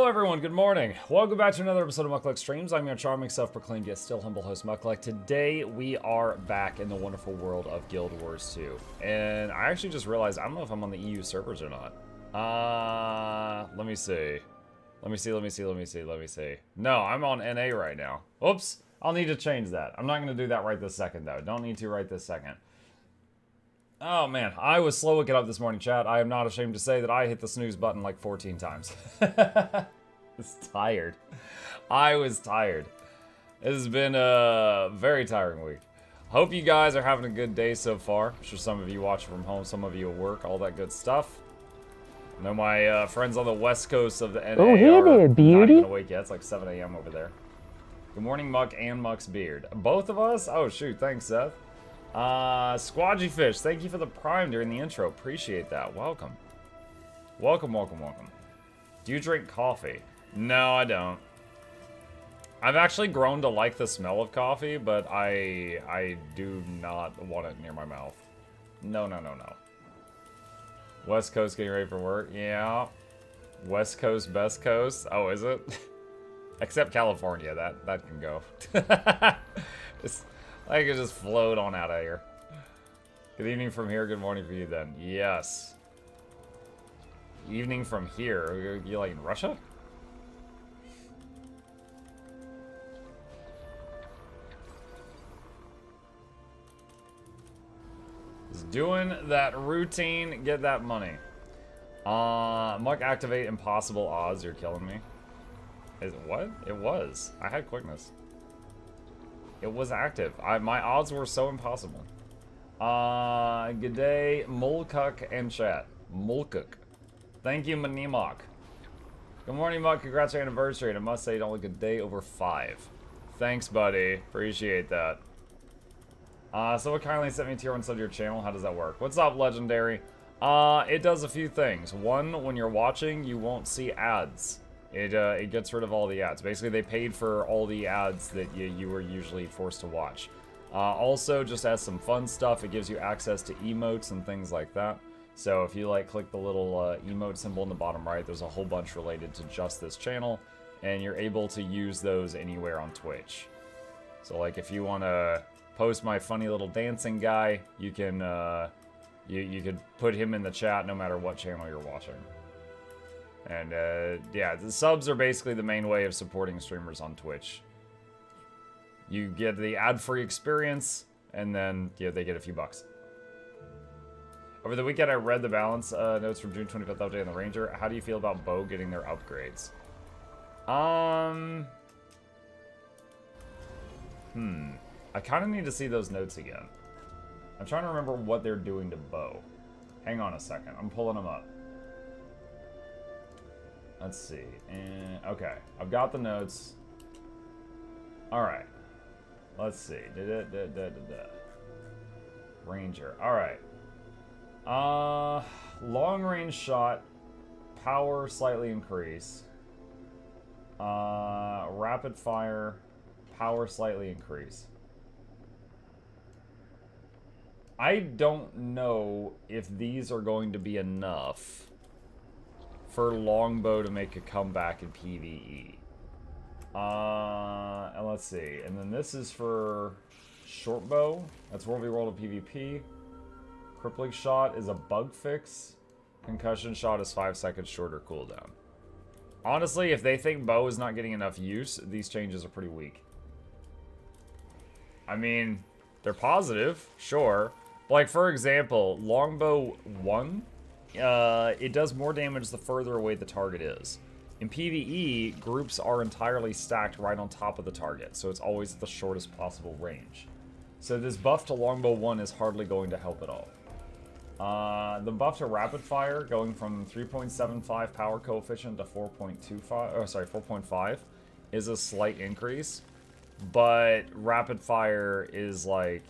Hello everyone, good morning. Welcome back to another episode of Mukluk Streams. I'm your charming, self-proclaimed, yet still humble host, Mukluk. Today, we are back in the wonderful world of Guild Wars 2. And I actually just realized, I don't know if I'm on the EU servers or not. Let me see. Let me see. No, I'm on NA right now. Oops, I'll need to change that. I'm not going to do that right this second, though. Don't need to right this second. Oh man, I was slow waking up this morning, chat. I am not ashamed to say that I hit the snooze button like 14 times. I was tired. I was tired. It has been a very tiring week. Hope you guys are having a good day so far. I'm sure some of you watching from home, some of you at work, all that good stuff. I know my friends on the west coast of the NA hey are there, not beauty. even awake yet. It's like 7 a.m. over there. Good morning, Muck and Muck's Beard. Both of us? Oh shoot, thanks, Seth. Squadgy Fish, thank you for the prime during the intro. Appreciate that. Welcome. Welcome. Do you drink coffee? No, I don't. I've actually grown to like the smell of coffee, but I do not want it near my mouth. No. West Coast getting ready for work? Yeah. West Coast, best coast? Oh, is it? Except California, that can go. I could just float on out of here. Good evening from here, good morning for you then. Yes. Evening from here? You like in Russia? Just doing that routine, get that money. Muck activate impossible odds, you're killing me. Is it what? It was. I had quickness. It was active. My odds were so impossible. Good day, Mulkuk and chat. Mulkuk. Thank you, Manimok. Good morning, Muck. Congrats on your anniversary. And I must say, don't look a day over 5. Thanks, buddy. Appreciate that. Someone kindly sent me a tier 1 sub to your channel. How does that work? What's up, Legendary? It does a few things. One, when you're watching, you won't see ads. It gets rid of all the ads. Basically, they paid for all the ads that you were usually forced to watch. Also, just as some fun stuff, it gives you access to emotes and things like that. So if you click the little emote symbol in the bottom right, there's a whole bunch related to just this channel, and you're able to use those anywhere on Twitch. So like if you want to post my funny little dancing guy, you can you could put him in the chat no matter what channel you're watching. And, yeah, the subs are basically the main way of supporting streamers on Twitch. You get the ad-free experience, and then, yeah, they get a few bucks. Over the weekend, I read the balance notes from June 25th update on the Ranger. How do you feel about Bow getting their upgrades? I kind of need to see those notes again. I'm trying to remember what they're doing to Bow. Hang on a second. I'm pulling them up. Let's see. And okay, I've got the notes. All right. Let's see. Ranger. All right. Long range shot, power slightly increase. Rapid fire, power slightly increase. I don't know if these are going to be enough for longbow to make a comeback in PvE. And let's see. And then this is for shortbow. That's World v World of PvP. Crippling shot is a bug fix. Concussion shot is 5 seconds shorter cooldown. Honestly, if they think bow is not getting enough use, these changes are pretty weak. I mean, they're positive, sure. Like, for example, longbow 1, it does more damage the further away the target is. In PvE, groups are entirely stacked right on top of the target, so it's always the shortest possible range. So this buff to longbow 1 is hardly going to help at all. The buff to rapid fire, going from 3.75 power coefficient to 4.5, is a slight increase. But rapid fire is like...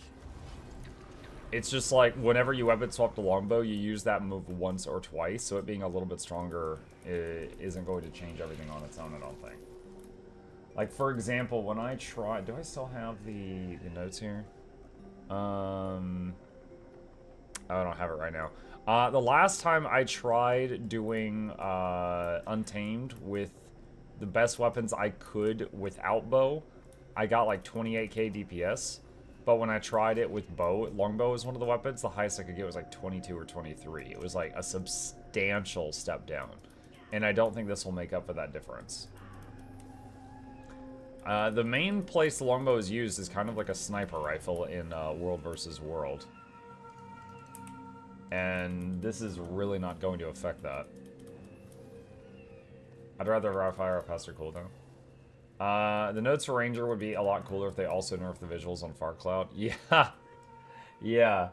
It's just like, whenever you weapon swap to longbow, you use that move once or twice, so it being a little bit stronger isn't going to change everything on its own, I don't think. Like, for example, when I try... Do I still have the notes here? I don't have it right now. The last time I tried doing Untamed with the best weapons I could without bow, I got like 28k DPS. But when I tried it with bow, longbow is one of the weapons, the highest I could get was like 22 or 23. It was like a substantial step down. And I don't think this will make up for that difference. The main place the longbow is used is kind of like a sniper rifle in World versus World. And this is really not going to affect that. I'd rather fire a faster cooldown. The notes for Ranger would be a lot cooler if they also nerfed the visuals on Far Cloud. Yeah. Yeah.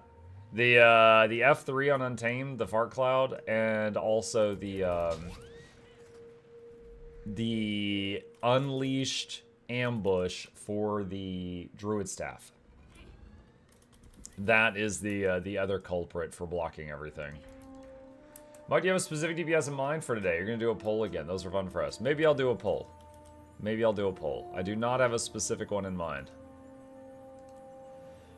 The F3 on Untamed, the Fart Cloud, and also the Unleashed ambush for the Druid Staff. That is the other culprit for blocking everything. Mike, do you have a specific DPS in mind for today? You're going to do a poll again. Those are fun for us. Maybe I'll do a poll. Maybe I'll do a poll. I do not have a specific one in mind.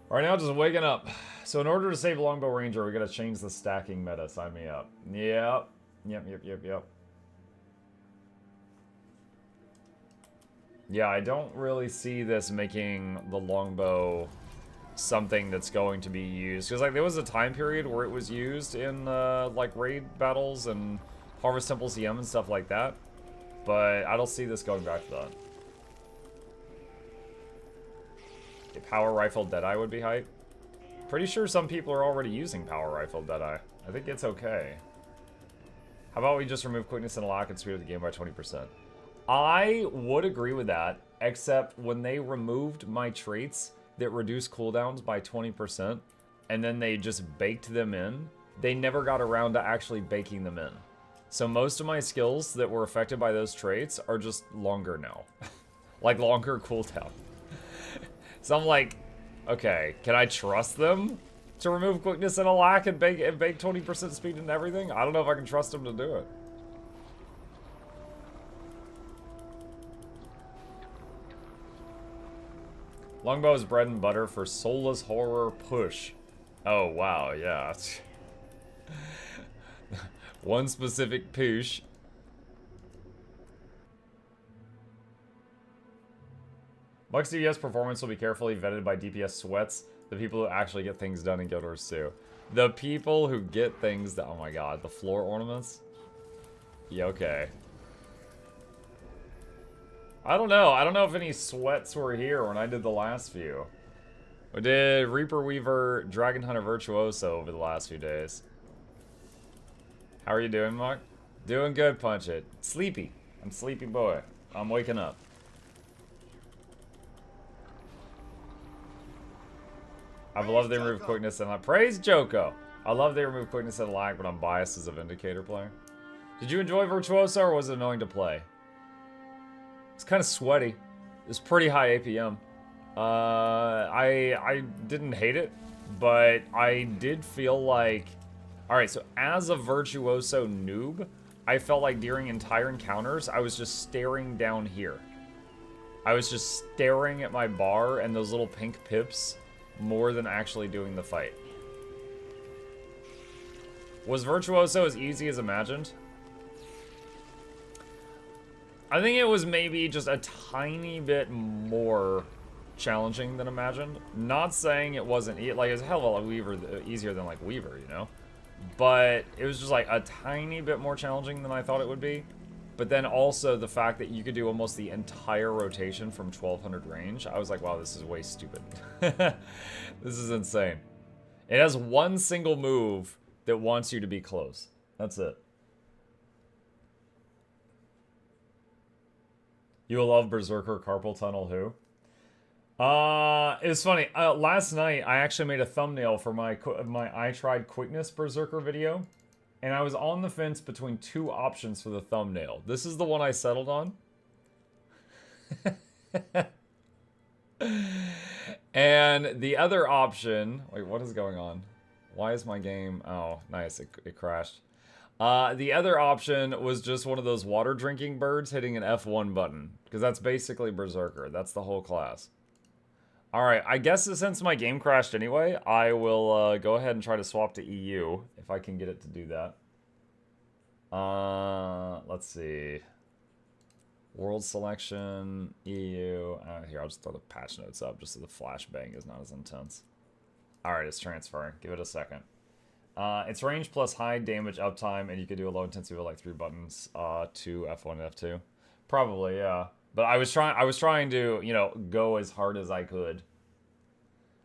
Alright, now just waking up. So in order to save Longbow Ranger, we got to change the stacking meta. Sign me up. Yep. Yep. Yeah, I don't really see this making the Longbow something that's going to be used. Because like there was a time period where it was used in like raid battles and Harvest Temple CM and stuff like that. But I don't see this going back to that. A power rifle Deadeye would be hype. Pretty sure some people are already using power rifle Deadeye. I think it's okay. How about we just remove quickness and lock and speed up the game by 20%? I would agree with that, except when they removed my traits that reduce cooldowns by 20%, and then they just baked them in, they never got around to actually baking them in. So most of my skills that were affected by those traits are just longer now. Like longer cooldown. So I'm like, okay, can I trust them to remove quickness and a lack and bake 20% speed and everything? I don't know if I can trust them to do it. Longbow is bread and butter for soulless horror push. Oh, wow, yeah. One specific push. Mux DPS performance will be carefully vetted by DPS sweats, the people who actually get things done in Guild Wars 2. The people who get things done. Oh my god, the floor ornaments? Yeah, okay. I don't know. I don't know if any sweats were here when I did the last few. We did Reaper Weaver, Dragon Hunter Virtuoso over the last few days. How are you doing, Mark? Doing good, Punch It. Sleepy. I'm sleepy boy. I'm waking up. I love they remove quickness and lag. Praise Joko. I love they remove quickness and lag, but I'm biased as a Vindicator player. Did you enjoy Virtuoso or was it annoying to play? It's kind of sweaty. It's pretty high APM. I didn't hate it, but I did feel like... Alright, so as a Virtuoso noob, I felt like during entire encounters, I was just staring down here. I was just staring at my bar and those little pink pips more than actually doing the fight. Was Virtuoso as easy as imagined? I think it was maybe just a tiny bit more challenging than imagined. Not saying it wasn't, like, it was a hell of a Weaver, easier than, like, Weaver, you know? But it was just, like, a tiny bit more challenging than I thought it would be. But then also the fact that you could do almost the entire rotation from 1200 range, I was like, wow, this is way stupid. This is insane. It has one single move that wants you to be close. That's it. You love Berserker Carpal Tunnel who? It was funny. Last night, I actually made a thumbnail for my I Tried Quickness Berserker video. And I was on the fence between two options for the thumbnail. This is the one I settled on. And the other option... Wait, what is going on? Why is my game... Oh, nice. It crashed. The other option was just one of those water drinking birds hitting an F1 button. Because that's basically Berserker. That's the whole class. Alright, I guess since my game crashed anyway, I will go ahead and try to swap to EU, if I can get it to do that. Let's see. World selection, EU. Here, I'll just throw the patch notes up just so the flashbang is not as intense. Alright, it's transferring. Give it a second. It's range plus high damage uptime, and you can do a low intensity with like 3 buttons to F1 and F2. Probably, yeah. But I was trying to, you know, go as hard as I could.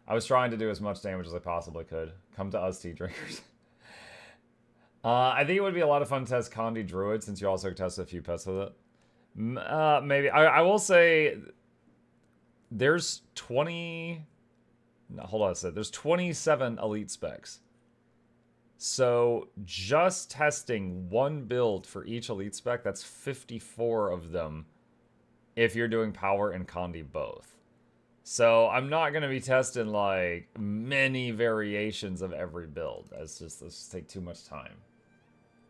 I was trying to do as much damage as I possibly could. Come to us, tea drinkers. I think it would be a lot of fun to test Condi Druid, since you also tested a few pets with it. Maybe. I will say there's 20... No, hold on a sec. There's 27 elite specs. So just testing one build for each elite spec, that's 54 of them if you're doing power and Condi both. So I'm not going to be testing like many variations of every build. Let's just take too much time.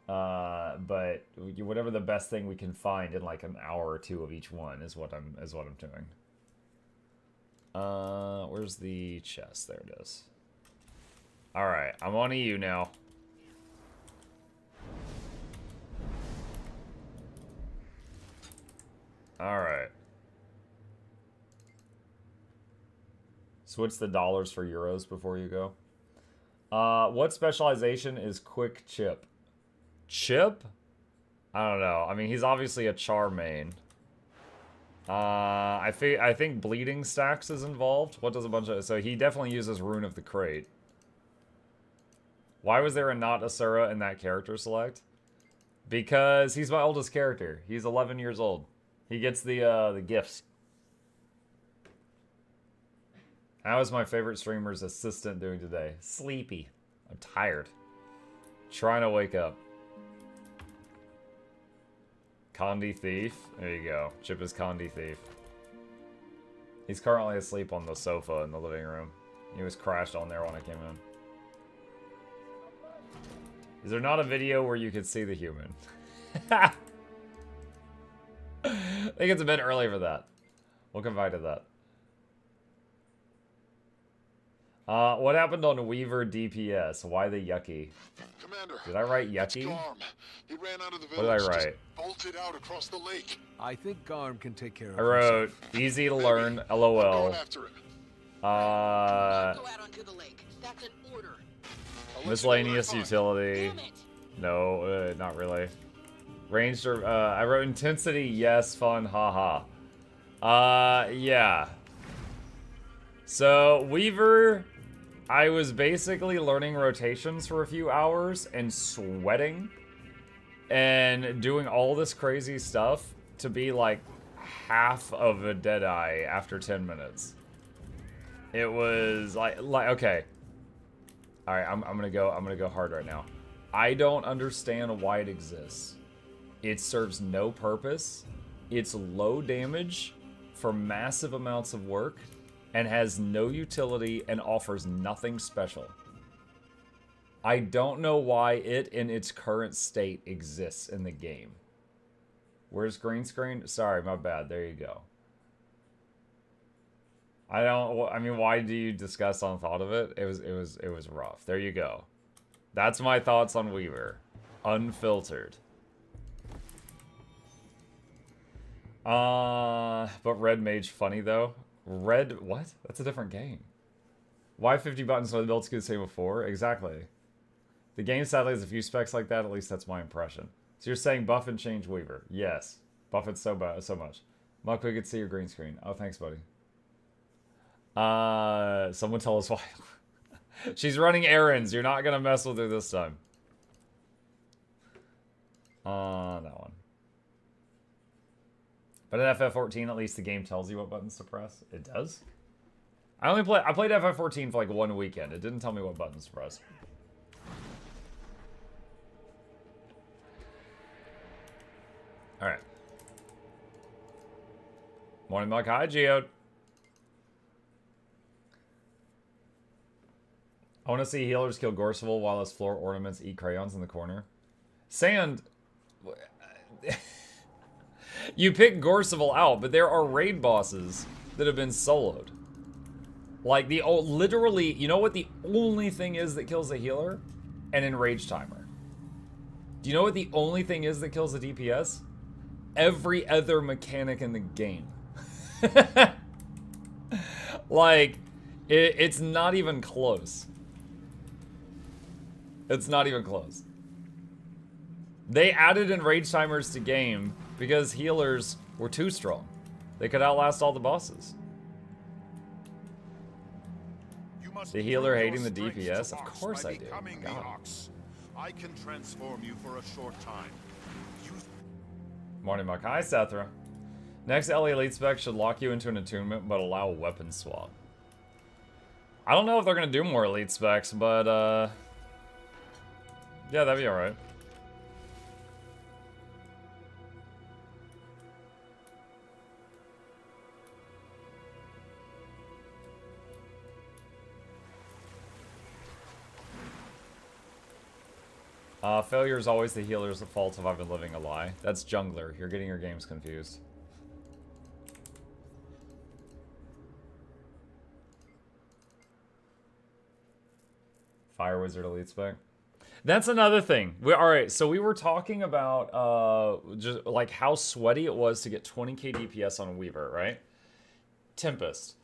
But whatever the best thing we can find in like an hour or two of each one is what I'm doing. Where's the chest? There it is. All right, I'm on EU now. All right. Switch the dollars for euros before you go. What specialization is Quick Chip? Chip? I don't know. I mean, he's obviously a char main. I think bleeding stacks is involved. What does a bunch of... So he definitely uses Rune of the Crate. Why was there a not Asura in that character select? Because he's my oldest character. He's 11 years old. He gets the gifts. How is my favorite streamer's assistant doing today? Sleepy. I'm tired. Trying to wake up. Condi Thief. There you go. Chip is Condi Thief. He's currently asleep on the sofa in the living room. He was crashed on there when I came in. Is there not a video where you can see the human? I think it's a bit early for that. We'll come back to that. What happened on Weaver DPS? Why the yucky? Commander, did I write yucky? He ran out of the village. What did I write? Bolted out across the lake. I think Garm can take care of I wrote himself. Easy to learn, LOL. Go after him. Go out onto the lake. That's an order. Miscellaneous utility. No, not really. Ranged or I wrote intensity, yes, fun, haha. Yeah. So Weaver, I was basically learning rotations for a few hours and sweating and doing all this crazy stuff to be like half of a Deadeye after 10 minutes. It was like okay. All right, I'm gonna go hard right now. I don't understand why it exists. It serves no purpose. It's low damage for massive amounts of work and has no utility and offers nothing special. I don't know why it in its current state exists in the game. Where's green screen? Sorry, my bad. There you go. I mean, why do you discuss on thought of it? It was rough. There you go. That's my thoughts on Weaver. Unfiltered. But Red Mage funny though. Red, what? That's a different game. Why 50 buttons when the builds could say before? Exactly. The game sadly has a few specs like that, at least that's my impression. So you're saying buff and change Weaver. Yes. Buff it so much. Muck, we could see your green screen. Oh, thanks, buddy. Someone tell us why. She's running errands. You're not gonna mess with her this time. That one. But in FF14, at least the game tells you what buttons to press. It does? I played FF14 for like one weekend. It didn't tell me what buttons to press. Alright. Morning, Muck. Hi, Geode. I want to see healers kill Gorseval while his floor ornaments eat crayons in the corner. Sand... You pick Gorseval out, but there are raid bosses that have been soloed. Like, literally, you know what the only thing is that kills a healer? An enrage timer. Do you know what the only thing is that kills a DPS? every other mechanic in the game. Like, it's not even close. It's not even close. They added in rage timers to game because healers were too strong. They could outlast all the bosses. The healer hating the DPS? Of course I do. God. I can transform you for a short time. Morning, Muck. Hi, Sethra. Next LE Elite spec should lock you into an attunement, but allow weapon swap. I don't know if they're gonna do more Elite specs, but yeah, that'd be alright. Failure is always the healer's fault if I've been living a lie. That's jungler. You're getting your games confused. Fire Wizard Elite spec. That's another thing. Alright, so we were talking about just like how sweaty it was to get 20k DPS on Weaver, right? Tempest.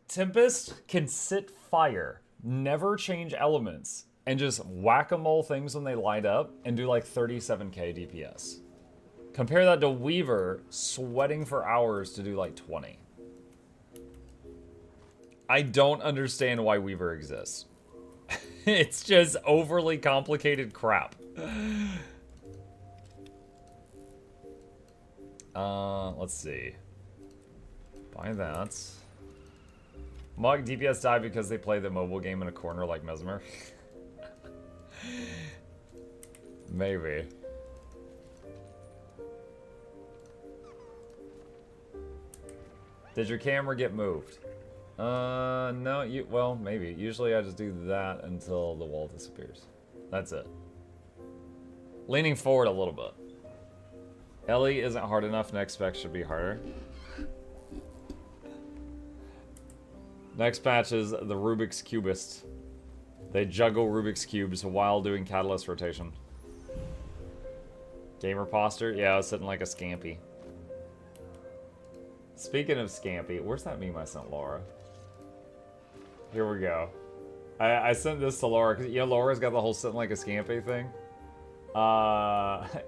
Tempest can sit fire, never change elements, and just whack-a-mole things when they light up and do like 37k DPS. Compare that to Weaver sweating for hours to do like 20. I don't understand why Weaver exists. It's just overly complicated crap. Let's see. Buy that. Mug DPS died because they play the mobile game in a corner like Mesmer. Maybe. Did your camera get moved? No, well, maybe. Usually I just do that until the wall disappears. That's it. Leaning forward a little bit. Ellie isn't hard enough, next spec should be harder. Next patch is the Rubik's Cubist. They juggle Rubik's Cubes while doing catalyst rotation. Gamer posture? Yeah, I was sitting like a scampy. Speaking of scampy, where's that meme I sent Laura? Here we go. I sent this to Laura, because, you know, Laura's got the whole sitting like a scampy thing.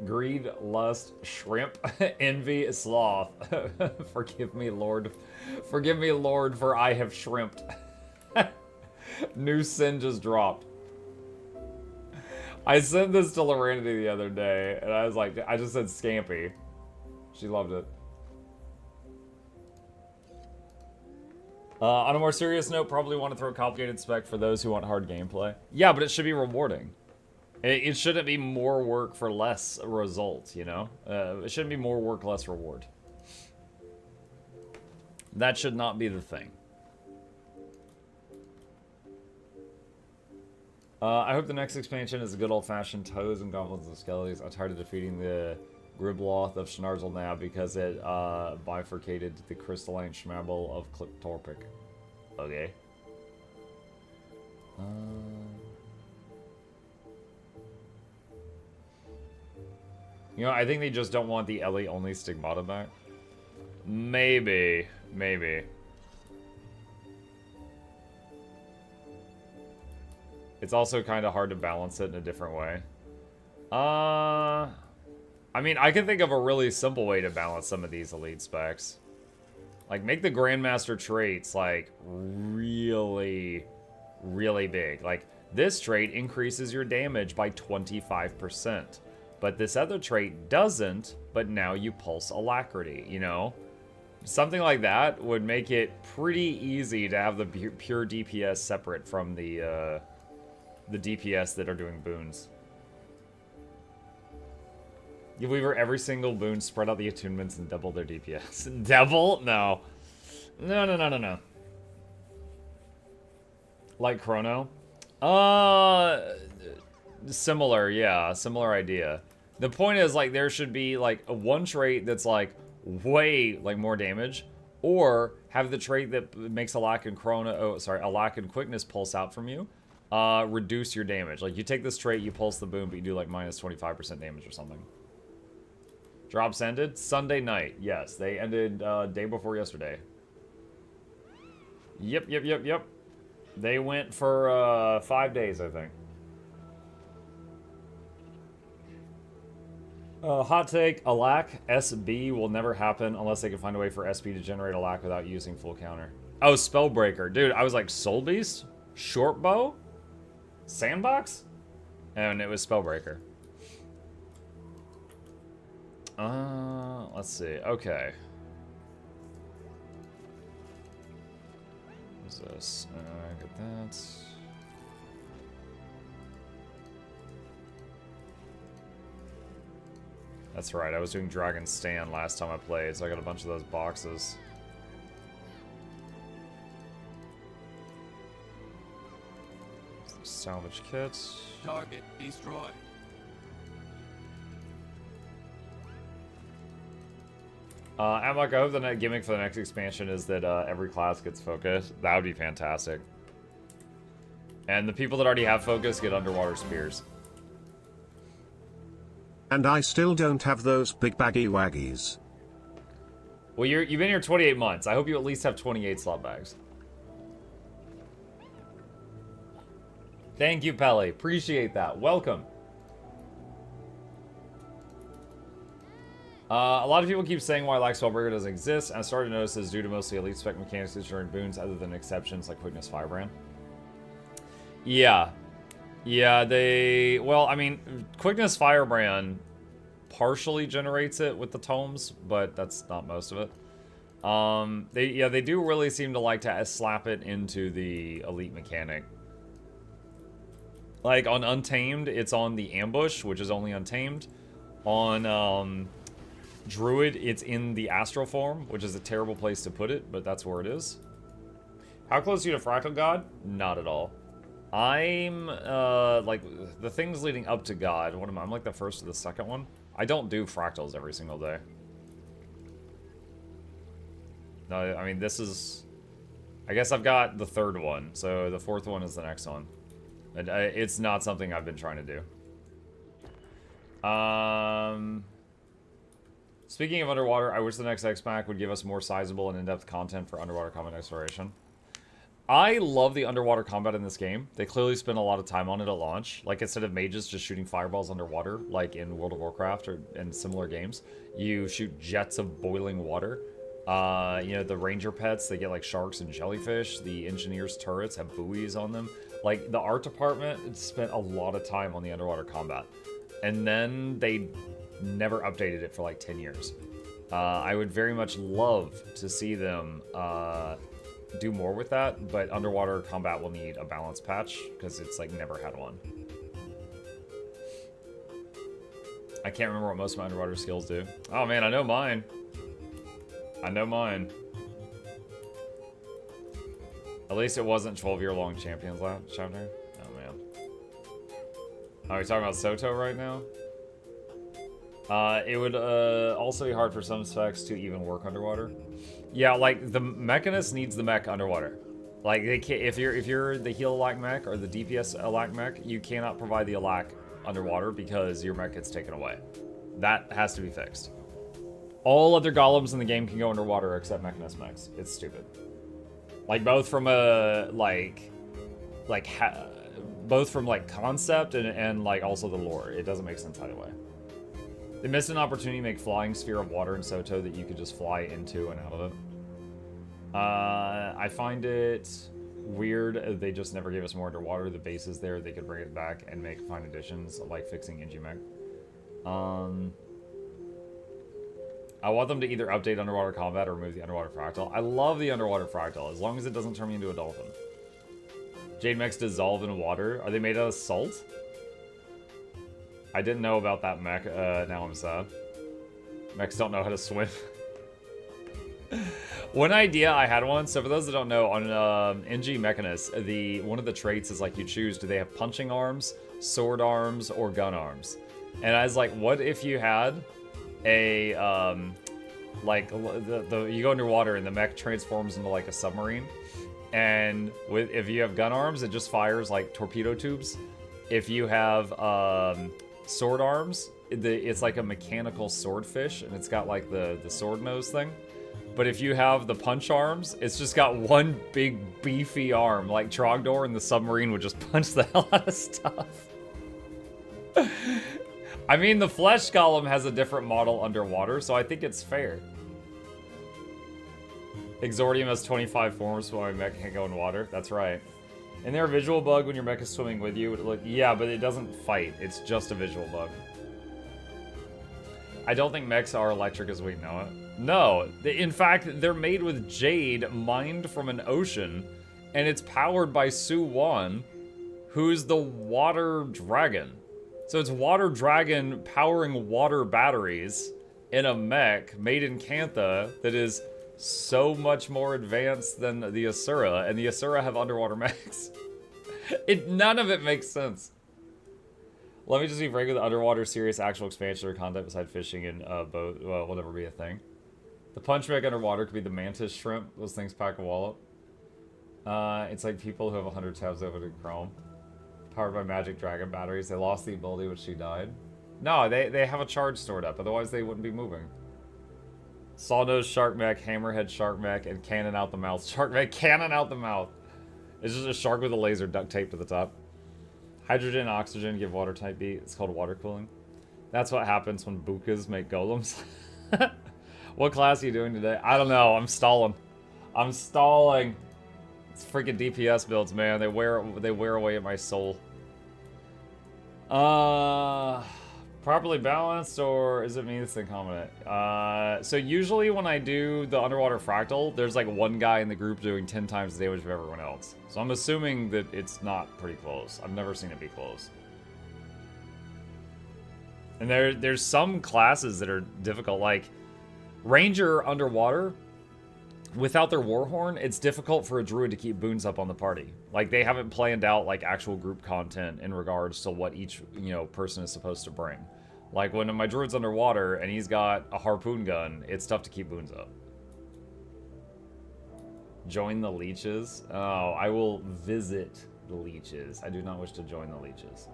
Greed, lust, shrimp, envy, sloth. Forgive me, Lord. Forgive me, Lord, for I have shrimped. New sin just dropped. I sent this to Loranity the other day, and I was like, I just said scampy. She loved it. On a more serious note, probably want to throw a complicated spec for those who want hard gameplay. Yeah, but it should be rewarding. It shouldn't be more work for less result, you know? It shouldn't be more work, less reward. That should not be the thing. I hope the next expansion is a good old-fashioned Toes and Goblins and Skellies. I'm tired of defeating the Gribloth of Schnarzel now because it bifurcated the crystalline schmabble of Cliptorpic. Okay. You know, I think they just don't want the Ellie-only Stigmata back. Maybe. Maybe. It's also kind of hard to balance it in a different way. I mean, I can think of a really simple way to balance some of these elite specs. Like, make the Grandmaster traits, like, really, really big. Like, this trait increases your damage by 25%. But this other trait doesn't, but now you pulse Alacrity, you know? Something like that would make it pretty easy to have the pure DPS separate from the DPS that are doing boons. Give Weaver every single boon, spread out the attunements, and double their DPS. Devil? No. No. Like Chrono? Similar, yeah. Similar idea. The point is, like, there should be, like, a one trait that's, like, way, like, more damage. Or have the trait that makes Alack and Alack and Quickness pulse out from you. Reduce your damage. Like, you take this trait, you pulse the boon, but you do, like, minus 25% damage or something. Drops ended Sunday night. Yes, they ended day before yesterday. Yep. They went for 5 days, I think. Hot take, a lack SB will never happen unless they can find a way for SB to generate a lack without using full counter. Oh, Spellbreaker. Dude, I was like, Soul Beast? Short Bow? Sandbox? And it was Spellbreaker. Let's see. Okay. What's this? Get that. That's right, I was doing Dragon Stand last time I played, so I got a bunch of those boxes. Salvage kit. Target destroyed. Amok, I hope the gimmick for the next expansion is that every class gets focus. That would be fantastic. And the people that already have focus get underwater spears. And I still don't have those big baggy waggies. Well, you've been here 28 months. I hope you at least have 28 slot bags. Thank you, Pelly. Appreciate that. Welcome. A lot of people keep saying why Lax Spellbreaker doesn't exist, and I started to notice it's due to mostly elite spec mechanics during boons other than exceptions like Quickness Firebrand. Yeah. Yeah, they... Well, I mean, Quickness Firebrand partially generates it with the tomes, but that's not most of it. They do really seem to like to slap it into the elite mechanic. Like, on Untamed, it's on the Ambush, which is only Untamed. On, Druid, it's in the Astral form, which is a terrible place to put it, but that's where it is. How close are you to Fractal God? Not at all. I'm, like, the things leading up to God, what am I? I'm like the first or the second one. I don't do fractals every single day. No, I mean, this is... I guess I've got the third one, so the fourth one is the next one. And it's not something I've been trying to do. Speaking of underwater, I wish the next X-Pack would give us more sizable and in-depth content for underwater combat exploration. I love the underwater combat in this game. They clearly spend a lot of time on it at launch. Like, instead of mages just shooting fireballs underwater, like in World of Warcraft or in similar games, you shoot jets of boiling water. You know, the ranger pets, they get like sharks and jellyfish. The engineers' turrets have buoys on them. Like, the art department spent a lot of time on the underwater combat. And then they never updated it for like 10 years. I would very much love to see them do more with that, but underwater combat will need a balance patch because it's like never had one. I can't remember what most of my underwater skills do. Oh man, I know mine. I know mine. At least it wasn't 12-year-long Champions Lab chapter. Oh man. Are we talking about Soto right now? It would also be hard for some specs to even work underwater. Yeah, like the Mechanist needs the mech underwater. Like they can't, if you're the heal Alak mech or the DPS Alak mech, you cannot provide the Alak underwater because your mech gets taken away. That has to be fixed. All other golems in the game can go underwater except Mechanist mechs. It's stupid. Like both from a both from like concept and like also the lore. It doesn't make sense either way. They missed an opportunity to make flying sphere of water in Soto that you could just fly into and out of it. I find it weird they just never gave us more underwater. The base is there. They could bring it back and make fine additions like fixing Ingimech. I want them to either update underwater combat or remove the underwater fractal. I love the underwater fractal as long as it doesn't turn me into a dolphin. Jade mechs dissolve in water. Are they made out of salt? I didn't know about that mech. Now I'm sad. Mechs don't know how to swim. One idea I had once, so for those that don't know, on NG Mechanist, one of the traits is like you choose, do they have punching arms, sword arms, or gun arms? And I was like, what if you had a, like, you go underwater and the mech transforms into like a submarine, and if you have gun arms, it just fires like torpedo tubes. If you have sword arms, it's like a mechanical swordfish, and it's got like the sword nose thing. But if you have the punch arms, it's just got one big beefy arm, like Trogdor in the submarine would just punch the hell out of stuff. I mean, the flesh golem has a different model underwater, so I think it's fair. Exordium has 25 forms, so my mech can't go in water. That's right. Isn't there a visual bug when your mech is swimming with you? Like, yeah, but it doesn't fight. It's just a visual bug. I don't think mechs are electric as we know it. No, in fact, they're made with jade mined from an ocean, and it's powered by Su-1, who's the water dragon. So it's water dragon powering water batteries in a mech made in Cantha that is so much more advanced than the Asura, and the Asura have underwater mechs. None of it makes sense. Let me just be frank with the underwater serious actual expansion or content beside fishing and boat will never be a thing. The punch mech underwater could be the mantis shrimp. Those things pack a wallop. It's like people who have 100 tabs open in Chrome. Powered by magic dragon batteries. They lost the ability when she died. No, they have a charge stored up. Otherwise they wouldn't be moving. Sawnose shark mech, hammerhead shark mech, and cannon out the mouth. Shark mech, cannon out the mouth. It's just a shark with a laser duct tape to the top. Hydrogen and oxygen give water type beat. It's called water cooling. That's what happens when bukas make golems. What class are you doing today? I don't know. I'm stalling. I'm stalling. It's freaking DPS builds, man. They wear away at my soul. Properly balanced, or is it me that's incompetent? So usually when I do the underwater fractal, there's like one guy in the group doing 10 times the damage of everyone else. So I'm assuming that it's not pretty close. I've never seen it be close. And there's some classes that are difficult, like Ranger underwater. Without their Warhorn, it's difficult for a druid to keep boons up on the party. Like, they haven't planned out, like, actual group content in regards to what each, person is supposed to bring. Like, when my druid's underwater and he's got a harpoon gun, it's tough to keep boons up. Join the leeches? Oh, I will visit the leeches. I do not wish to join the leeches.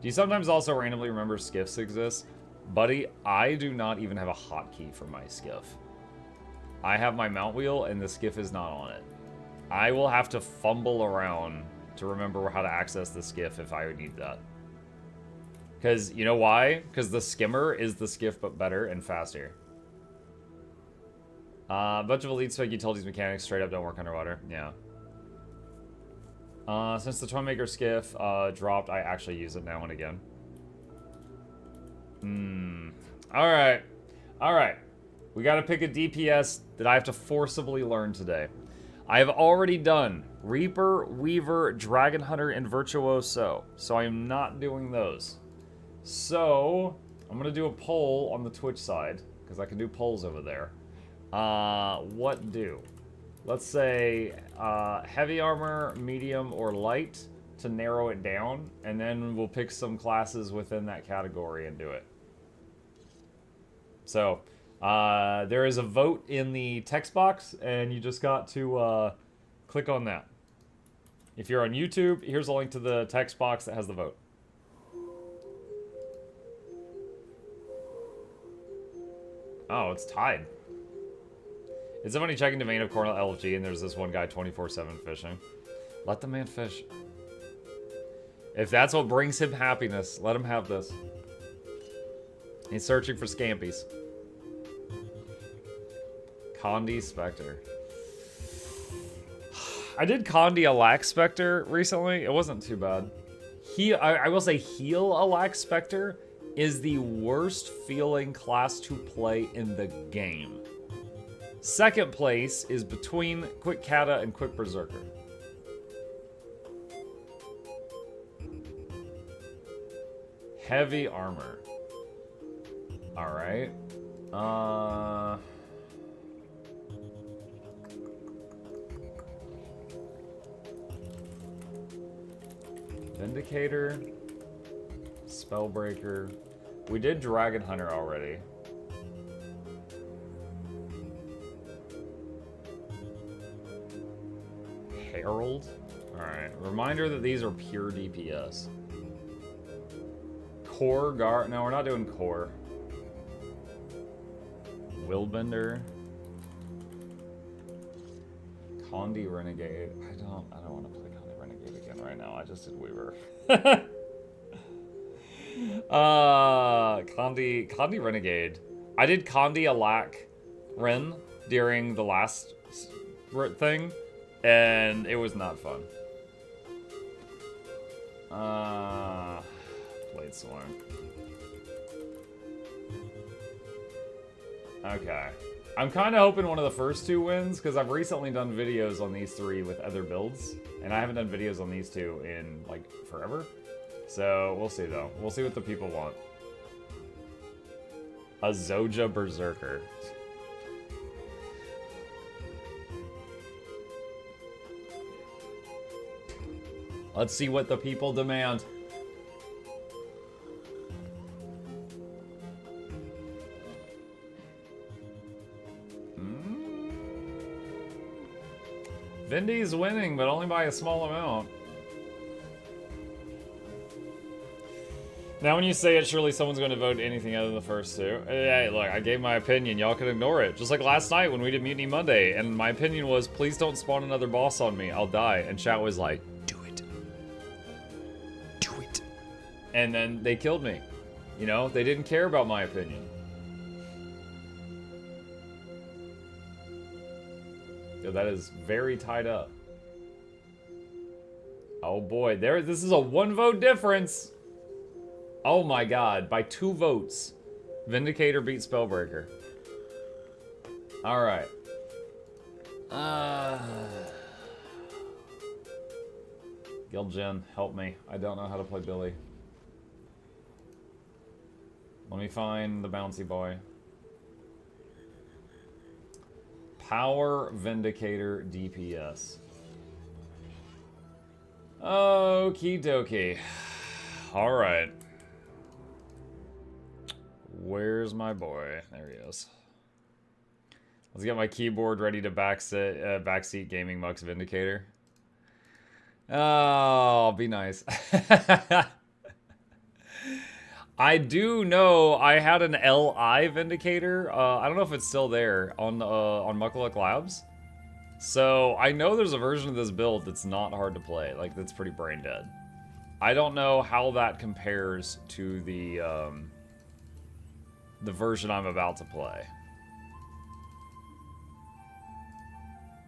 Do you sometimes also randomly remember skiffs exist? Buddy, I do not even have a hotkey for my skiff. I have my mount wheel, and the skiff is not on it. I will have to fumble around to remember how to access the skiff if I would need that. Because, you know why? Because the skimmer is the skiff, but better and faster. A bunch of elite spec utilities mechanics straight up don't work underwater. Yeah. Since the Toymaker skiff dropped, I actually use it now and again. Alright. Alright. We gotta pick a DPS that I have to forcibly learn today. I have already done Reaper, Weaver, Dragon Hunter, and Virtuoso. So I am not doing those. So, I'm gonna do a poll on the Twitch side, because I can do polls over there. What do? Let's say heavy armor, medium, or light to narrow it down, and then we'll pick some classes within that category and do it. So, there is a vote in the text box, and you just got to click on that. If you're on YouTube, here's a link to the text box that has the vote. Oh, it's tied. It's somebody checking domain of Cornell LFG, and there's this one guy 24/7 fishing. Let the man fish. If that's what brings him happiness, let him have this. He's searching for scampies. Condi Spectre. I did Condi Alax Spectre recently. It wasn't too bad. I will say Heal Alax Spectre is the worst feeling class to play in the game. Second place is between Quick Kata and Quick Berserker. Heavy armor. Alright. Vindicator. Spellbreaker. We did Dragon Hunter already. Herald. Alright. Reminder that these are pure DPS. Core Gar. No, we're not doing Core. Willbender. Condi Renegade. I don't want to play Condi Renegade again right now. I just did Weaver. Condi Renegade. I did Condi Alak Ren during the last thing, and it was not fun. Blade Swarm. Okay. I'm kind of hoping one of the first two wins, because I've recently done videos on these three with other builds, and I haven't done videos on these two in, like, forever. So, we'll see, though. We'll see what the people want. A Zoja Berserker. Let's see what the people demand. Vindy's winning, but only by a small amount. Now when you say it, surely someone's going to vote anything other than the first two. Hey, look, I gave my opinion. Y'all can ignore it. Just like last night when we did Mutiny Monday, and my opinion was, please don't spawn another boss on me. I'll die. And chat was like, do it. Do it. And then they killed me. You know, they didn't care about my opinion. Yo, that is very tied up. Oh boy, this is a 1 vote difference. Oh my god, by 2 votes. Vindicator beat Spellbreaker. Alright. Gilgen, help me. I don't know how to play Billy. Let me find the bouncy boy. Power Vindicator DPS. Okie dokie. Alright. Where's my boy? There he is. Let's get my keyboard ready to backseat Gaming Muck's Vindicator. Oh, be nice. I do know I had an LI Vindicator. I don't know if it's still there on Mukluk Labs. So I know there's a version of this build that's not hard to play, like that's pretty brain dead. I don't know how that compares to the version I'm about to play.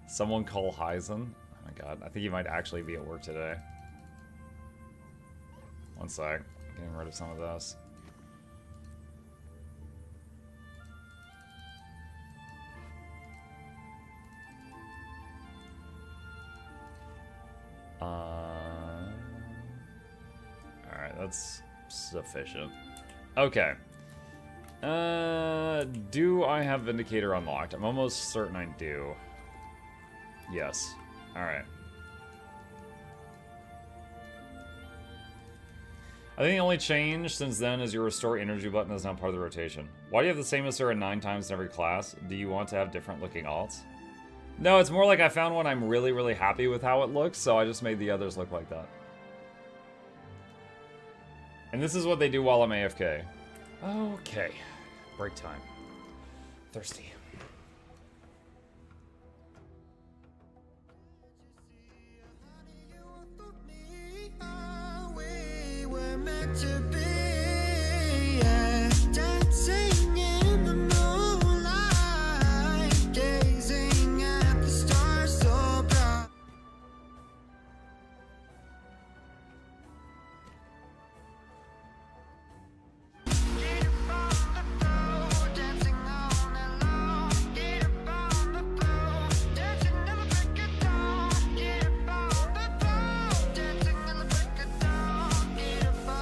Someone call Heisen. Oh my god, I think he might actually be at work today. One sec. Getting rid of some of this. Alright, that's sufficient. Okay. Do I have Vindicator unlocked? I'm almost certain I do. Yes. Alright. I think the only change since then is your restore energy button is now part of the rotation. Why do you have the same Asura 9 times in every class? Do you want to have different looking alts? No, it's more like I found one I'm really, really happy with how it looks, so I just made the others look like that. And this is what they do while I'm AFK. Okay. Break time. Thirsty. To be, yeah, dancing in the moonlight, gazing at the stars so bright. Get up on the floor, dancing all night long. Get up on the floor, dancing till the break of dawn. Get up on the floor, dancing till the break of dawn. Get up on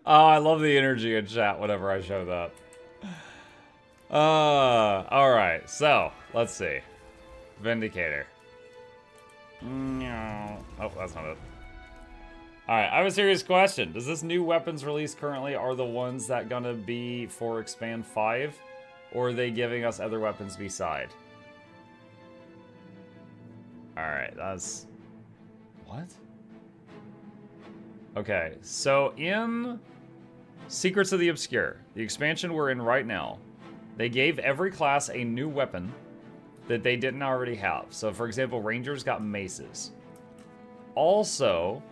Oh, I love the energy in chat whenever I show that. Alright, so, let's see. Vindicator. No. Oh, that's not it. Alright, I have a serious question. Does this new weapons release currently are the ones that gonna be for Expand 5? Or are they giving us other weapons beside? Alright, that's... What? Okay, so in Secrets of the Obscure, the expansion we're in right now, they gave every class a new weapon that they didn't already have. So for example, Rangers got maces. Also,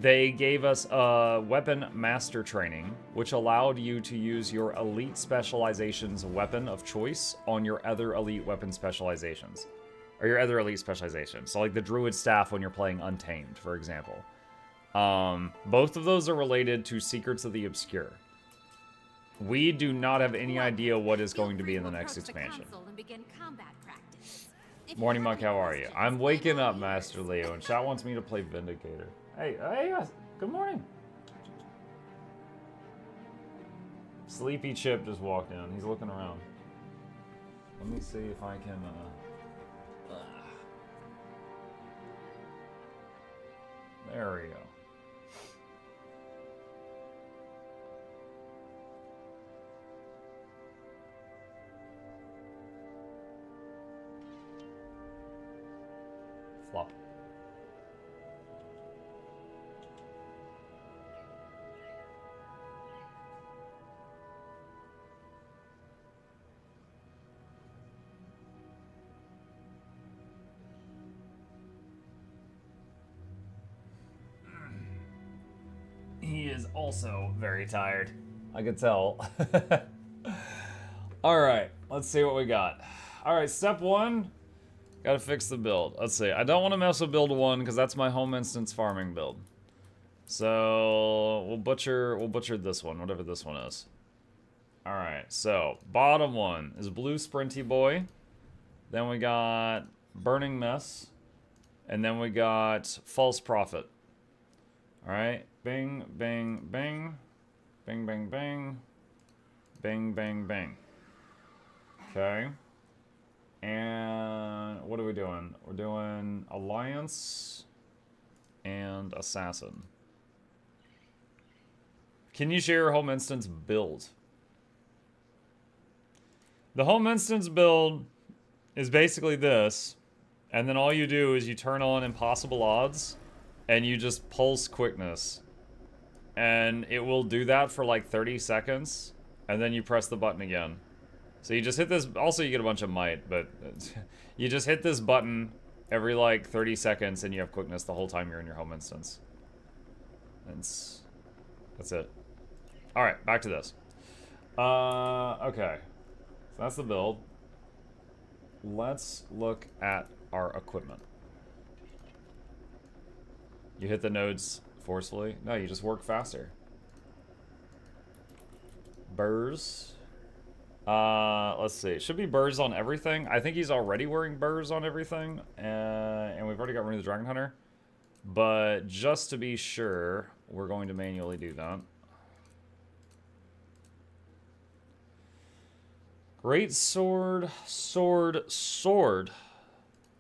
they gave us a weapon master training, which allowed you to use your elite specializations weapon of choice on your other elite weapon specializations. Or your other elite specializations. So like the Druid Staff when you're playing Untamed, for example. Both of those are related to Secrets of the Obscure. We do not have any idea what is going to be in the next expansion. Morning Monk, how are you? I'm waking up, Master Leo, and chat wants me to play Vindicator. Hey, good morning. Sleepy Chip just walked in. He's looking around. Let me see if I can, there we go. Flop. He is also very tired. I could tell. Alright, let's see what we got. Alright, step one. Gotta fix the build. Let's see. I don't want to mess with build 1 because that's my home instance farming build. So we'll butcher this one, whatever this one is. Alright, so bottom one is Blue Sprinty Boy. Then we got Burning Mess. And then we got False Prophet. Alright. Bing, bang, bang. Bing, bang, bang. Bing, bang, bang. Okay. And what are we doing? We're doing Alliance and Assassin. Can you share your home instance build? The home instance build is basically this, and then all you do is you turn on impossible odds, and you just pulse quickness. And it will do that for like 30 seconds, and then you press the button again. So you just hit this, also you get a bunch of might, but you just hit this button every like 30 seconds and you have quickness the whole time you're in your home instance. That's it. Alright, back to this. Okay. So that's the build. Let's look at our equipment. You hit the nodes forcefully? No, you just work faster. Burrs. Let's see. It should be burrs on everything. I think he's already wearing burrs on everything. And we've already got rid of the Dragon Hunter. But just to be sure, we're going to manually do that. Great sword, sword, sword.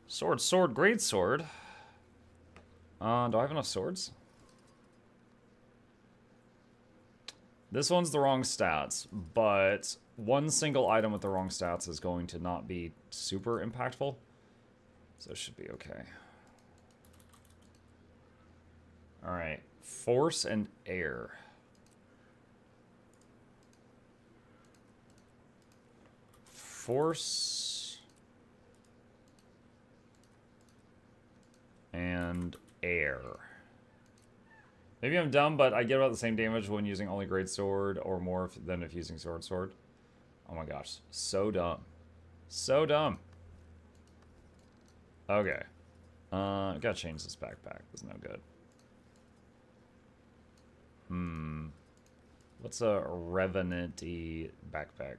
Sword, sword, great sword. Do I have enough swords? This one's the wrong stats, but one single item with the wrong stats is going to not be super impactful. So it should be okay. Alright, force and air. Force and air. Maybe I'm dumb, but I get about the same damage when using only great sword or more than if using sword. Oh my gosh, so dumb. So dumb. Okay. Gotta change this backpack. It's no good. What's a Revenant-y backpack?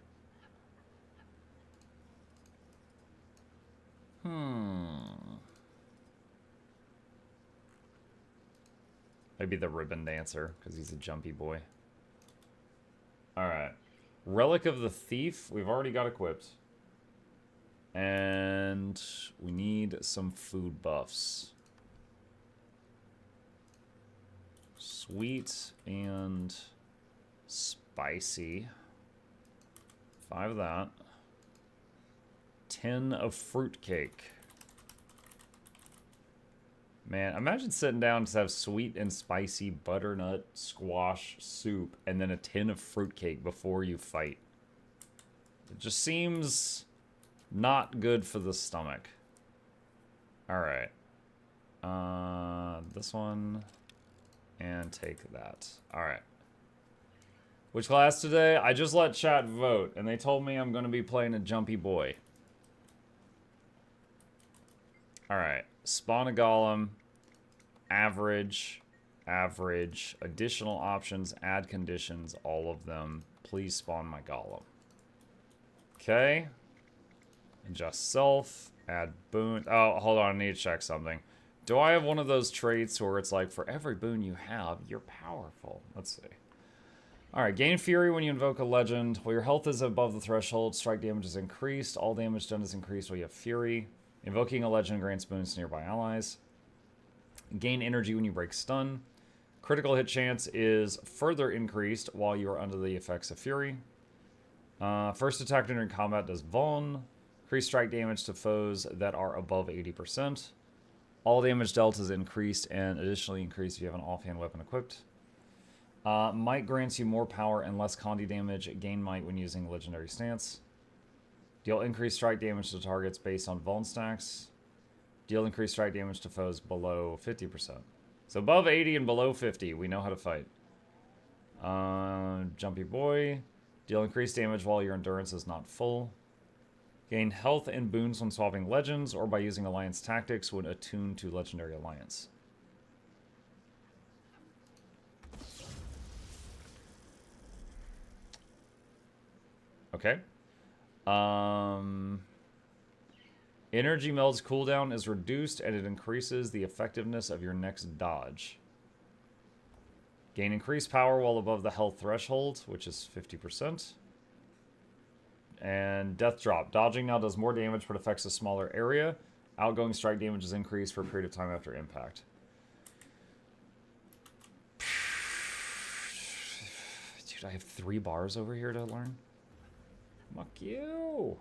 Maybe the Ribbon Dancer, because he's a jumpy boy. Alright. Relic of the Thief, we've already got equipped. And we need some food buffs. Sweet and spicy. 5 of that. 10 of fruitcake. Man, imagine sitting down to have sweet and spicy butternut squash soup and then a tin of fruitcake before you fight. It just seems not good for the stomach. Alright. This one. And take that. Alright. Which class today? I just let chat vote, and they told me I'm going to be playing a jumpy boy. Alright. Spawn a golem. Average. Average. Additional options. Add conditions. All of them. Please spawn my golem. Okay. Adjust self. Add boon. Oh, hold on. I need to check something. Do I have one of those traits where it's like, for every boon you have, you're powerful? Let's see. Alright, gain fury when you invoke a legend. While your health is above the threshold, strike damage is increased. All damage done is increased while you have fury. Invoking a legend grants boons to nearby allies. Gain energy when you break stun. Critical hit chance is further increased while you are under the effects of fury. First attack during combat does vuln. Increase strike damage to foes that are above 80%. All damage dealt is increased and additionally increased if you have an offhand weapon equipped. Might grants you more power and less condi damage. Gain might when using legendary stance. Deal increased strike damage to targets based on vuln stacks. Deal increased strike damage to foes below 50%. So above 80 and below 50, we know how to fight. Jumpy boy. Deal increased damage while your endurance is not full. Gain health and boons when swapping legends or by using alliance tactics when attuned to legendary alliance. Okay. Energy meld's cooldown is reduced and it increases the effectiveness of your next dodge. Gain increased power while above the health threshold, which is 50%. And death drop. Dodging now does more damage but affects a smaller area. Outgoing strike damage is increased for a period of time after impact. Dude, I have 3 bars over here to learn. Fuck you.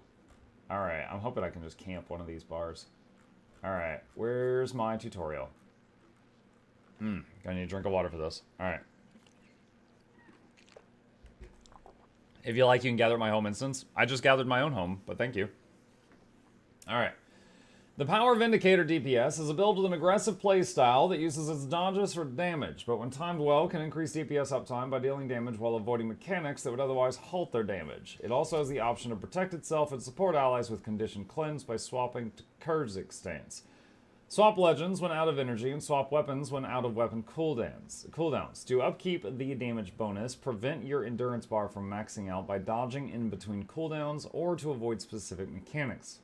Alright, I'm hoping I can just camp one of these bars. Alright, where's my tutorial? Gonna need a drink of water for this. Alright. If you like, you can gather at my home instance. I just gathered my own home, but thank you. Alright. The Power Vindicator DPS is a build with an aggressive playstyle that uses its dodges for damage, but when timed well, can increase DPS uptime by dealing damage while avoiding mechanics that would otherwise halt their damage. It also has the option to protect itself and support allies with conditioned cleanse by swapping to Kurzik stance. Swap legends when out of energy and swap weapons when out of weapon cooldowns. To upkeep the damage bonus, prevent your endurance bar from maxing out by dodging in between cooldowns or to avoid specific mechanics.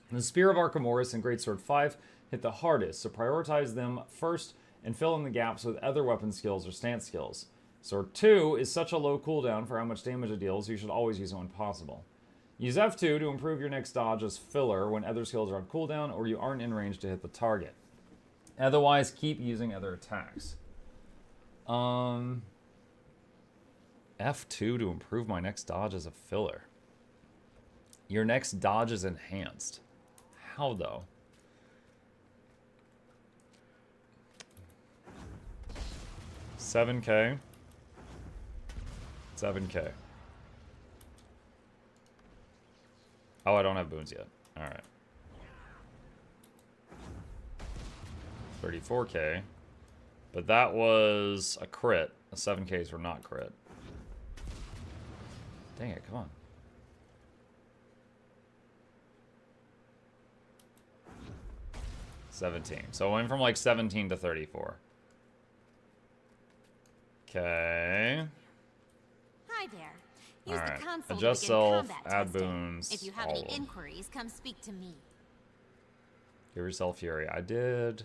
The Spear of Archimedes and Greatsword 5 hit the hardest, so prioritize them first and fill in the gaps with other weapon skills or stance skills. Sword 2 is such a low cooldown for how much damage it deals, you should always use it when possible. Use F2 to improve your next dodge as filler when other skills are on cooldown or you aren't in range to hit the target. Otherwise, keep using other attacks. F2 to improve my next dodge as a filler. Your next dodge is enhanced. How though? $7K. $7K. Oh, I don't have boons yet. Alright. $34K. But that was a crit. The 7Ks were not crit. Dang it, come on. $17. So I went from like 17 to 34. Okay. Hi there. Use Alright. the console Adjust to begin self, combat add testing. boons. If you have all any of them. inquiries, come speak to me. Give yourself fury. I did.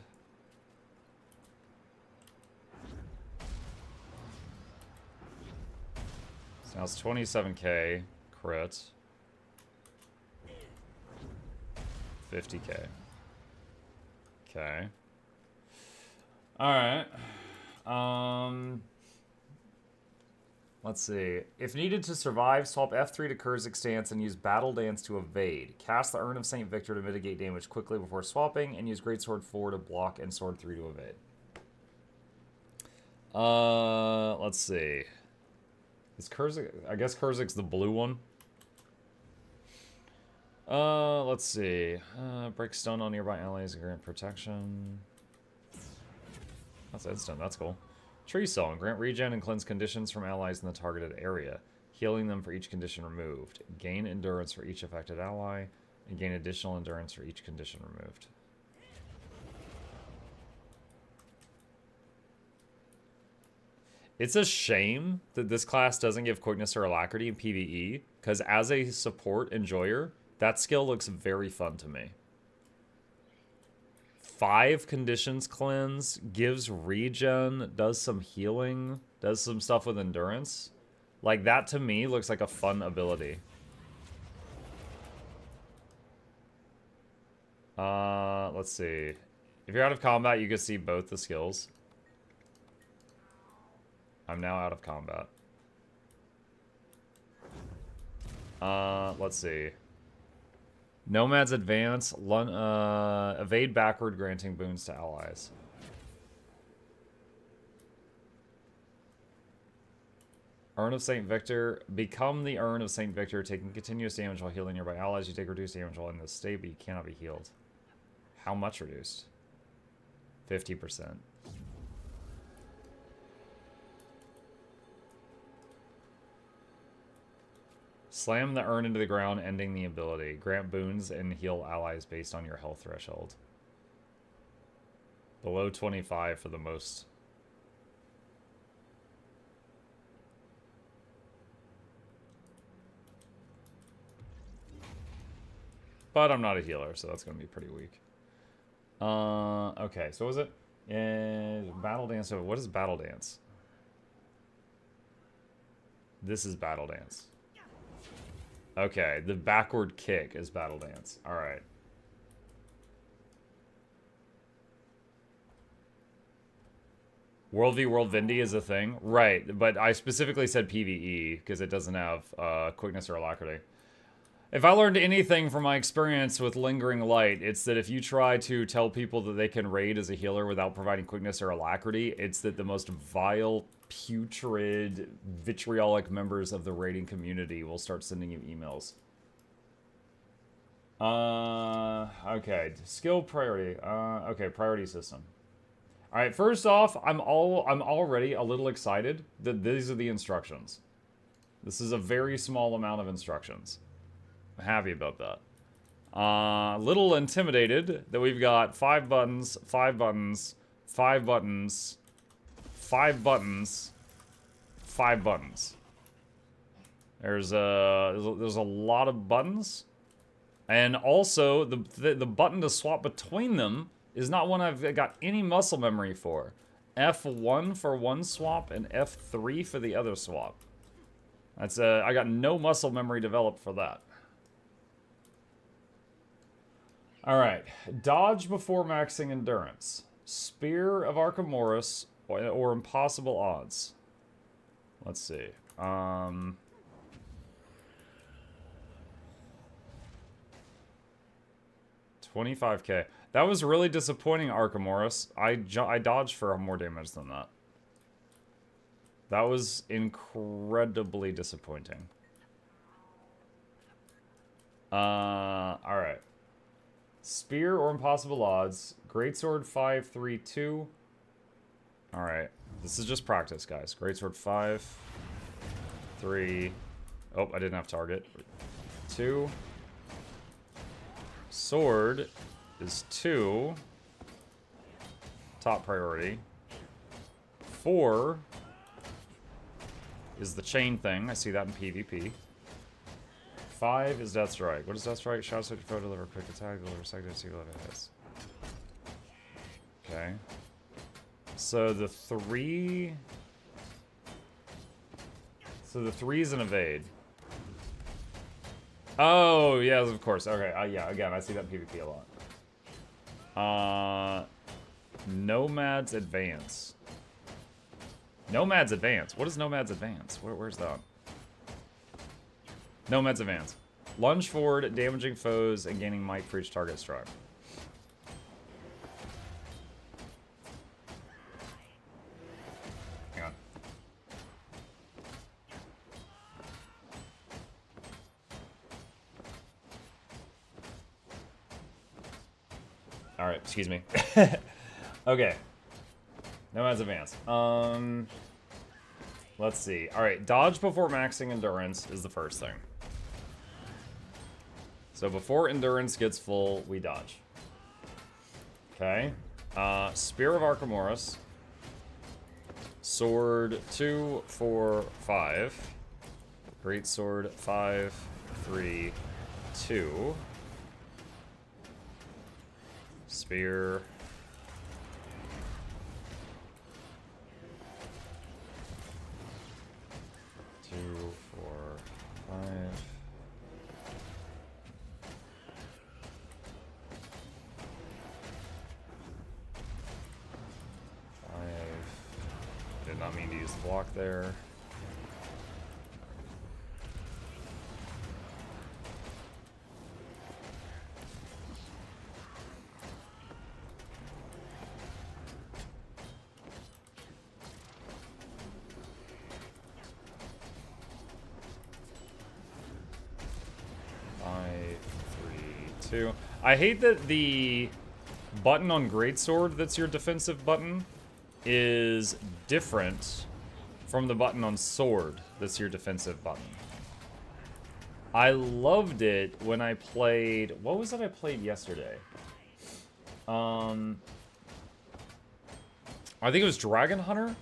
So now it's 27K crit. 50k. Okay. Alright. Let's see. If needed to survive, swap F3 to Kurzik stance and use Battle Dance to evade. Cast the Urn of St. Victor to mitigate damage quickly before swapping, and use Greatsword 4 to block and Sword 3 to evade. Let's see. Is Kurzik... I guess Kurzik's the blue one. Let's see. Break stone on nearby allies and grant protection. That's instant, that's cool. Tree Song. Grant regen and cleanse conditions from allies in the targeted area, healing them for each condition removed. Gain endurance for each affected ally, and gain additional endurance for each condition removed. It's a shame that this class doesn't give quickness or alacrity in PvE, because as a support enjoyer, that skill looks very fun to me. 5 conditions cleanse, gives regen, does some healing, does some stuff with endurance. Like, that to me looks like a fun ability. Let's see. If you're out of combat, you can see both the skills. I'm now out of combat. Let's see. Nomad's Advance, evade backward, granting boons to allies. Urn of St. Victor. Become the Urn of St. Victor, taking continuous damage while healing nearby allies. You take reduced damage while in this state, but you cannot be healed. How much reduced? 50%. Slam the urn into the ground, ending the ability. Grant boons and heal allies based on your health threshold. Below 25 for the most. But I'm not a healer, so that's going to be pretty weak. Okay, so what was it? Battle Dance. So what is Battle Dance? This is Battle Dance. Okay, the backward kick is Battle Dance. Alright. World v World Vindy is a thing? Right, but I specifically said PvE, because it doesn't have quickness or alacrity. If I learned anything from my experience with Lingering Light, it's that if you try to tell people that they can raid as a healer without providing quickness or alacrity, it's that the most vile, putrid, vitriolic members of the raiding community will start sending you emails. Okay, skill priority. Okay, priority system. All right, first off, I'm already a little excited that these are the instructions. This is a very small amount of instructions. I'm happy about that. Little intimidated that we've got 5 buttons, 5 buttons, 5 buttons, 5 buttons, 5 buttons. There's a lot of buttons, and also the button to swap between them is not one I've got any muscle memory for. F1 for one swap and F3 for the other swap. That's I got no muscle memory developed for that. All right, dodge before maxing endurance. Spear of Archimedes or impossible odds. Let's see. 25k. That was really disappointing, Archimedes. I dodged for more damage than that. That was incredibly disappointing. Alright. Spear or impossible odds. Greatsword 5, 3, 2. Alright. This is just practice, guys. Greatsword 5, 3. Oh, I didn't have target. 2. Sword is 2. Top priority. 4 is the chain thing. I see that in PvP. 5 is Death Strike. What is Death Strike? Shout out to foe, deliver quick attack, deliver second, see what it hits. Okay. So the 3... So the 3 is an evade. Oh, yes, of course. Okay, yeah, again, I see that PvP a lot. Nomad's Advance. Nomad's Advance. What is Nomad's Advance? Where's that? Nomad's Advance. Lunge forward, damaging foes, and gaining might for each target struck. Hang on. Alright, excuse me. Okay. Nomad's Advance. Let's see. Alright, dodge before maxing endurance is the first thing. So before endurance gets full, we dodge. Okay. Spear of Archimedes. Sword 2, 4, 5. Great sword 5, 3, 2. Spear. Two, 4, 5. Did not mean to use the block there. I hate that the button on Greatsword that's your defensive button is different from the button on Sword that's your defensive button. I loved it when I played... What was it I played yesterday? I think it was Dragon Hunter.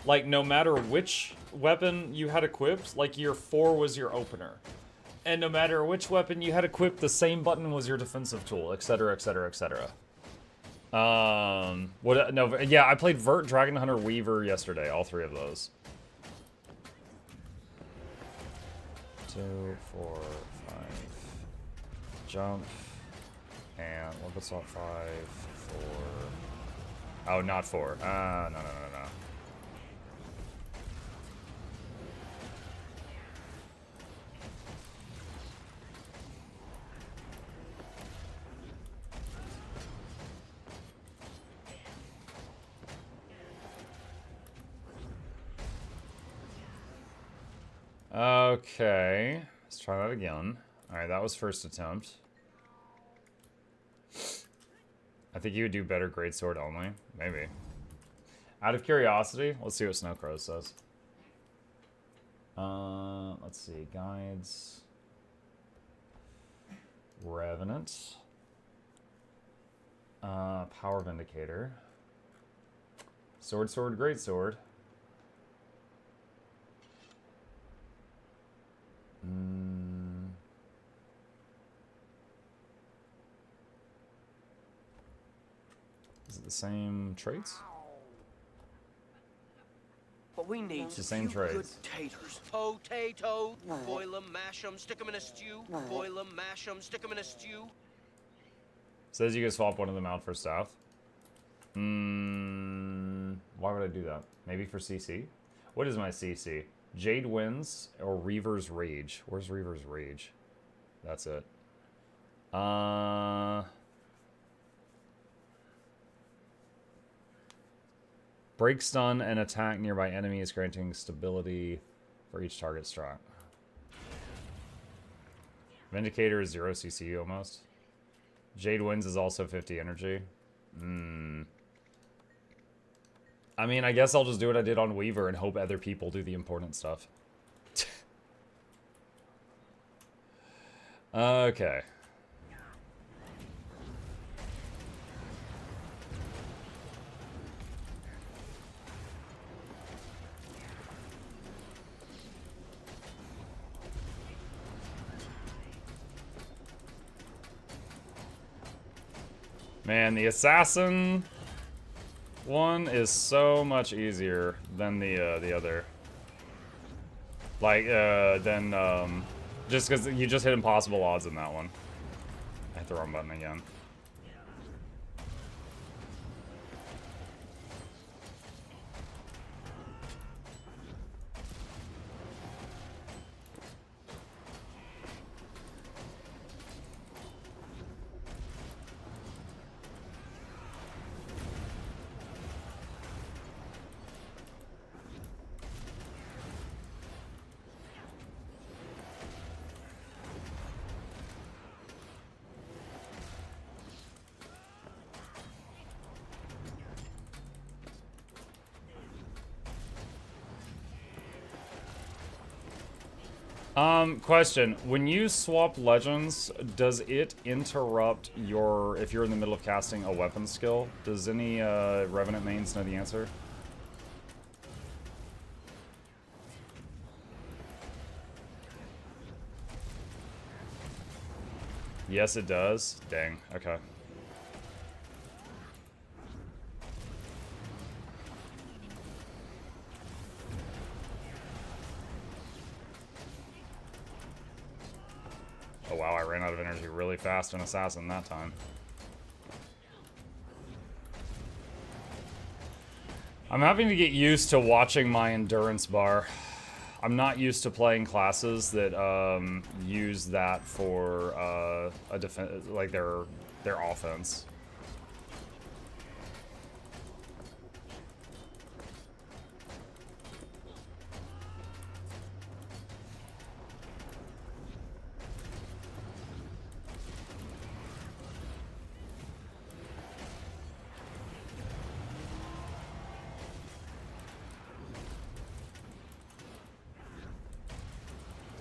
Like, no matter which weapon you had equipped, like, your 4 was your opener. And no matter which weapon you had equipped, the same button was your defensive tool, etc., etc., etc. Yeah, I played Vert, Dragon Hunter, Weaver yesterday, all 3 of those. 2, 4, 5. Jump. And what was that? 5, 4. Oh, not 4. No. Okay, let's try that again. Alright, that was first attempt. I think you would do better Greatsword only. Maybe. Out of curiosity, let's see what Snowcrow says. Let's see. Guides. Revenant. Power Vindicator. Sword, Greatsword. Is it the same traits? But we need It's the same traits. good taters. Potato, boil 'em, mash 'em, stick 'em in a stew. Boil 'em, mash 'em, stick 'em in a stew. Says you can swap one of them out for staff. Why would I do that? Maybe for CC? What is my CC? Jade Winds or Reaver's Rage? Where's Reaver's Rage? That's it. Break stun and attack nearby enemies, granting stability for each target struck. Vindicator is 0 CC almost. Jade Winds is also 50 energy. I mean, I guess I'll just do what I did on Weaver and hope other people do the important stuff. Okay. Man, the assassin one is so much easier than the other. Like, than Just because you just hit impossible odds in that one. I hit the wrong button again. Question. When you swap legends, does it interrupt your, if you're in the middle of casting a weapon skill? Does any, Revenant mains know the answer? Yes, it does. Dang. Okay. Oh wow, I ran out of energy really fast in Assassin that time. I'm having to get used to watching my endurance bar. I'm not used to playing classes that use that for a defense, like their offense.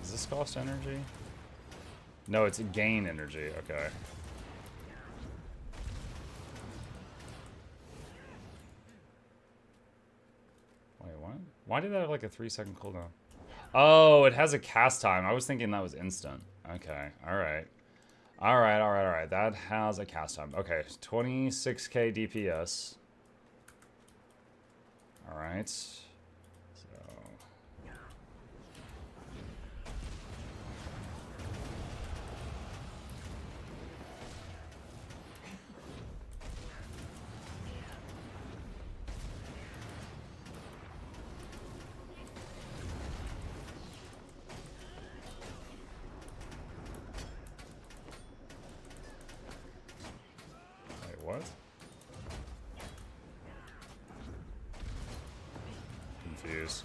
Does this cost energy? No, it's a gain energy. Okay. Wait, what? Why did that have like a 3-second cooldown? Oh, it has a cast time. I was thinking that was instant. Okay, alright. Alright. That has a cast time. Okay, 26k DPS. Alright. What? Confused.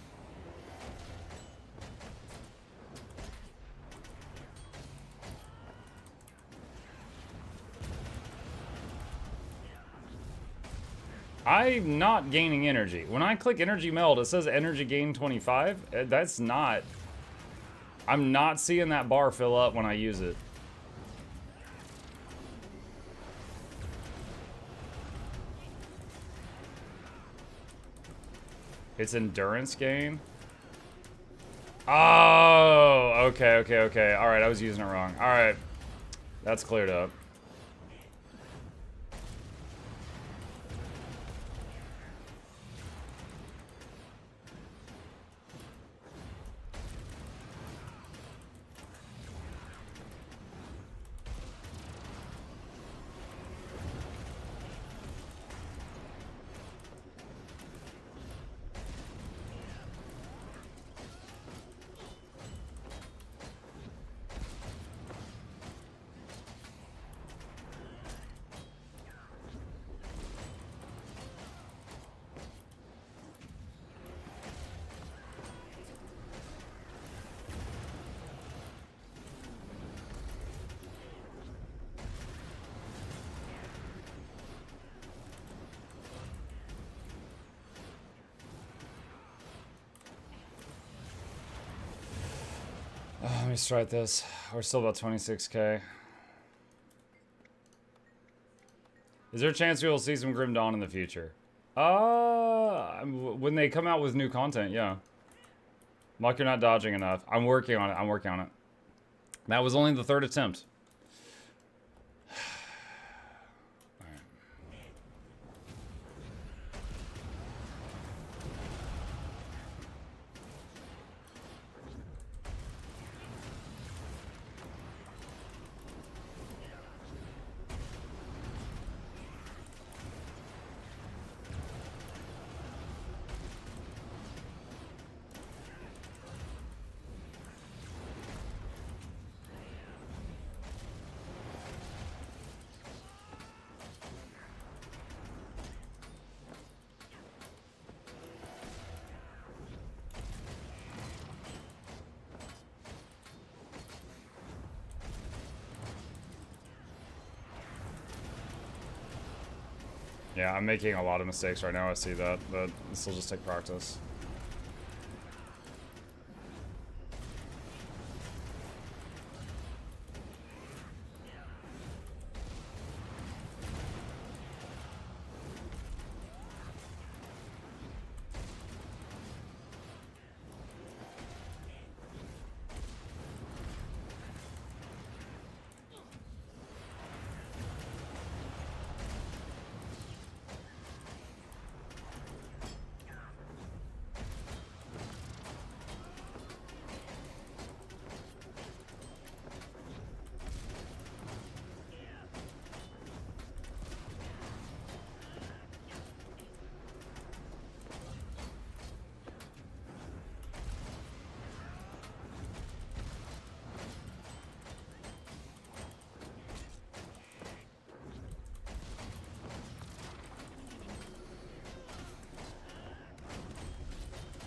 I'm not gaining energy. When I click energy meld, it says energy gain 25. That's not... I'm not seeing that bar fill up when I use it. It's endurance gain? Oh, okay. Alright, I was using it wrong. Alright. That's cleared up. Let me start this. We're still about 26k. Is there a chance we will see some Grim Dawn in the future? When they come out with new content, yeah. Muck, you're not dodging enough. I'm working on it. That was only the 3rd attempt. Yeah, I'm making a lot of mistakes right now. I see that, but this will just take practice.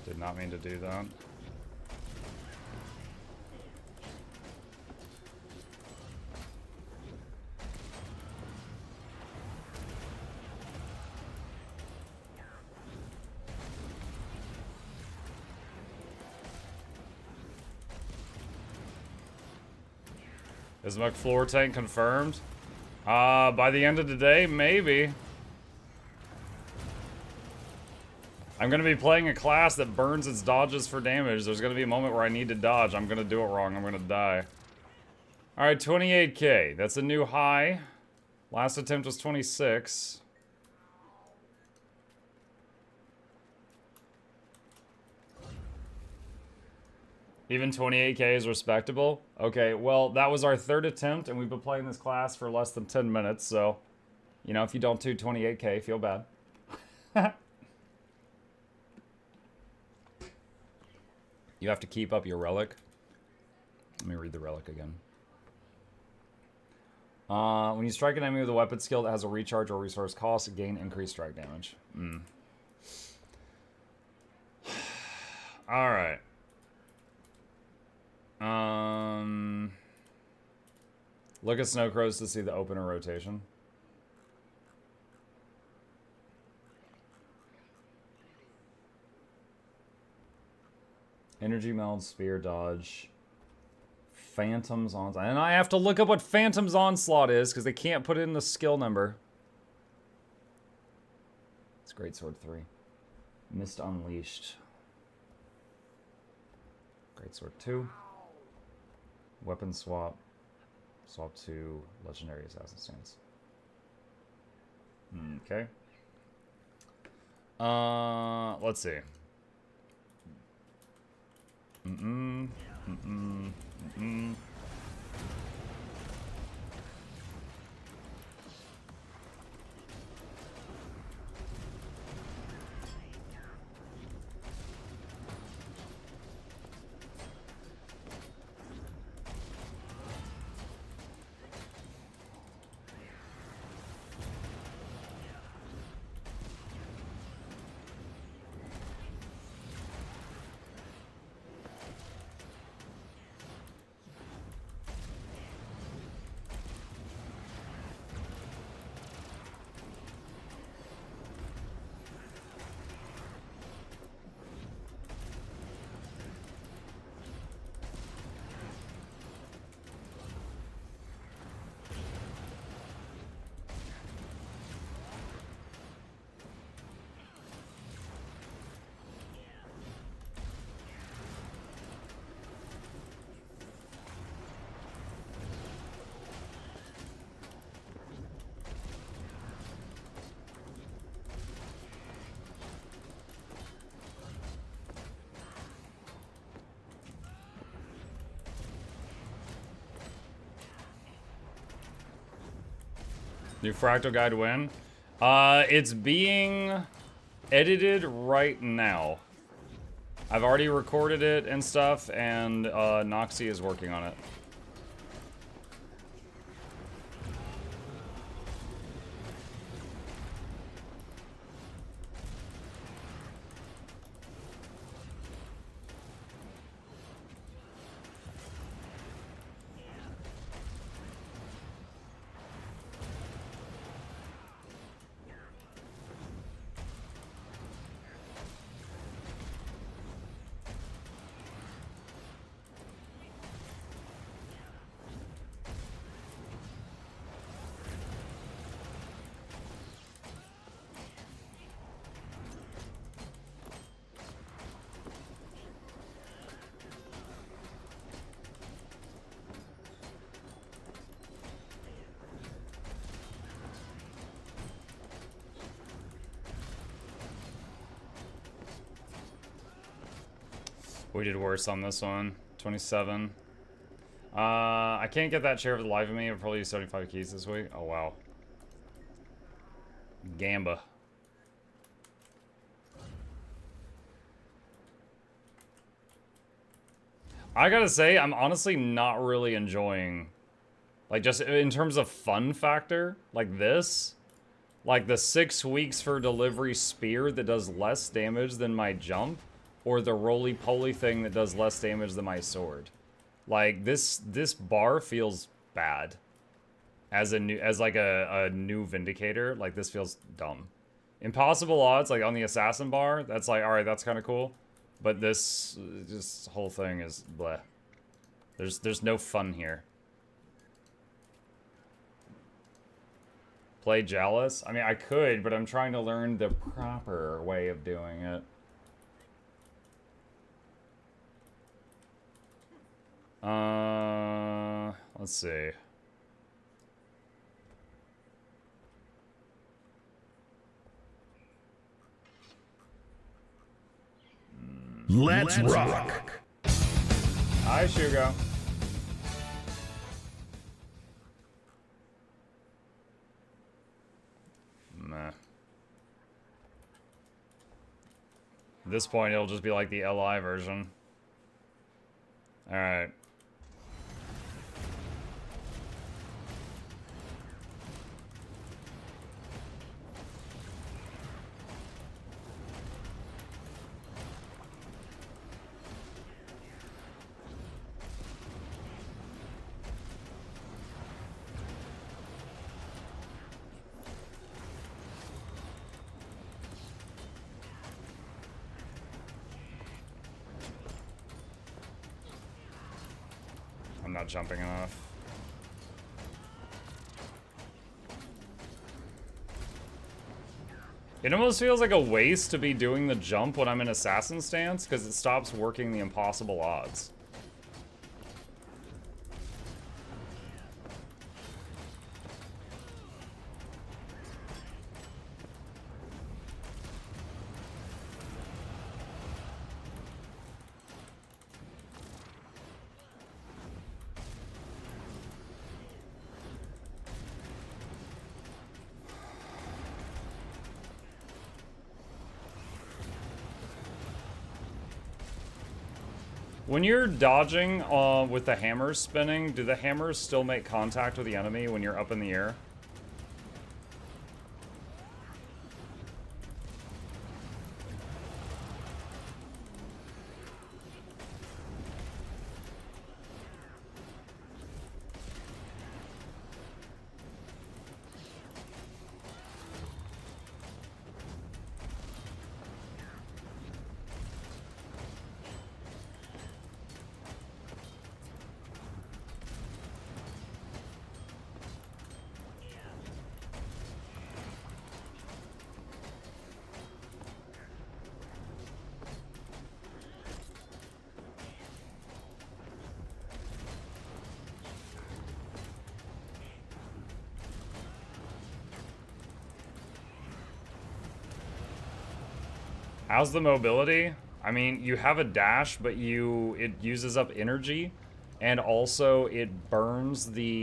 Did not mean to do that. Is McFloor tank confirmed? By the end of the day, maybe. I'm going to be playing a class that burns its dodges for damage. There's going to be a moment where I need to dodge. I'm going to do it wrong. I'm going to die. Alright, 28k. That's a new high. Last attempt was 26. Even 28k is respectable? Okay, well, that was our third attempt, and we've been playing this class for less than 10 minutes, so... You know, if you don't do 28k, feel bad. You have to keep up your relic. Let me read the relic again. When you strike an enemy with a weapon skill that has a recharge or resource cost, gain increased strike damage. Alright. Look at Snow Crows to see the opener rotation. Energy meld, spear dodge, Phantom's onslaught. And I have to look up what Phantom's onslaught is because they can't put it in the skill number. It's Greatsword 3. Mist Unleashed. Greatsword 2. Weapon swap. Swap to Legendary Assassin Stance. Okay. Let's see. New Fractal Guide win? It's being edited right now. I've already recorded it and stuff, and Noxxi is working on it. We did worse on this one. 27. I can't get that chair for the life of me. I'll probably use 75 keys this week. Oh, wow. Gamba. I gotta say, I'm honestly not really enjoying, like, just in terms of fun factor, like this. Like the 6 weeks for delivery spear that does less damage than my jump, or the roly-poly thing that does less damage than my sword. Like this bar feels bad as a new Vindicator. Like this feels dumb. Impossible odds, like on the assassin bar, that's like, all right, that's kind of cool. But this whole thing is bleh. There's no fun here. Play Jealous? I mean, I could, but I'm trying to learn the proper way of doing it. Let's see. Let's rock. Hi, Shugo. Meh. At this point, it'll just be like the LI version. Alright. I'm not jumping enough. It almost feels like a waste to be doing the jump when I'm in assassin stance, because it stops working the impossible odds. When you're dodging with the hammers spinning, do the hammers still make contact with the enemy when you're up in the air? How's the mobility? I mean, you have a dash, but it uses up energy, and also it burns the,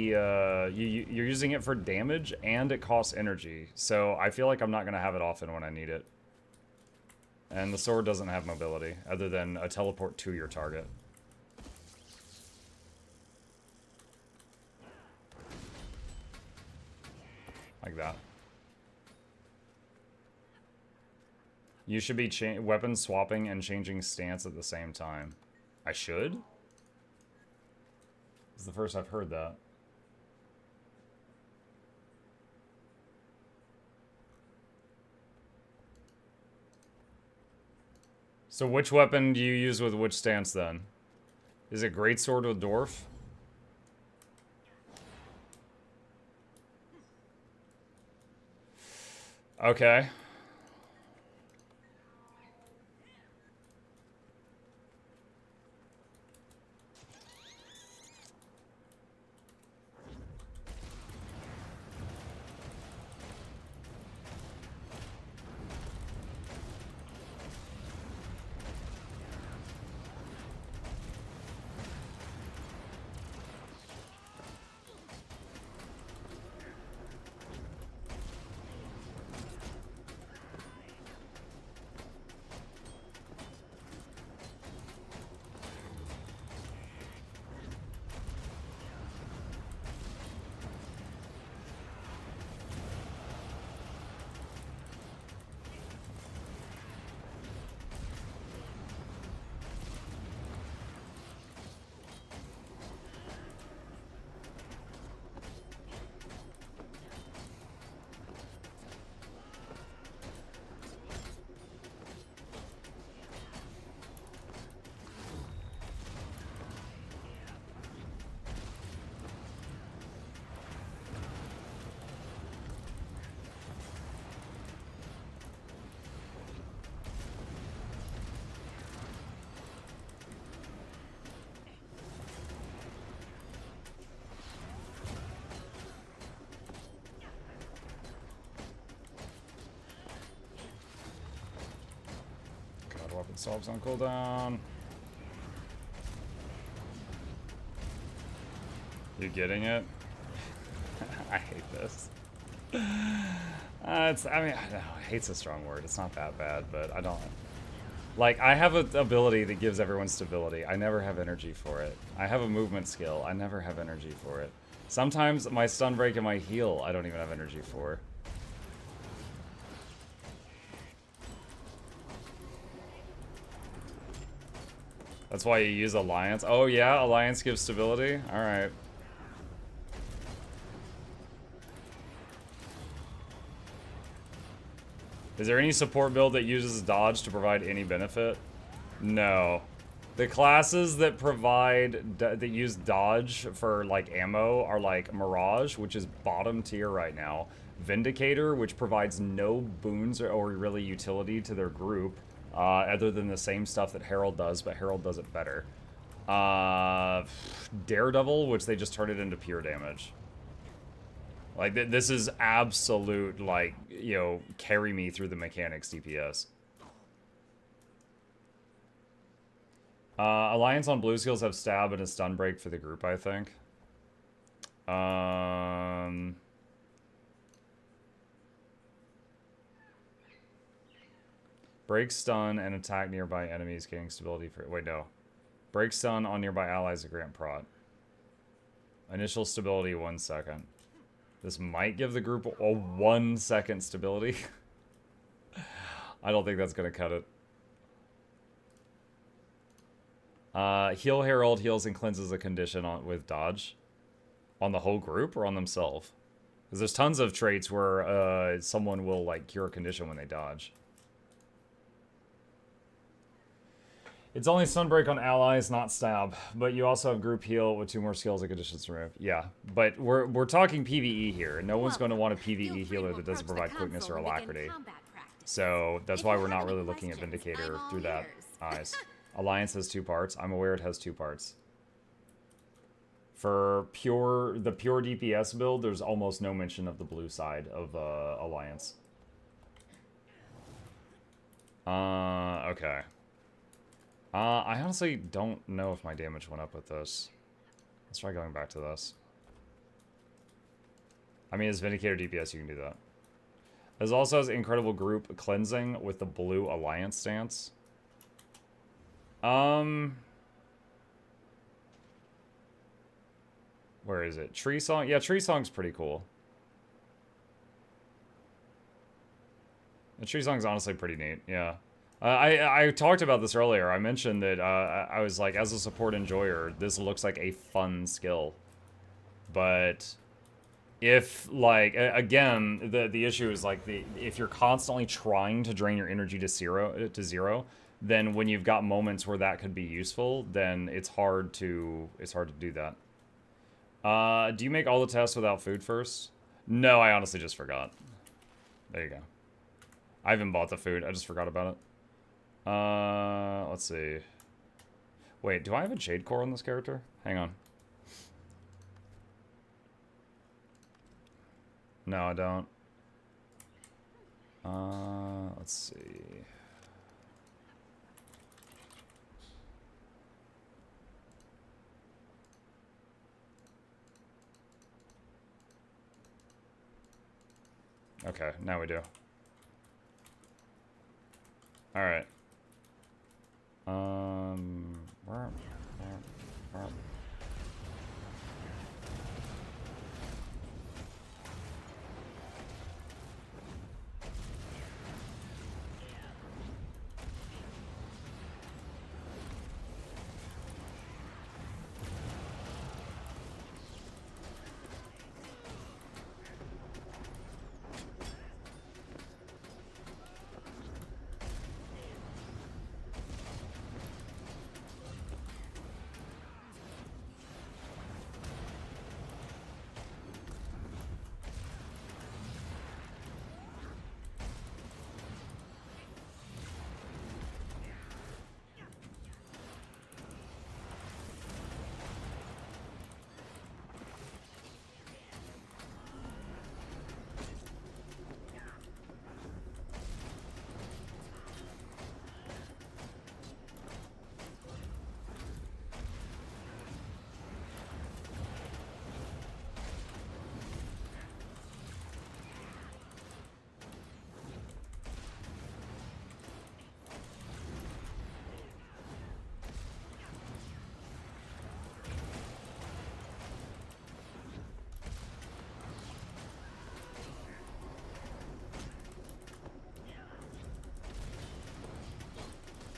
you're using it for damage, and it costs energy. So I feel like I'm not going to have it often when I need it. And the sword doesn't have mobility, other than a teleport to your target. Like that. You should be weapon swapping and changing stance at the same time. I should? This is the first I've heard that. So which weapon do you use with which stance then? Is it greatsword with dwarf? Okay. Solves on cooldown. You getting it? I hate this. I mean, I know, hate's a strong word. It's not that bad, but I don't. Like, I have an ability that gives everyone stability. I never have energy for it. I have a movement skill. I never have energy for it. Sometimes my stun break and my heal, I don't even have energy for. That's why you use Alliance. Oh yeah, Alliance gives stability? Alright. Is there any support build that uses dodge to provide any benefit? No. The classes that provide, that use dodge for like ammo are like Mirage, which is bottom tier right now. Vindicator, which provides no boons or really utility to their group, other than the same stuff that Herald does, but Herald does it better. Daredevil, which they just turn it into pure damage. Like, this is absolute, like, you know, carry me through the mechanics DPS. Alliance on blue skills have stab and a stun break for the group, I think. Break stun and attack nearby enemies, getting stability for... Wait, no. Break stun on nearby allies to grant prot. Initial stability, 1 second. This might give the group a 1 second stability. I don't think that's going to cut it. Heal Herald heals and cleanses a condition with dodge. On the whole group or on themselves? Because there's tons of traits where someone will like cure a condition when they dodge. It's only Sunbreak on allies, not stab. But you also have group heal with 2 more skills and conditions removed. Yeah, but we're talking PvE here. No one's going to want a PvE healer that doesn't provide quickness or alacrity. So that's why we're not really looking at Vindicator through that eyes. Alliance has 2 parts. I'm aware it has 2 parts. For the pure DPS build, there's almost no mention of the blue side of Alliance. Okay. I honestly don't know if my damage went up with this. Let's try going back to this. I mean, as Vindicator DPS, you can do that. This also has incredible group cleansing with the blue Alliance stance. Where is it? Tree Song? Yeah, Tree Song's pretty cool. The Tree Song's honestly pretty neat, yeah. I talked about this earlier. I mentioned that I was like, as a support enjoyer, this looks like a fun skill. But if, like, again, the issue is like, if you're constantly trying to drain your energy to zero, then when you've got moments where that could be useful, then it's hard to do that. Do you make all the tests without food first? No, I honestly just forgot. There you go. I haven't bought the food. I just forgot about it. Let's see. Wait, do I have a Jade Core on this character? Hang on. No, I don't. Let's see. Okay, now we do. Alright.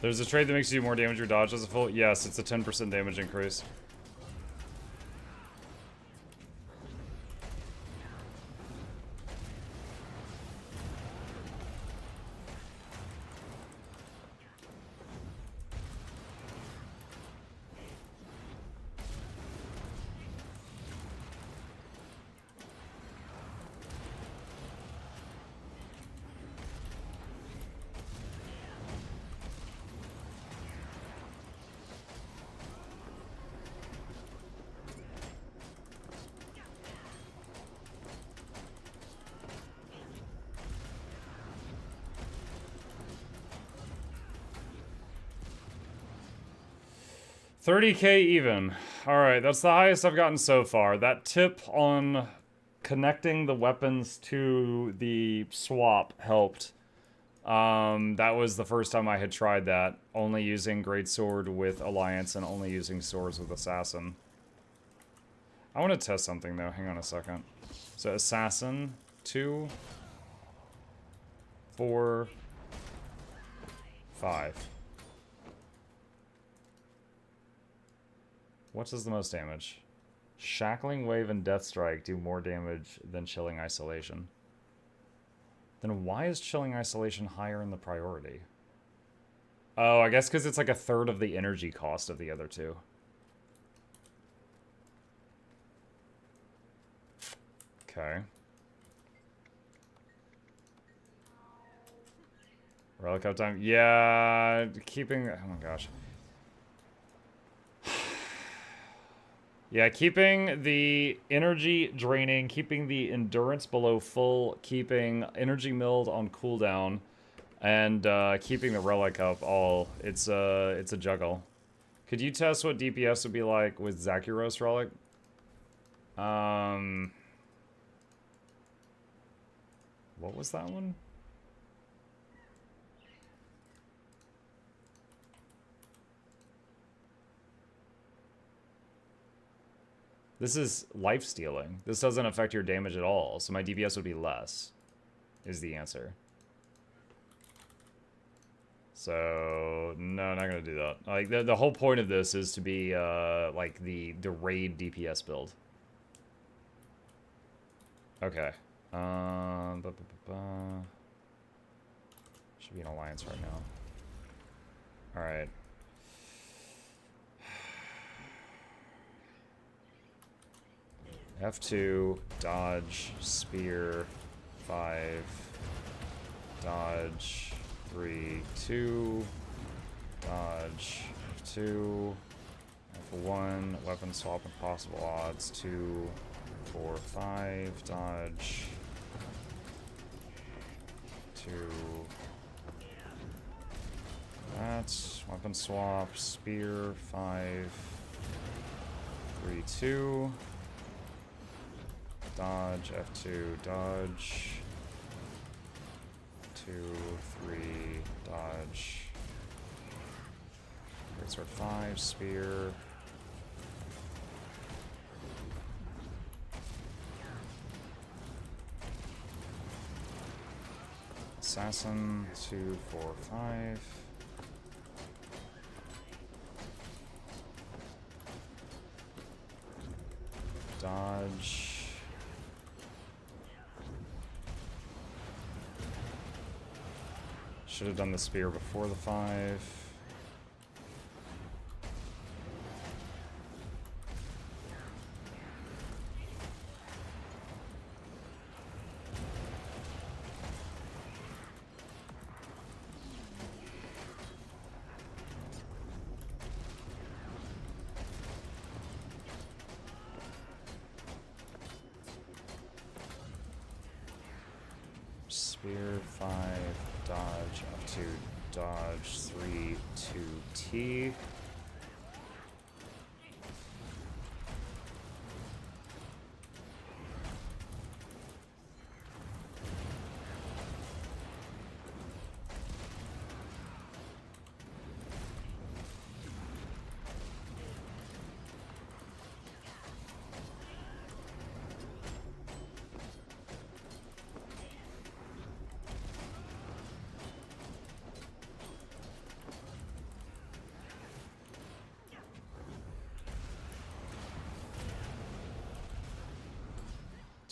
There's a trade that makes you do more damage your dodge as a full. Yes, it's a 10% damage increase. $30K even. Alright, that's the highest I've gotten so far. That tip on connecting the weapons to the swap helped. That was the first time I had tried that. Only using Greatsword with Alliance and only using swords with Assassin. I want to test something though. Hang on a second. So Assassin, 2, 4, 5. What does the most damage? Shackling Wave and Death Strike do more damage than Chilling Isolation. Then why is Chilling Isolation higher in the priority? Oh, I guess because it's like a third of the energy cost of the other two. Okay. Relic uptime. Yeah, keeping... Oh my gosh. Yeah, keeping the energy draining, keeping the endurance below full, keeping energy milled on cooldown, and keeping the relic up all. It's a juggle. Could you test what DPS would be like with Zakuros relic? What was that one? This is life stealing. This doesn't affect your damage at all, so my DPS would be less, is the answer. So, no, not gonna do that. Like, the whole point of this is to be, like, the raid DPS build. Okay. Should be an alliance right now. Alright. F2, dodge, spear, 5, dodge, 3, 2, dodge, F2, F1, weapon swap and possible odds, 2, 4, 5, dodge, 2, that, weapon swap, spear, 5, 3, 2, dodge, F2, dodge, 2, 3, dodge, Greatsword 5, spear, assassin, 2, 4, 5, dodge, should have done the spear before the 5. Spear 5, dodge, F2, dodge, 3, 2, T.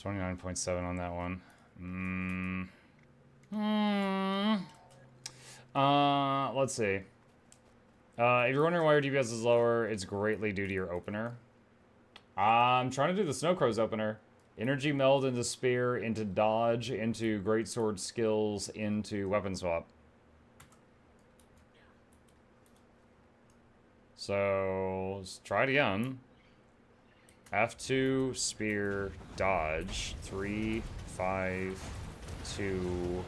29.7 on that one. Let's see. If you're wondering why your DPS is lower, it's greatly due to your opener. I'm trying to do the Snowcrow's opener. Energy meld into spear, into dodge, into greatsword skills, into weapon swap. So, let's try it again. F2, spear, dodge, 3, 5, 2,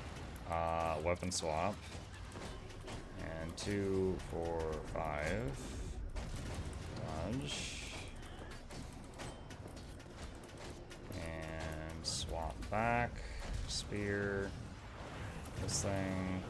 weapon swap, and 2, 4, 5, dodge, and swap back, spear, this thing.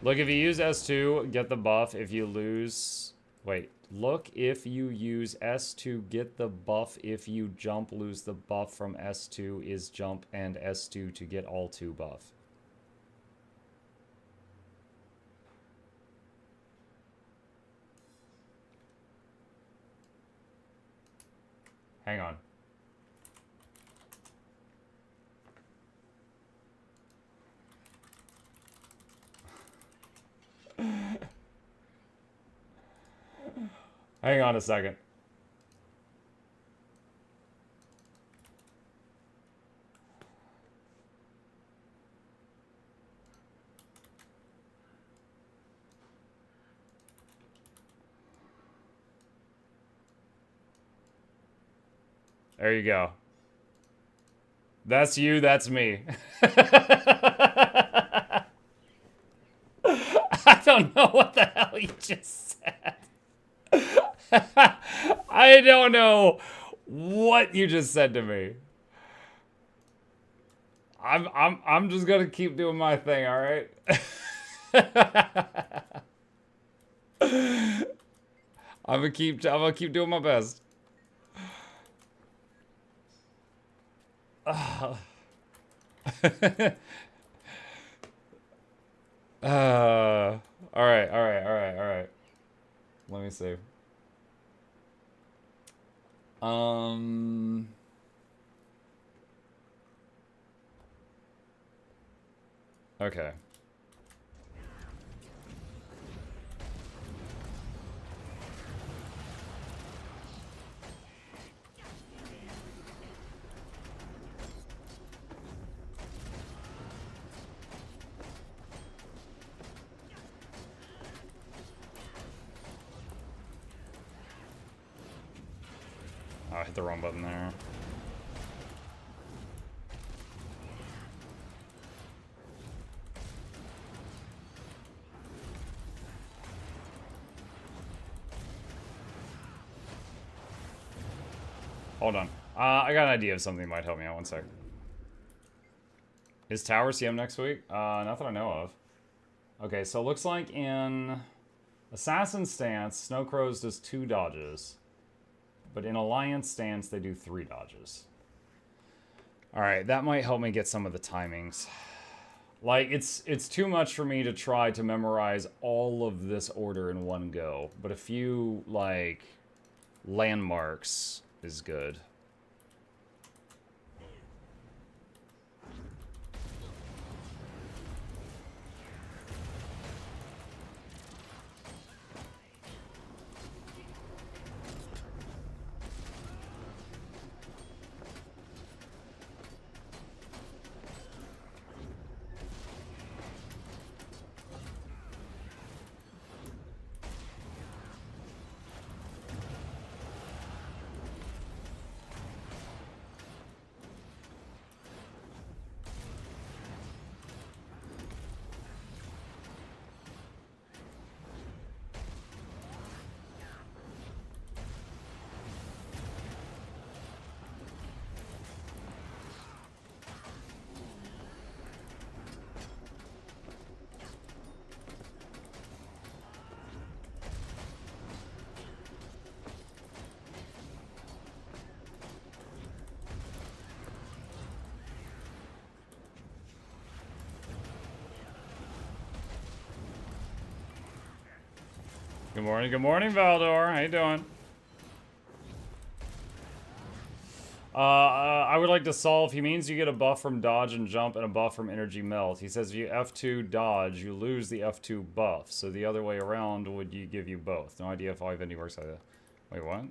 Look, if you use S2, get the buff. If you lose... Wait. Look, if you use S2, get the buff. If you jump, lose the buff from S2 is jump and S2 to get all 2 buff. Hang on. Hang on a second. There you go. That's you, that's me. I don't know what the hell you just said. I don't know what you just said to me. I'm just gonna keep doing my thing, all right? I'm gonna keep doing my best. All right. Let me see. Okay. Oh, I hit the wrong button there. Hold on. I got an idea of something that might help me out. One sec. Is Tower CM next week? Not that I know of. Okay, so it looks like in Assassin stance, Snowcrows does 2 dodges. But in Alliance stance, they do 3 dodges. Alright, that might help me get some of the timings. Like, it's too much for me to try to memorize all of this order in one go. But a few, like, landmarks is good. Good morning, Valdor. How you doing? I would like to solve. He means you get a buff from dodge and jump and a buff from energy melt. He says if you F2 dodge, you lose the F2 buff. So the other way around would you give you both? No idea if Vindy works like that. Wait, what?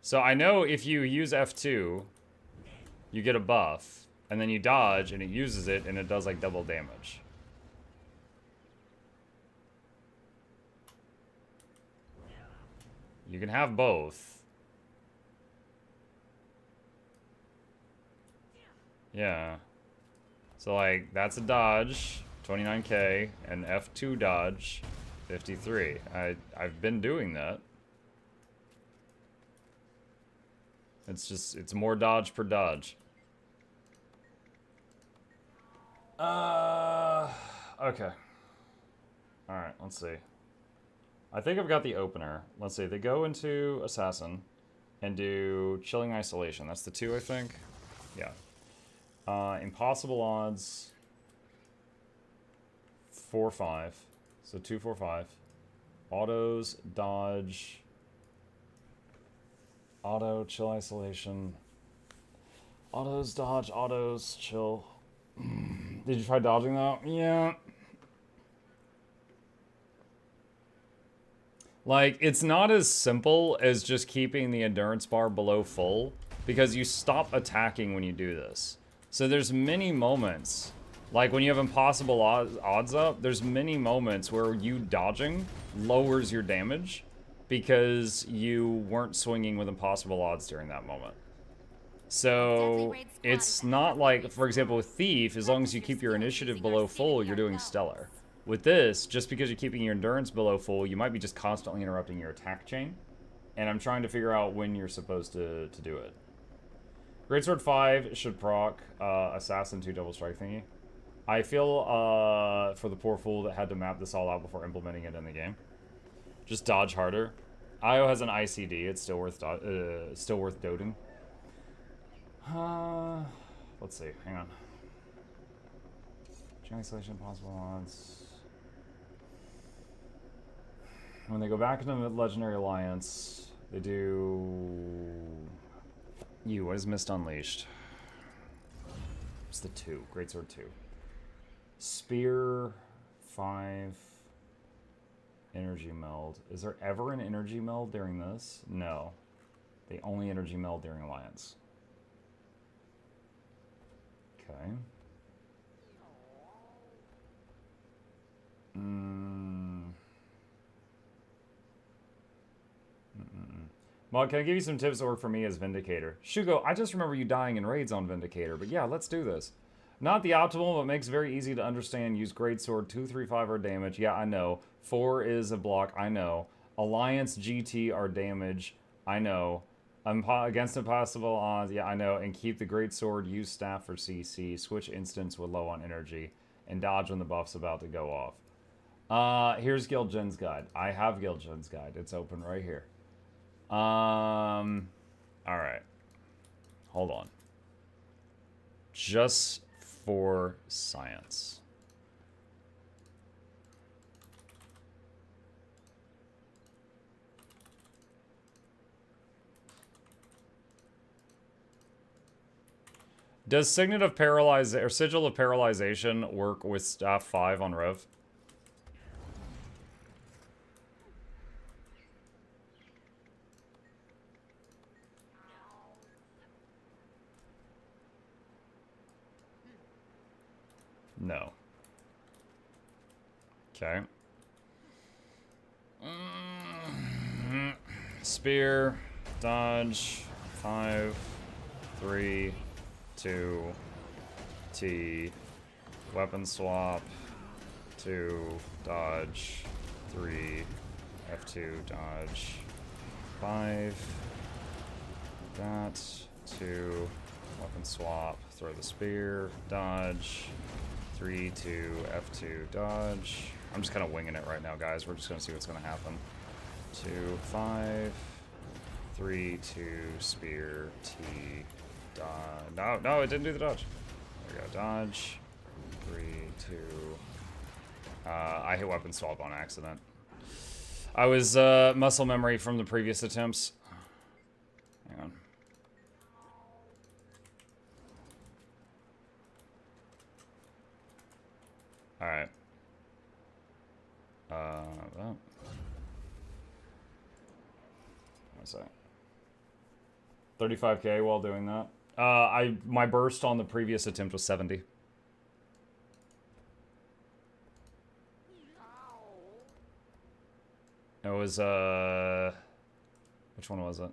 So I know if you use F2, you get a buff, and then you dodge and it uses it and it does like double damage. You can have both. Yeah. So like that's a dodge, 29k, and F2 dodge, 53. I've been doing that. It's more dodge per dodge. Okay. Alright, let's see. I think I've got the opener. Let's see, they go into Assassin and do Chilling Isolation. That's the 2, I think. Yeah. Impossible odds. 4-5. So 2-4-5. Autos, dodge. Auto, chill isolation. Autos, dodge, autos, chill. Did you try dodging though? Yeah. Like, it's not as simple as just keeping the endurance bar below full, because you stop attacking when you do this. So there's many moments, like when you have impossible odds up, there's many moments where you dodging lowers your damage because you weren't swinging with impossible odds during that moment. So it's not like, for example, with Thief, as long as you keep your initiative below full, you're doing stellar. With this, just because you're keeping your endurance below full, you might be just constantly interrupting your attack chain. And I'm trying to figure out when you're supposed to do it. Greatsword 5 should proc Assassin 2 double strike thingy. I feel for the poor fool that had to map this all out before implementing it in the game. Just dodge harder. IO has an ICD. It's still worth doting. Let's see. Hang on. Chain isolation, possible odds. When they go back into the Legendary Alliance, they do... What is Mist Unleashed? It's the 2. Greatsword 2. Spear 5. Energy meld. Is there ever an energy meld during this? No. They only energy meld during Alliance. Okay. Well, can I give you some tips that work for me as Vindicator? Shugo, I just remember you dying in raids on Vindicator, but yeah, let's do this. Not the optimal, but makes very easy to understand. Use Greatsword, 2, 3, 5 are damage. Yeah, I know. 4 is a block. I know. Alliance GT are damage. I know. Against impossible odds. Yeah, I know. And keep the Greatsword. Use staff for CC. Switch instance with low on energy. And dodge when the buff's about to go off. Here's Guild Gen's guide. I have Guild Gen's guide. It's open right here. Alright. Hold on. Just for science. Does Signet of Paralyzation or Sigil of Paralyzation work with Staff 5 on Rev? No. Okay. Spear, dodge, 5, 3, 2, T, weapon swap, 2, dodge, 3, F2, dodge, 5, that, 2, weapon swap, throw the spear, dodge, 3, 2, F2, dodge. I'm just kind of winging it right now, guys. We're just going to see what's going to happen. 2, 5, 3, 2, spear, T, dodge. No, it didn't do the dodge. There we go, dodge. 3, 2. I hit weapon swap on accident. I was muscle memory from the previous attempts. Hang on. All right. One sec. 35K while doing that. My burst on the previous attempt was 70. It was which one was it?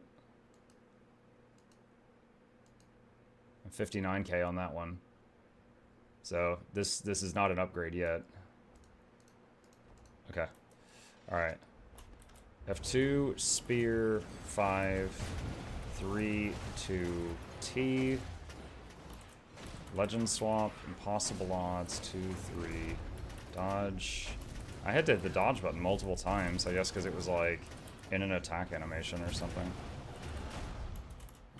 59K on that one. So this is not an upgrade yet. Okay. All right. F2 spear 5 3 2 T. Legend swap, impossible odds 2 3 dodge. I had to hit the dodge button multiple times, I guess because it was like in an attack animation or something.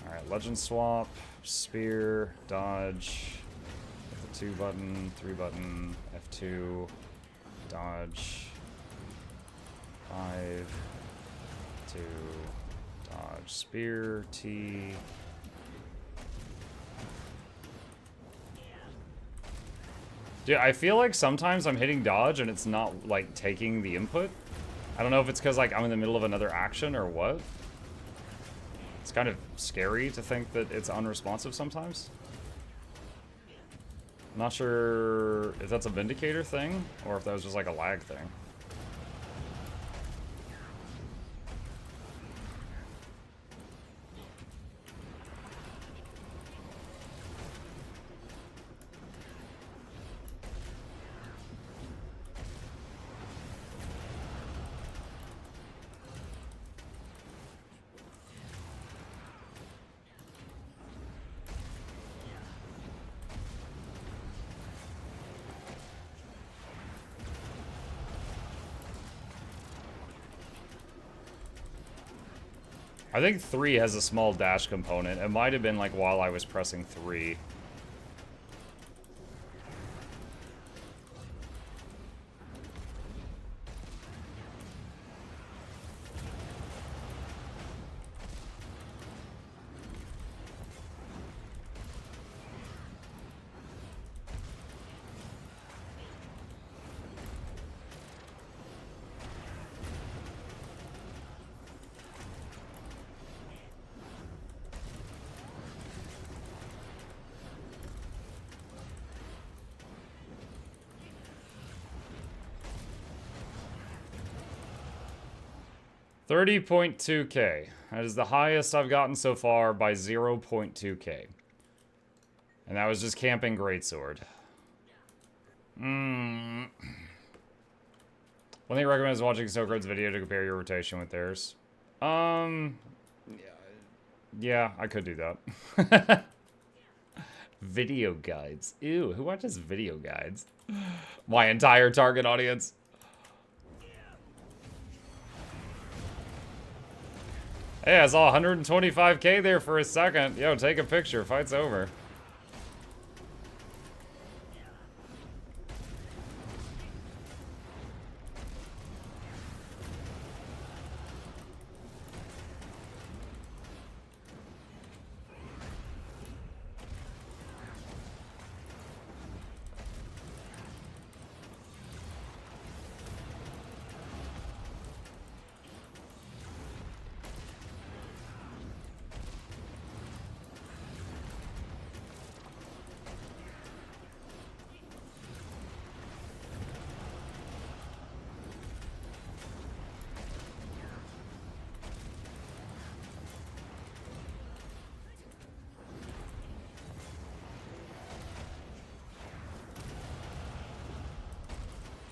Alright, legend swap, spear, dodge, hit the 2 button, 3 button, F2, dodge, 5, 2, dodge, spear, T. Dude, I feel like sometimes I'm hitting dodge and it's not, like, taking the input. I don't know if it's because, like, I'm in the middle of another action or what. It's kind of scary to think that it's unresponsive sometimes. I'm not sure if that's a Vindicator thing or if that was just, like, a lag thing. I think 3 has a small dash component. It might have been like while I was pressing 3. $30.2K. That is the highest I've gotten so far by 0.2K. And that was just camping Greatsword. One thing I recommend is watching Silkroad's video to compare your rotation with theirs. Yeah, I could do that. Video guides. Ew, who watches video guides? My entire target audience. Hey, I saw 125K there for a second. Yo, take a picture. Fight's over.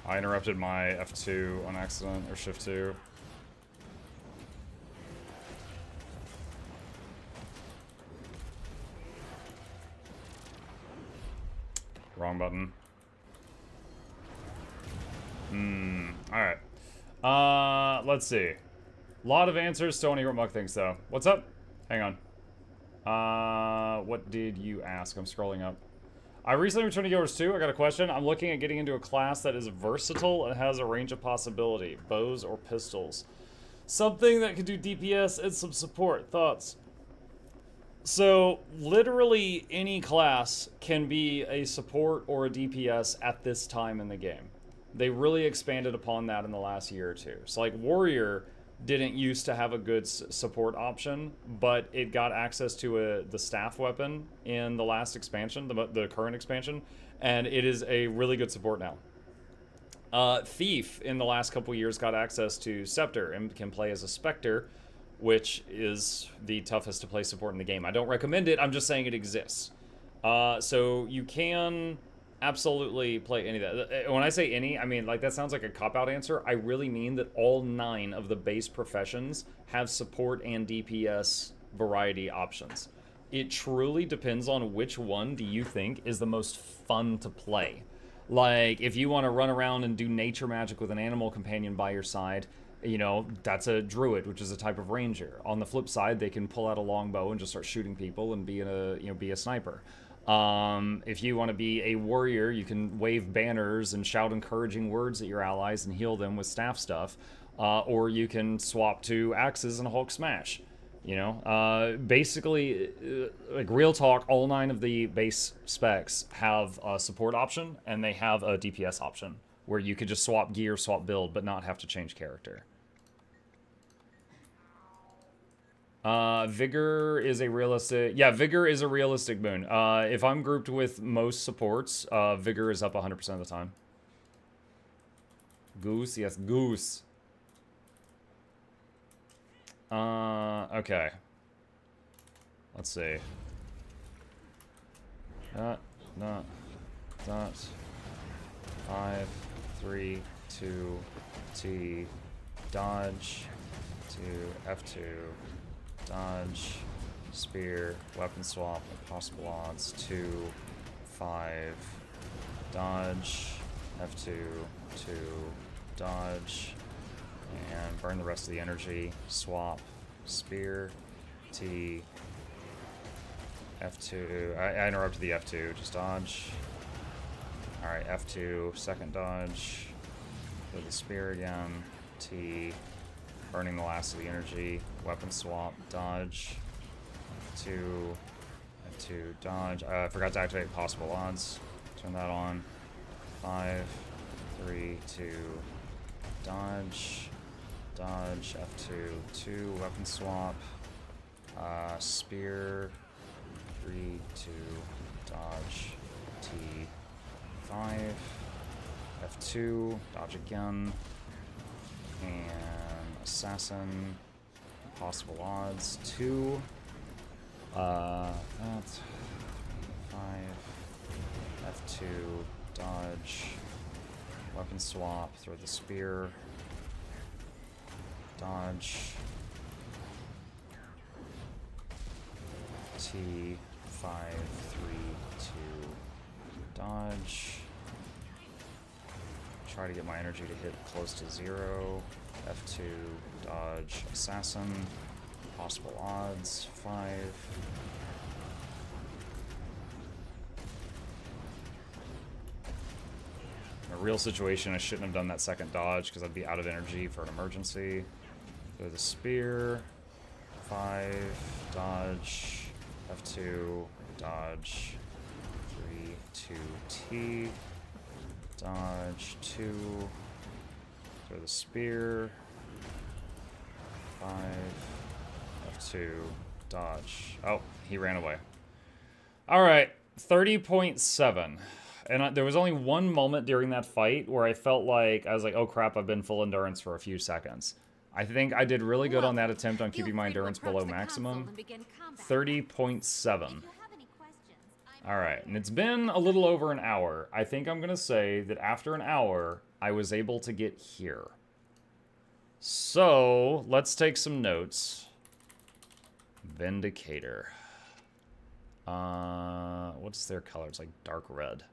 I interrupted my F2 on accident, or shift 2. Wrong button. Alright. Let's see. A lot of answers, still want to hear what Muck thinks, though. What's up? Hang on. What did you ask? I'm scrolling up. I recently returned to Guild 2. I got a question. I'm looking at getting into a class that is versatile and has a range of possibility. Bows or pistols. Something that can do DPS and some support. Thoughts? So, literally any class can be a support or a DPS at this time in the game. They really expanded upon that in the last year or two. So, like, Warrior didn't used to have a good support option, but it got access to the staff weapon in the last expansion, the current expansion, and it is a really good support now. Thief in the last couple years got access to Scepter and can play as a Spectre, which is the toughest to play support in the game. I don't recommend it, I'm just saying it exists. So you can absolutely play any of that. When I say any, I mean, like, that sounds like a cop-out answer. I really mean that all 9 of the base professions have support and DPS variety options. It truly depends on which one do you think is the most fun to play. Like, if you want to run around and do nature magic with an animal companion by your side, you know, that's a druid, which is a type of ranger. On the flip side, they can pull out a longbow and just start shooting people and be a sniper. If you want to be a warrior, you can wave banners and shout encouraging words at your allies and heal them with staff stuff. Or you can swap to axes and Hulk smash. You know, basically, like, real talk, all 9 of the base specs have a support option and they have a DPS option where you could just swap gear, swap build, but not have to change character. Vigor is a realistic... Yeah, Vigor is a realistic boon. If I'm grouped with most supports, Vigor is up 100% of the time. Goose? Yes, Goose. Okay. Let's see. Dot. 5, 3, 2, T, dodge, to F2, dodge, spear, weapon swap, possible odds, 2, 5, dodge, F2, 2, dodge, and burn the rest of the energy, swap, spear, T, F2, I interrupted the F2, just dodge. Alright, F2, second dodge, with the spear again, T, burning the last of the energy, weapon swap, dodge, F2, dodge, I forgot to activate possible odds, turn that on, 5, 3, 2, dodge, F2, 2, weapon swap, spear, 3, 2, dodge, T, 5, F2, dodge again, and assassin, possible odds, 2, that's 5, F2, dodge, weapon swap, throw the spear, dodge, T, 5, 3, 2, dodge, try to get my energy to hit close to 0, F2, dodge, assassin, possible odds, 5, in a real situation, I shouldn't have done that second dodge because I'd be out of energy for an emergency. Go the spear, 5, dodge, F2, dodge, 3, 2, T, dodge, 2, throw the spear, 5, F2, dodge. Oh, he ran away. Alright, 30.7. And there was only one moment during that fight where I felt like, I was like, oh crap, I've been full endurance for a few seconds. I think I did really good on that attempt on keeping my endurance below maximum. 30.7. Alright, and it's been a little over an hour. I think I'm going to say that after an hour, I was able to get here. So, let's take some notes. Vindicator. What's their color? It's like dark red.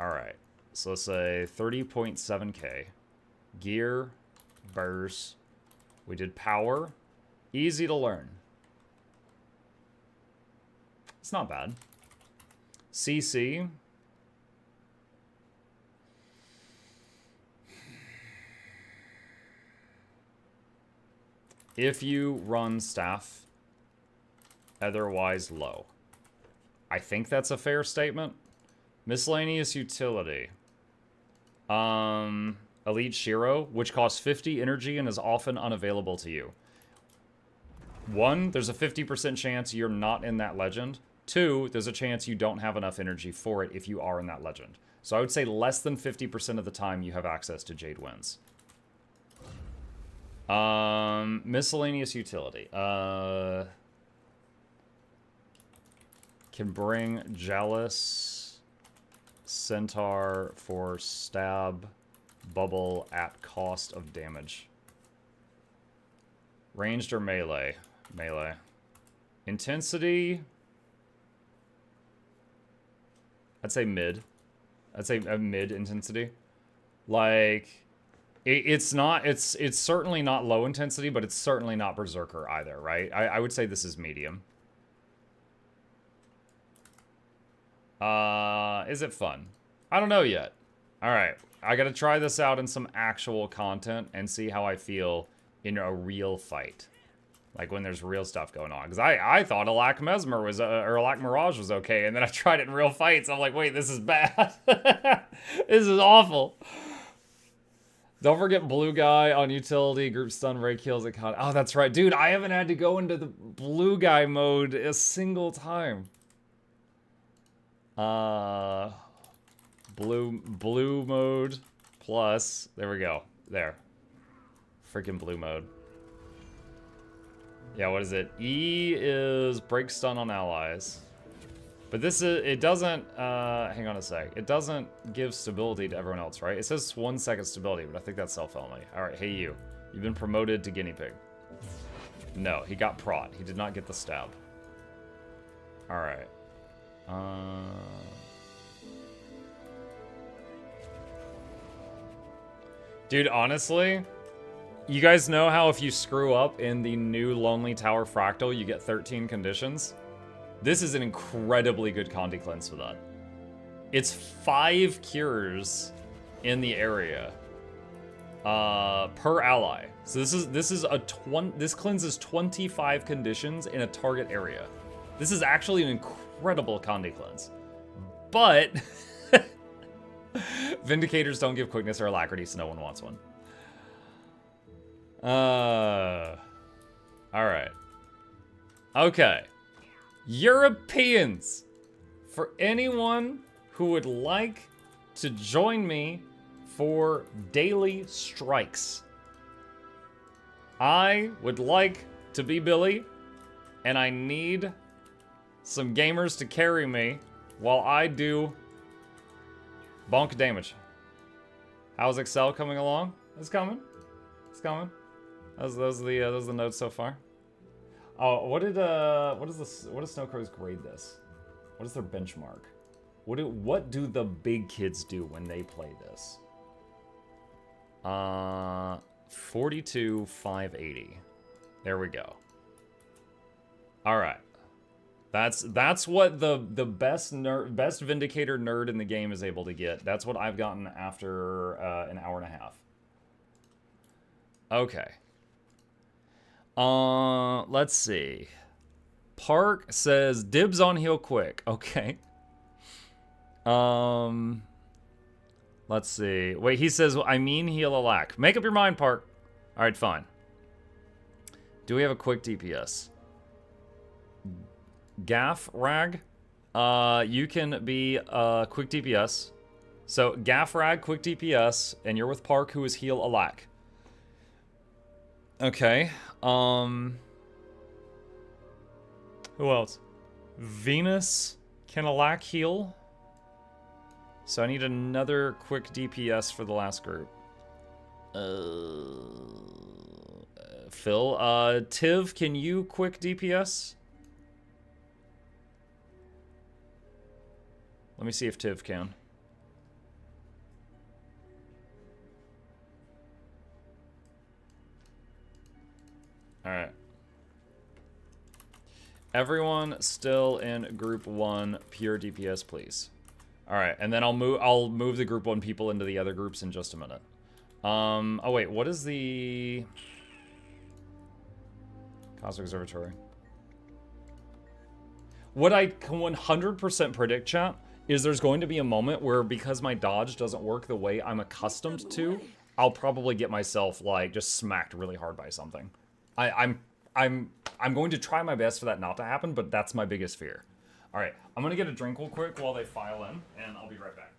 Alright, so let's say 30.7k. Gear, burst. We did power. Easy to learn. It's not bad. CC, if you run staff, otherwise low. I think that's a fair statement. Miscellaneous utility. Elite Shiro, which costs 50 energy and is often unavailable to you. 1, there's a 50% chance you're not in that legend. 2, there's a chance you don't have enough energy for it if you are in that legend. So I would say less than 50% of the time you have access to Jade Winds. Miscellaneous utility. Can bring Jealous Centaur for stab bubble at cost of damage. Ranged or melee? Melee. Intensity? I'd say mid. I'd say a mid intensity. Like, it's certainly not low intensity, but it's certainly not Berserker either, right? I would say this is medium. Is it fun? I don't know yet. Alright, I gotta try this out in some actual content and see how I feel in a real fight. Like when there's real stuff going on. Because I thought Alack Mesmer was, or Alack Mirage was okay, and then I tried it in real fights. I'm like, wait, this is bad. This is awful. Don't forget Blue Guy on utility, group stun, ray kills, and con. Oh, that's right. Dude, I haven't had to go into the Blue Guy mode a single time. Blue mode plus, there we go. There. Freaking blue mode. Yeah, what is it? E is break stun on allies. But this is, it doesn't, hang on a sec. It doesn't give stability to everyone else, right? It says 1 second stability, but I think that's self-only. All right, hey you. You've been promoted to guinea pig. No, he got prot. He did not get the stab. All right. Dude, honestly, you guys know how if you screw up in the new Lonely Tower Fractal, you get 13 conditions? This is an incredibly good Condi cleanse for that. It's 5 cures in the area per ally. So this cleanses 25 conditions in a target area. This is actually an incredible Condi cleanse. But Vindicators don't give quickness or alacrity, so no one wants one. Alright. Okay. Europeans. For anyone who would like to join me for daily strikes. I would like to be Billy, and I need some gamers to carry me while I do bonk damage. How's Excel coming along? It's coming. It's coming. Those are the notes so far. Oh, what does Snow Crows grade this? What is their benchmark? What do the big kids do when they play this? 42, 580. There we go. All right. That's what the best Vindicator nerd in the game is able to get. That's what I've gotten after an hour and a half. Okay. Let's see. Park says dibs on heal quick. Okay. Let's see. Wait, he says I mean heal a lack. Make up your mind, Park. All right, fine. Do we have a quick DPS? Gaff Rag. You can be quick DPS. So Gaff Rag, quick DPS, and you're with Park, who is heal a lack. Okay. Who else? Venus can a lack heal. So I need another quick DPS for the last group. Phil, Tiv, can you quick DPS? Let me see if Tiv can. Alright. Everyone still in group 1 pure DPS, please. Alright, and then I'll move the group 1 people into the other groups in just a minute. Oh wait, what is the... Cosmic Observatory. What I can 100% predict, chat, is there's going to be a moment where, because my dodge doesn't work the way I'm accustomed to, I'll probably get myself, like, just smacked really hard by something. I'm going to try my best for that not to happen, but that's my biggest fear. All right, I'm gonna get a drink real quick while they file in, and I'll be right back.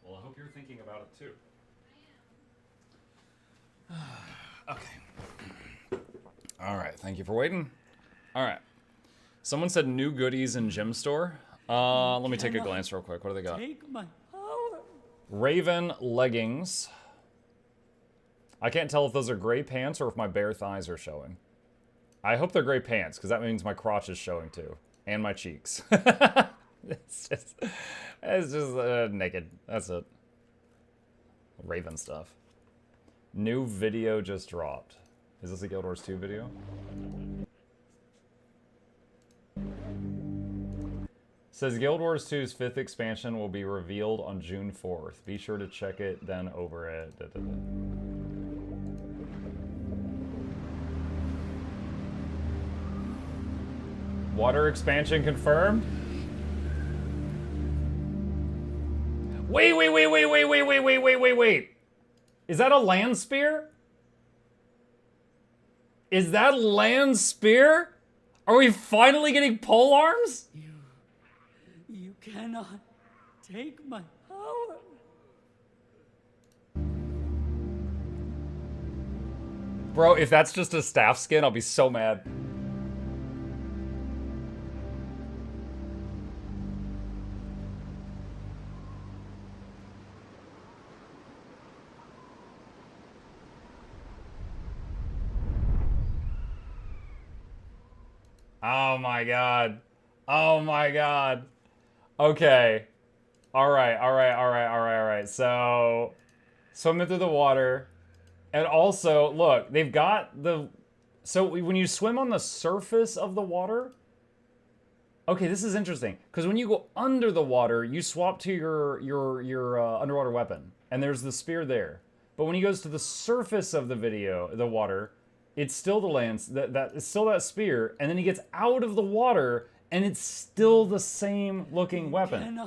Well, I hope you're thinking about it too. Okay. All right, thank you for waiting. All right. Someone said new goodies in gym store. Let me take a glance real quick. What do they got? Take my power. Raven leggings. I can't tell if those are gray pants or if my bare thighs are showing. I hope they're gray pants, because that means my crotch is showing too. And my cheeks. It's just naked. That's it. Raven stuff. New video just dropped. Is this a Guild Wars 2 video? Says Guild Wars 2's 5th expansion will be revealed on June 4th. Be sure to check it then over it. Water expansion confirmed? Wait. Is that a land spear? Is that land spear? Are we finally getting pole arms? You cannot take my power. Bro, if that's just a staff skin, I'll be so mad. Oh my god. Oh my god. Okay. Alright. So, swimming through the water. And also, look, they've got the... So, when you swim on the surface of the water... Okay, this is interesting. Because when you go under the water, you swap to your underwater weapon. And there's the spear there. But when he goes to the surface of the water... It's still the lance, it's still that spear, and then he gets out of the water, and it's still the same looking weapon.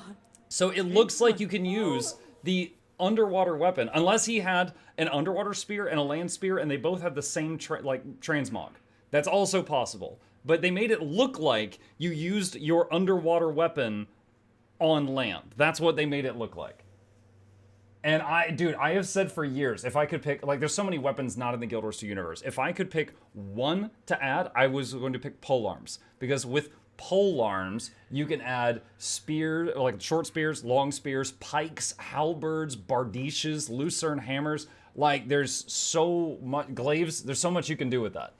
So it looks like you can use the underwater weapon, unless he had an underwater spear and a land spear, and they both had the same transmog. That's also possible. But they made it look like you used your underwater weapon on land. That's what they made it look like. And I have said for years, if I could pick, like, there's so many weapons not in the Guild Wars 2 universe. If I could pick one to add, I was going to pick polearms. Because with polearms, you can add spears, like short spears, long spears, pikes, halberds, bardiches, lucerne hammers. Like, there's so much, glaives, there's so much you can do with that.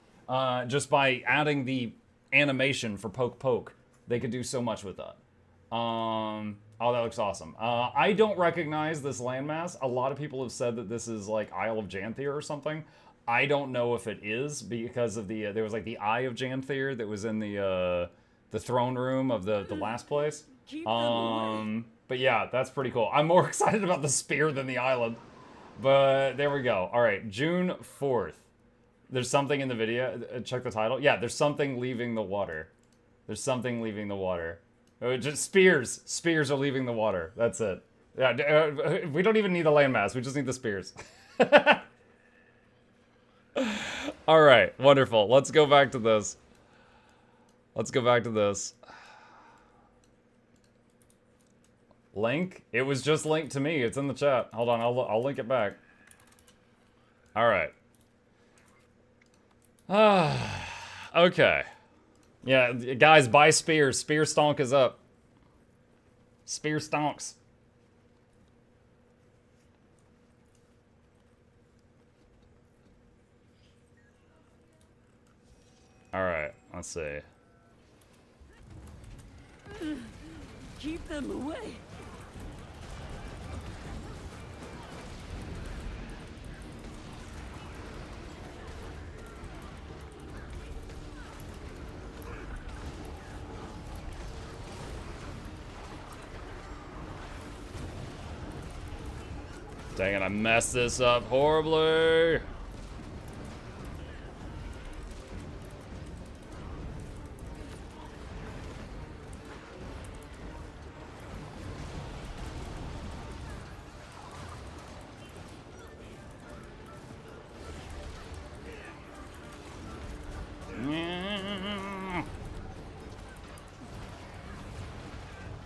Just by adding the animation for poke. They could do so much with that. Oh, that looks awesome. I don't recognize this landmass. A lot of people have said that this is like Isle of Janthier or something. I don't know if it is because of the there was like the Eye of Janthier that was in the throne room of the last place. But yeah, that's pretty cool. I'm more excited about the spear than the island. But there we go. All right, June 4th. There's something in the video. Check the title. Yeah, there's something leaving the water. There's something leaving the water. Just spears. Spears are leaving the water. That's it. Yeah, we don't even need the landmass. We just need the spears. All right, wonderful. Let's go back to this. Link? It was just linked to me. It's in the chat. Hold on, I'll link it back. All right. Okay. Yeah, guys, buy spears. Spear stonk is up. Spear stonks. Let's see. Keep them away. Dang it, I messed this up horribly.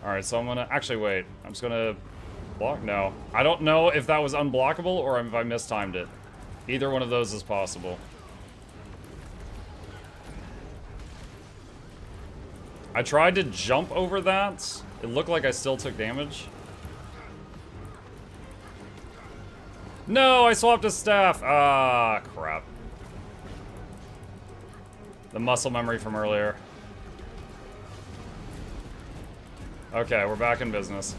Alright, so I'm gonna... Actually, wait. I'm just gonna... Block? No. I don't know if that was unblockable or if I mistimed it. Either one of those is possible. I tried to jump over that. It looked like I still took damage. No, I swapped a staff. Ah, crap. The muscle memory from earlier. Okay, we're back in business.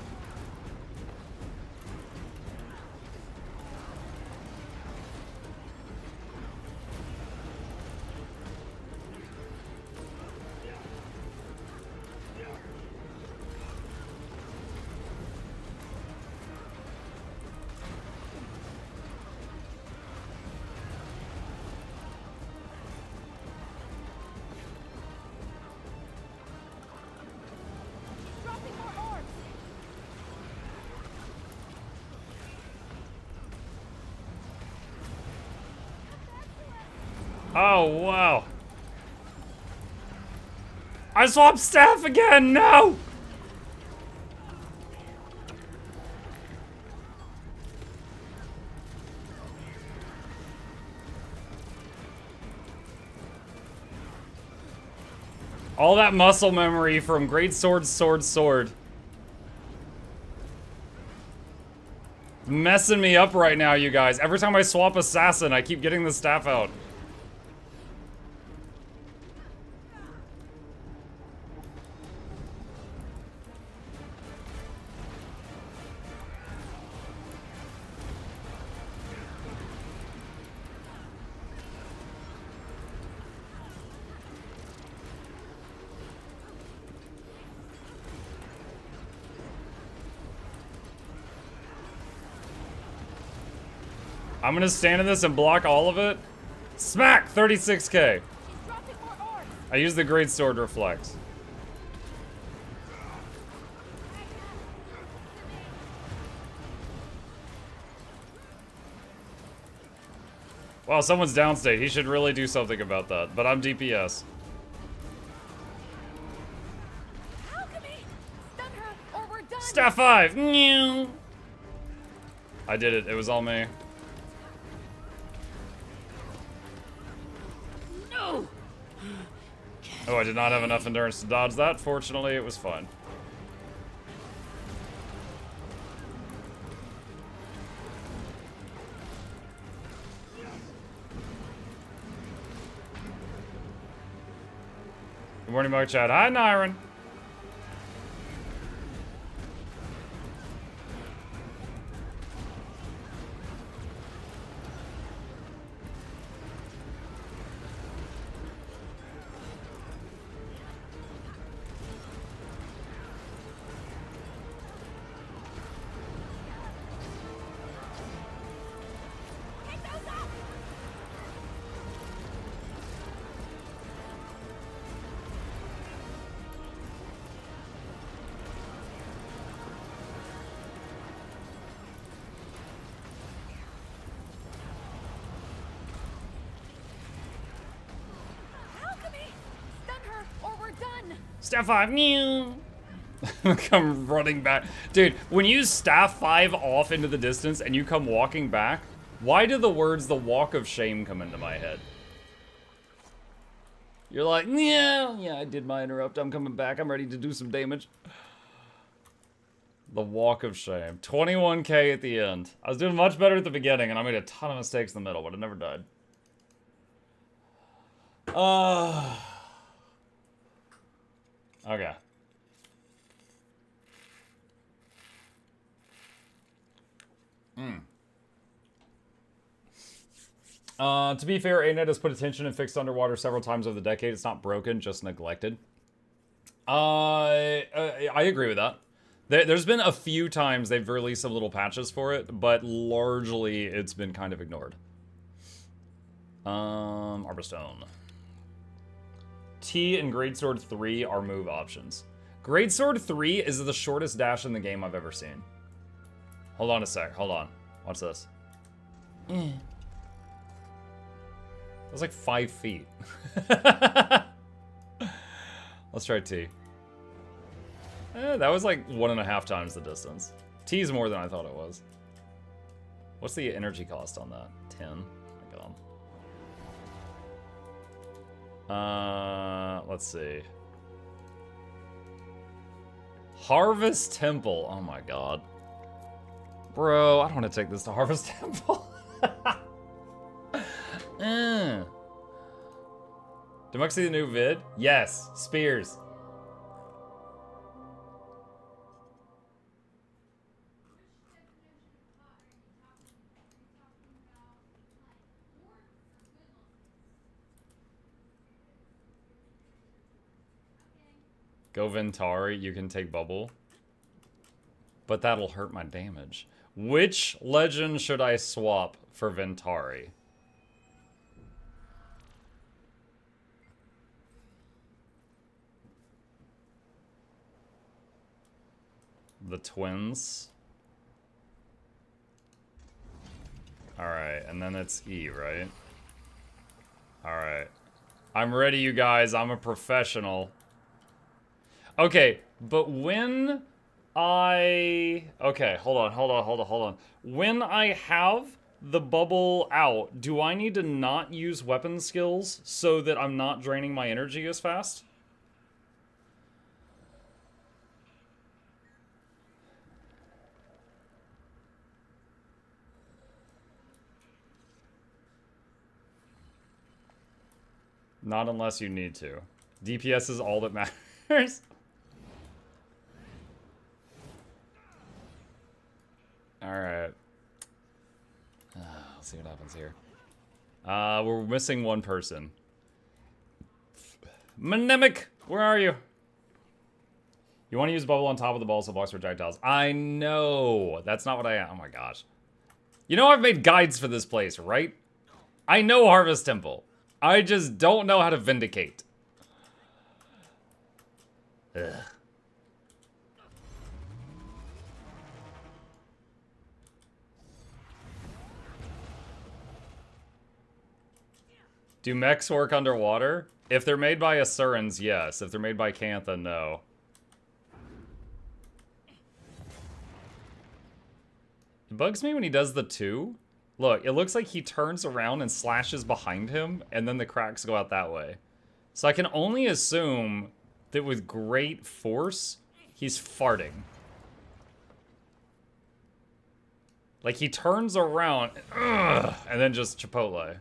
Oh, wow. I swapped staff again, no! All that muscle memory from great sword, sword, sword. Messing me up right now, you guys. Every time I swap assassin, I keep getting the staff out. I'm gonna stand in this and block all of it. Smack! 36k. I use the great sword reflex. Wow, someone's downstate. He should really do something about that. But I'm DPS. Staff 5! I did it. It was all me. Oh, I did not have enough endurance to dodge that. Fortunately, it was fine. Good morning, Mug Chat. Hi, Nyron. Staff 5, come running back. Dude, when you staff 5 off into the distance and you come walking back, why do the words the walk of shame come into my head? You're like, yeah, I did my interrupt. I'm coming back. I'm ready to do some damage. The walk of shame. 21k at the end. I was doing much better at the beginning and I made a ton of mistakes in the middle, but it never died. Okay. To be fair, ANET has put attention and fixed underwater several times over the decade. It's not broken, just neglected. I agree with that. There's been a few times they've released some little patches for it, but largely it's been kind of ignored. Arborstone. T and Greatsword 3 are move options. Greatsword 3 is the shortest dash in the game I've ever seen. Hold on a sec. Hold on. Watch this. That's like 5 feet. Let's try T. That was like 1.5 times the distance. T is more than I thought it was. What's the energy cost on that? 10. Oh my god. Let's see. Harvest Temple. Oh my god. Bro, I don't want to take this to Harvest Temple. Did Mux see the new vid? Yes. Spears. Go Ventari, you can take bubble. But that'll hurt my damage. Which legend should I swap for Ventari? The twins. Alright, and then it's E, right? Alright. I'm ready, you guys. I'm a professional. Okay, but when I... Okay, hold on. When I have the bubble out, do I need to not use weapon skills so that I'm not draining my energy as fast? Not unless you need to. DPS is all that matters. Alright. Let's see what happens here. We're missing one person. Mnemonic, where are you? You want to use bubble on top of the ball so blocks projectiles. I know. That's not what I am. Oh my gosh. You know I've made guides for this place, right? I know Harvest Temple. I just don't know how to Vindicate. Ugh. Do mechs work underwater? If they're made by Asurans, yes. If they're made by Cantha, no. It bugs me when he does the 2. Look, it looks like he turns around and slashes behind him, and then the cracks go out that way. So I can only assume that with great force, he's farting. Like, he turns around, and then just Chipotle.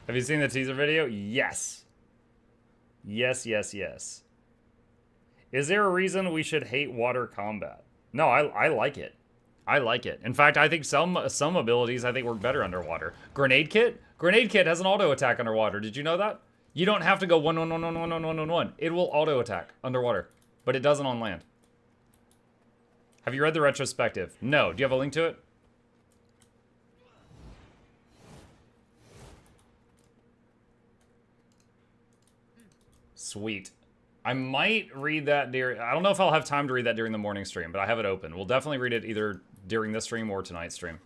Have you seen the teaser video? Yes. Yes, yes, yes. Is there a reason we should hate water combat? No, I like it. I like it. In fact, I think some abilities I think work better underwater. Grenade Kit? Grenade Kit has an auto attack underwater. Did you know that? You don't have to go 1, 1, 1, 1, 1, 1, 1, 1, 1. It will auto attack underwater, but it doesn't on land. Have you read the retrospective? No. Do you have a link to it? Sweet. I might read that during... I don't know if I'll have time to read that during the morning stream, but I have it open. We'll definitely read it either during this stream or tonight's stream.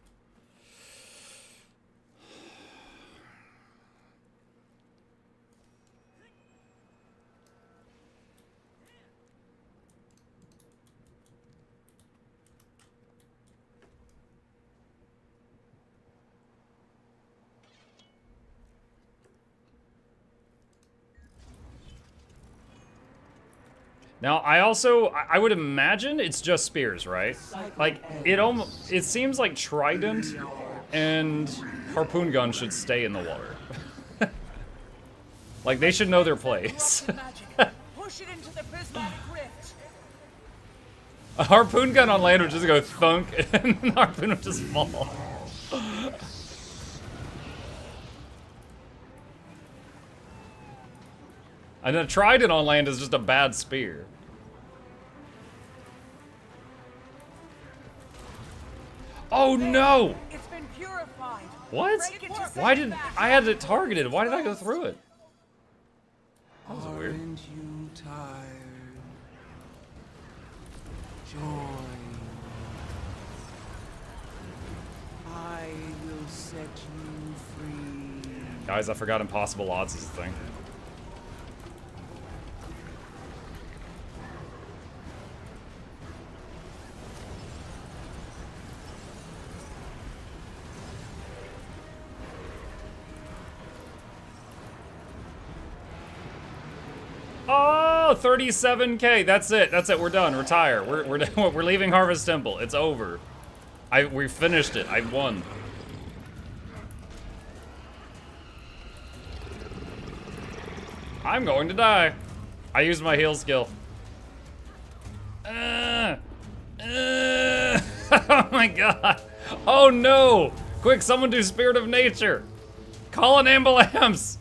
Now, I would imagine it's just spears, right? Like, it seems like trident and harpoon gun should stay in the water. Like, they should know their place. Push it into the prismatic rift. A harpoon gun on land would just go thunk, and the harpoon would just fall. And a trident on land is just a bad spear. Oh no! It's been purified. What? Break it to Why send did back. I had it targeted? Why did I go through it? That was weird. Aren't you tired? Join. I will set you free. Guys, I forgot impossible odds is a thing. Oh, 37K. That's it. That's it. We're done. Retire. We're done. We're leaving Harvest Temple. It's over. We finished it. I won. I'm going to die. I used my heal skill. Oh my god. Oh no. Quick, someone do Spirit of Nature. Call an ambulance.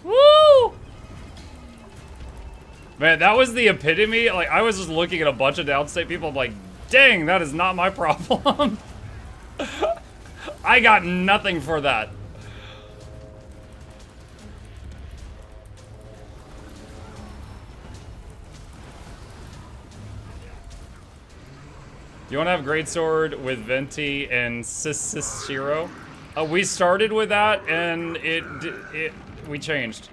Woo! Man, that was the epitome. Like, I was just looking at a bunch of downstate people. I'm like, dang, that is not my problem. I got nothing for that. You want to have Greatsword with Venti and Sisshiro? We started with that, and we changed.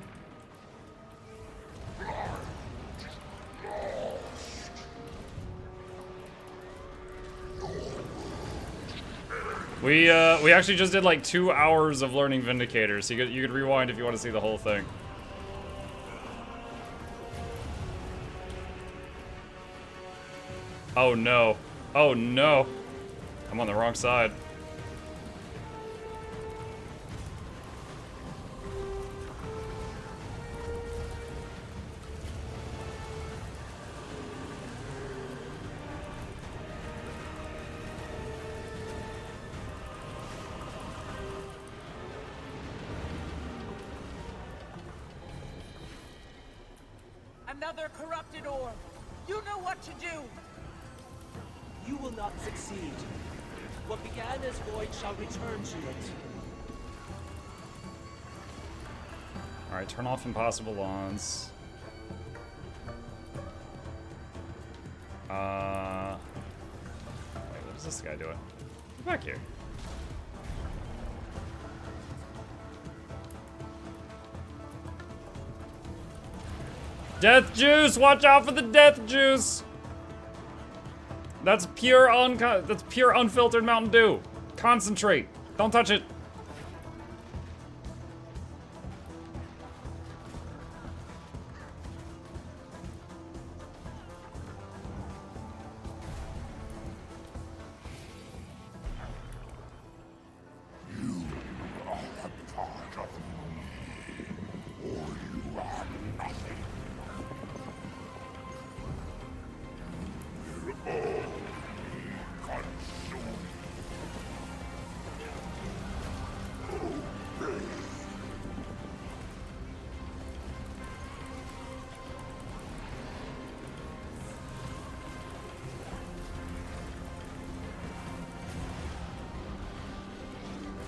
We actually just did like 2 hours of learning Vindicator, so you could rewind if you want to see the whole thing. Oh no. Oh no. I'm on the wrong side. Another corrupted orb. You know what to do. You will not succeed. What began as void shall return to it. Alright, turn off impossible lawns. Wait, what is this guy doing? Get back here. Death juice! Watch out for the death juice! That's pure unfiltered Mountain Dew. Concentrate. Don't touch it.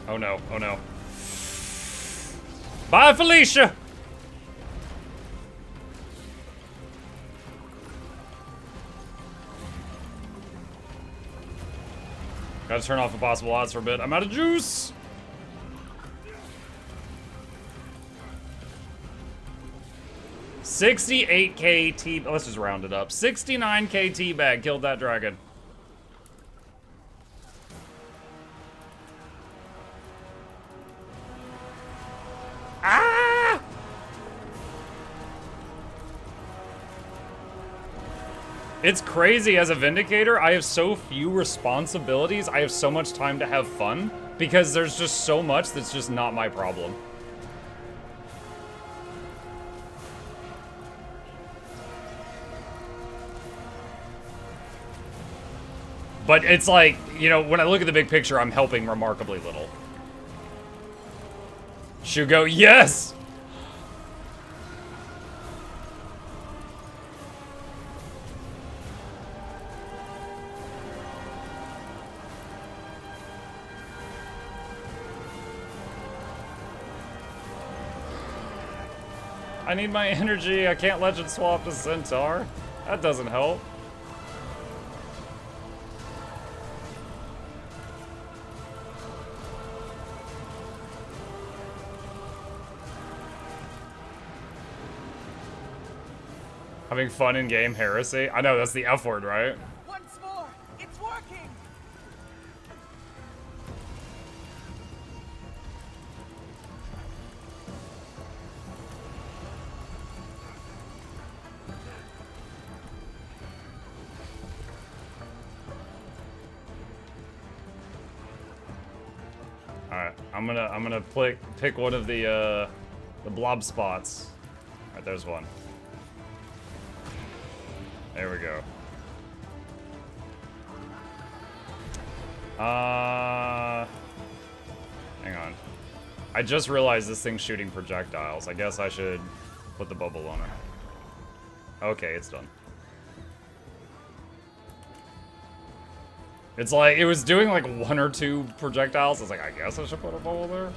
Oh no, oh no. Bye, Felicia! Gotta turn off impossible odds for a bit. I'm out of juice! 68k T... Let's just round it up. 69k teabag killed that dragon. Ah! It's crazy as a Vindicator. I have so few responsibilities. I have so much time to have fun because there's just so much that's just not my problem. But it's like, you know, when I look at the big picture, I'm helping remarkably little. Shugo, yes! I need my energy. I can't legend swap to Centaur. That doesn't help. Having fun in game heresy? I know, that's the F word, right? Once more, it's working. Alright, I'm gonna pick one of the blob spots. Alright, there's one. There we go. Hang on. I just realized this thing's shooting projectiles. I guess I should put the bubble on it. Okay, it's done. It's like, it was doing like 1 or 2 projectiles. I was like, I guess I should put a bubble there.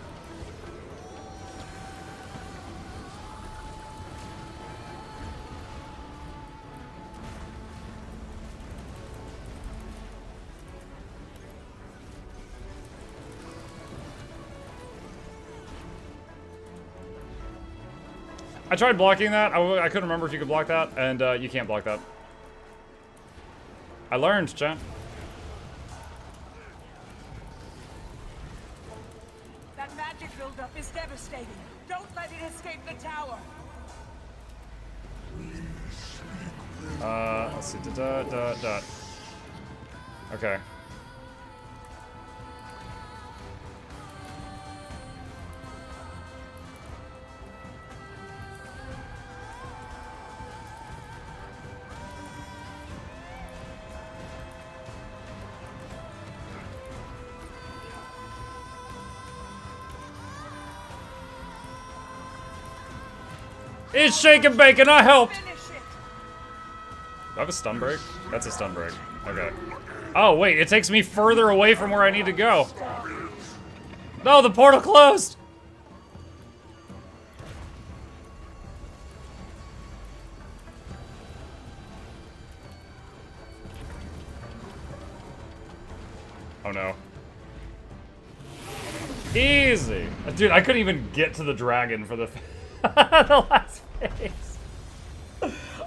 I tried blocking that. I couldn't remember if you could block that, and you can't block that. I learned, chat. That magic buildup is devastating. Don't let it escape the tower. Let's see. Okay. It's shaking bacon, I helped! Do I have a stun break? That's a stun break. Okay. Oh, wait, it takes me further away from where I need to go. No, the portal closed! Oh no. Easy! Dude, I couldn't even get to the dragon for the the last phase.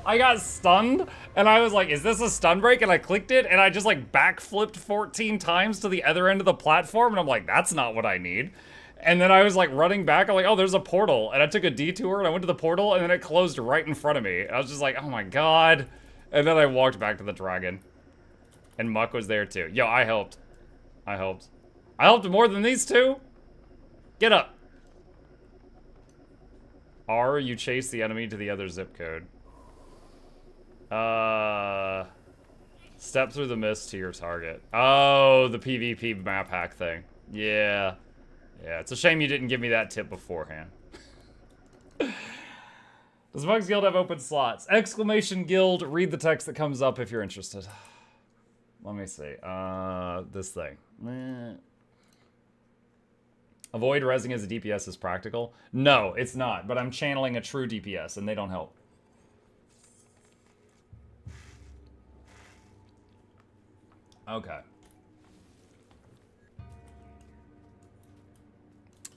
I got stunned, and I was like, is this a stun break? And I clicked it, and I just like backflipped 14 times to the other end of the platform, and I'm like, that's not what I need. And then I was like running back, I'm like, oh, there's a portal. And I took a detour, and I went to the portal, and then it closed right in front of me. I was just like, oh my god. And then I walked back to the dragon. And Muck was there too. Yo, I helped. I helped. I helped more than these two. Get up. R, you chase the enemy to the other zip code. Step through the mist to your target. Oh, the PvP map hack thing. Yeah. Yeah, it's a shame you didn't give me that tip beforehand. Does Mugs Guild have open slots? Exclamation Guild, read the text that comes up if you're interested. Let me see. This thing. Avoid rezzing as a DPS is practical? No, it's not, but I'm channeling a true DPS and they don't help. Okay.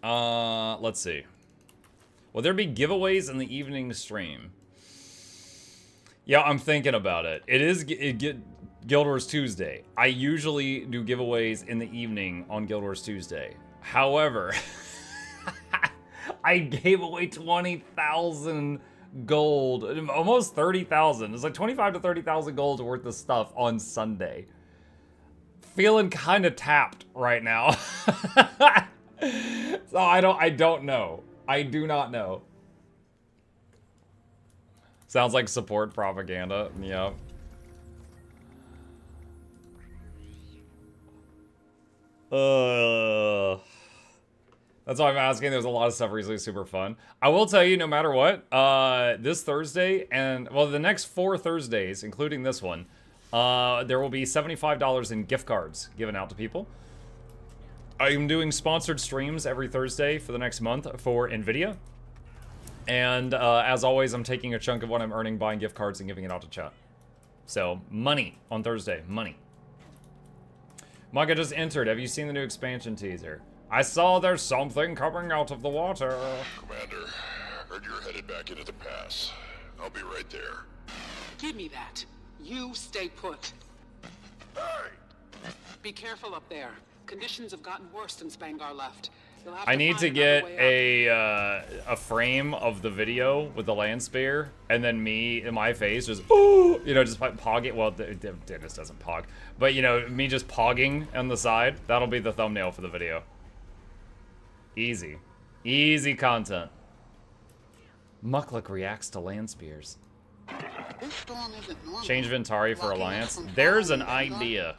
Let's see. Will there be giveaways in the evening stream? Yeah, I'm thinking about it. It is Guild Wars Tuesday. I usually do giveaways in the evening on Guild Wars Tuesday. However, I gave away 20,000 gold, almost 30,000. It's like 25 to 30,000 gold worth of stuff on Sunday. Feeling kind of tapped right now. So I don't know. I do not know. Sounds like support propaganda. Yep. That's why I'm asking. There's a lot of stuff recently super fun. I will tell you, no matter what, this Thursday and, well, the next 4 Thursdays, including this one, there will be $75 in gift cards given out to people. I'm doing sponsored streams every Thursday for the next month for NVIDIA. And as always, I'm taking a chunk of what I'm earning buying gift cards and giving it out to chat. So, money on Thursday. Money. Manga just entered. Have you seen the new expansion teaser? I saw there's something coming out of the water. Commander, heard you're headed back into the pass. I'll be right there. Give me that. You stay put. Hey! Be careful up there. Conditions have gotten worse since Bangar left. You'll have I need to find another get way up. a frame of the video with the land spear, and then me in my face just, ooh, you know, just pogging. Well, Dennis doesn't pog, but you know, me just pogging on the side. That'll be the thumbnail for the video. Easy, easy content. Mukluk reacts to land spears. This storm isn't normal. Change Ventari for Walking Alliance. from There's an following Bangar idea.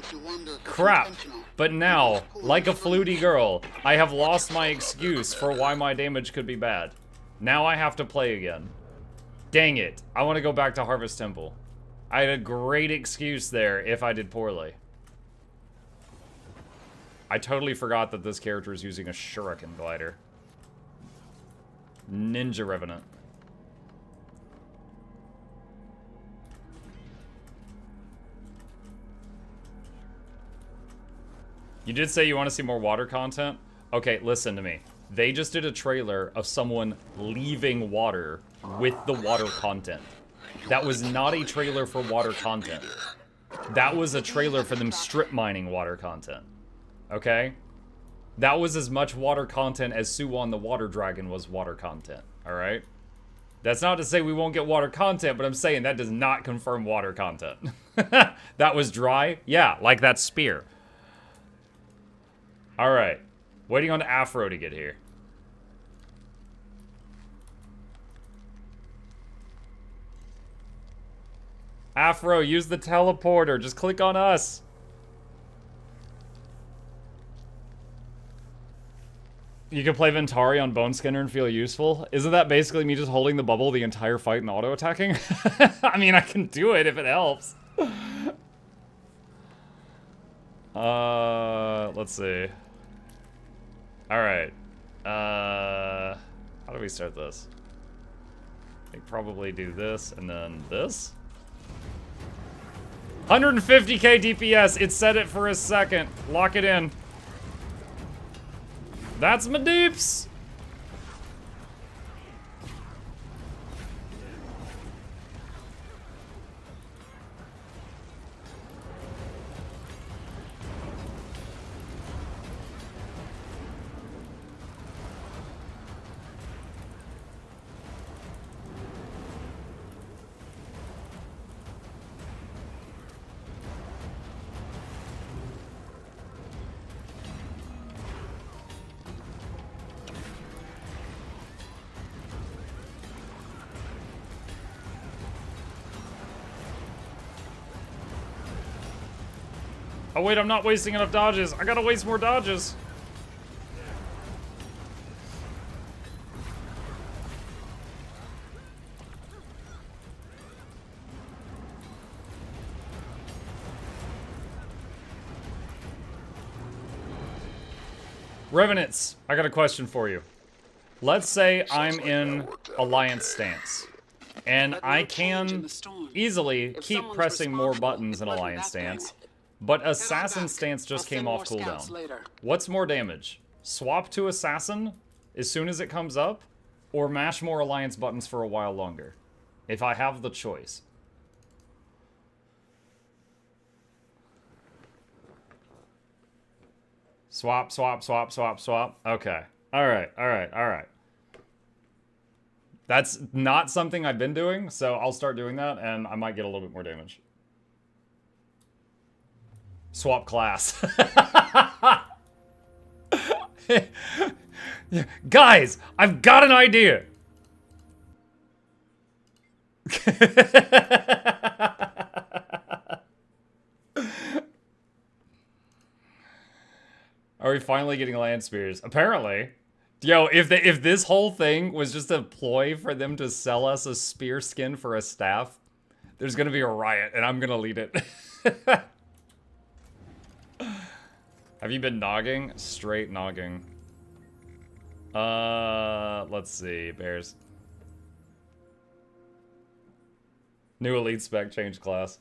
makes you wonder if it's Crap. intentional. But now, like a fluty girl, I have lost my excuse for why my damage could be bad. Now I have to play again. Dang it. I want to go back to Harvest Temple. I had a great excuse there if I did poorly. I totally forgot that this character is using a shuriken glider. Ninja Revenant. You did say you want to see more water content? Okay, listen to me. They just did a trailer of someone leaving water with the water content. That was not a trailer for water content. That was a trailer for them strip mining water content. Okay? That was as much water content as Suwon the Water Dragon was water content. Alright? That's not to say we won't get water content, but I'm saying that does not confirm water content. That was dry? Yeah, like that spear. Alright. Waiting on Afro to get here. Afro, use the teleporter. Just click on us. You can play Ventari on Bone Skinner and feel useful. Isn't that basically me just holding the bubble the entire fight and auto-attacking? I mean, I can do it if it helps. Let's see. Alright. How do we start this? I think probably do this and then this. 150k DPS. It said it for a second. Lock it in. That's my deeps. Oh wait, I'm not wasting enough dodges. I gotta waste more dodges. Revenants, I got a question for you. Let's say I'm in Alliance stance, and I can easily keep pressing more buttons in Alliance stance, but Assassin stance just came off cooldown. What's more damage? Swap to Assassin as soon as it comes up, or mash more Alliance buttons for a while longer? If I have the choice. Swap, swap, swap, swap, swap. Okay. Alright, alright, alright. That's not something I've been doing, so I'll start doing that, and I might get a little bit more damage. Swap class. Guys, I've got an idea. Are we finally getting land spears? Apparently. Yo, if this whole thing was just a ploy for them to sell us a spear skin for a staff, there's gonna be a riot, and I'm gonna lead it. Have you been nogging? Straight nogging. Let's see. Bears. New elite spec, change class.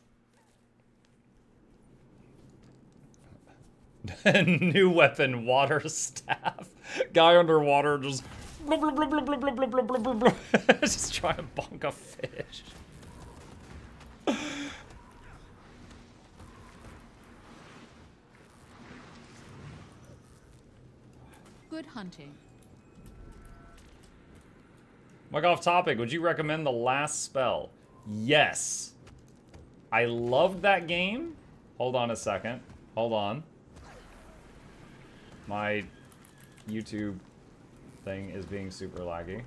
New weapon, water staff. Guy underwater just just trying to bonk a fish. Good hunting. Like off topic, would you recommend The Last Spell? Yes. I loved that game. Hold on a second. Hold on. My YouTube thing is being super laggy.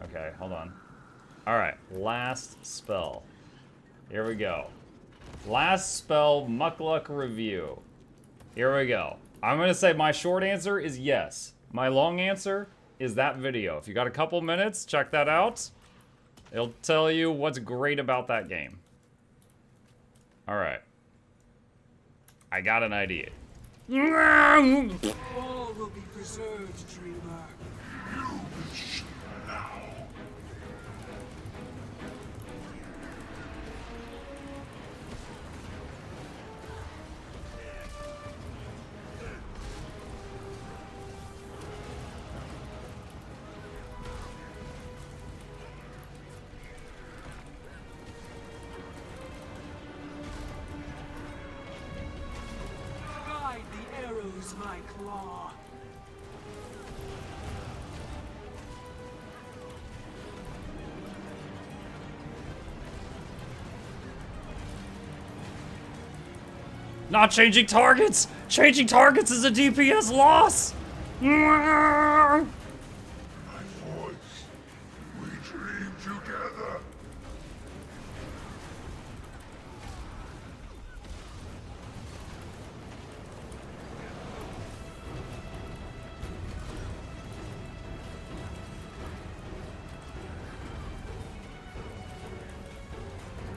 Okay, hold on. Alright, Last Spell. Here we go. Last Spell Mukluk review. Here we go. I'm gonna say my short answer is yes. My long answer is that video. If you got a couple minutes, check that out. It'll tell you what's great about that game. Alright. I got an idea. All will be preserved, dreamer. Guide the arrows, my claw. Not changing targets! Changing targets is a DPS loss! My voice. We dream together.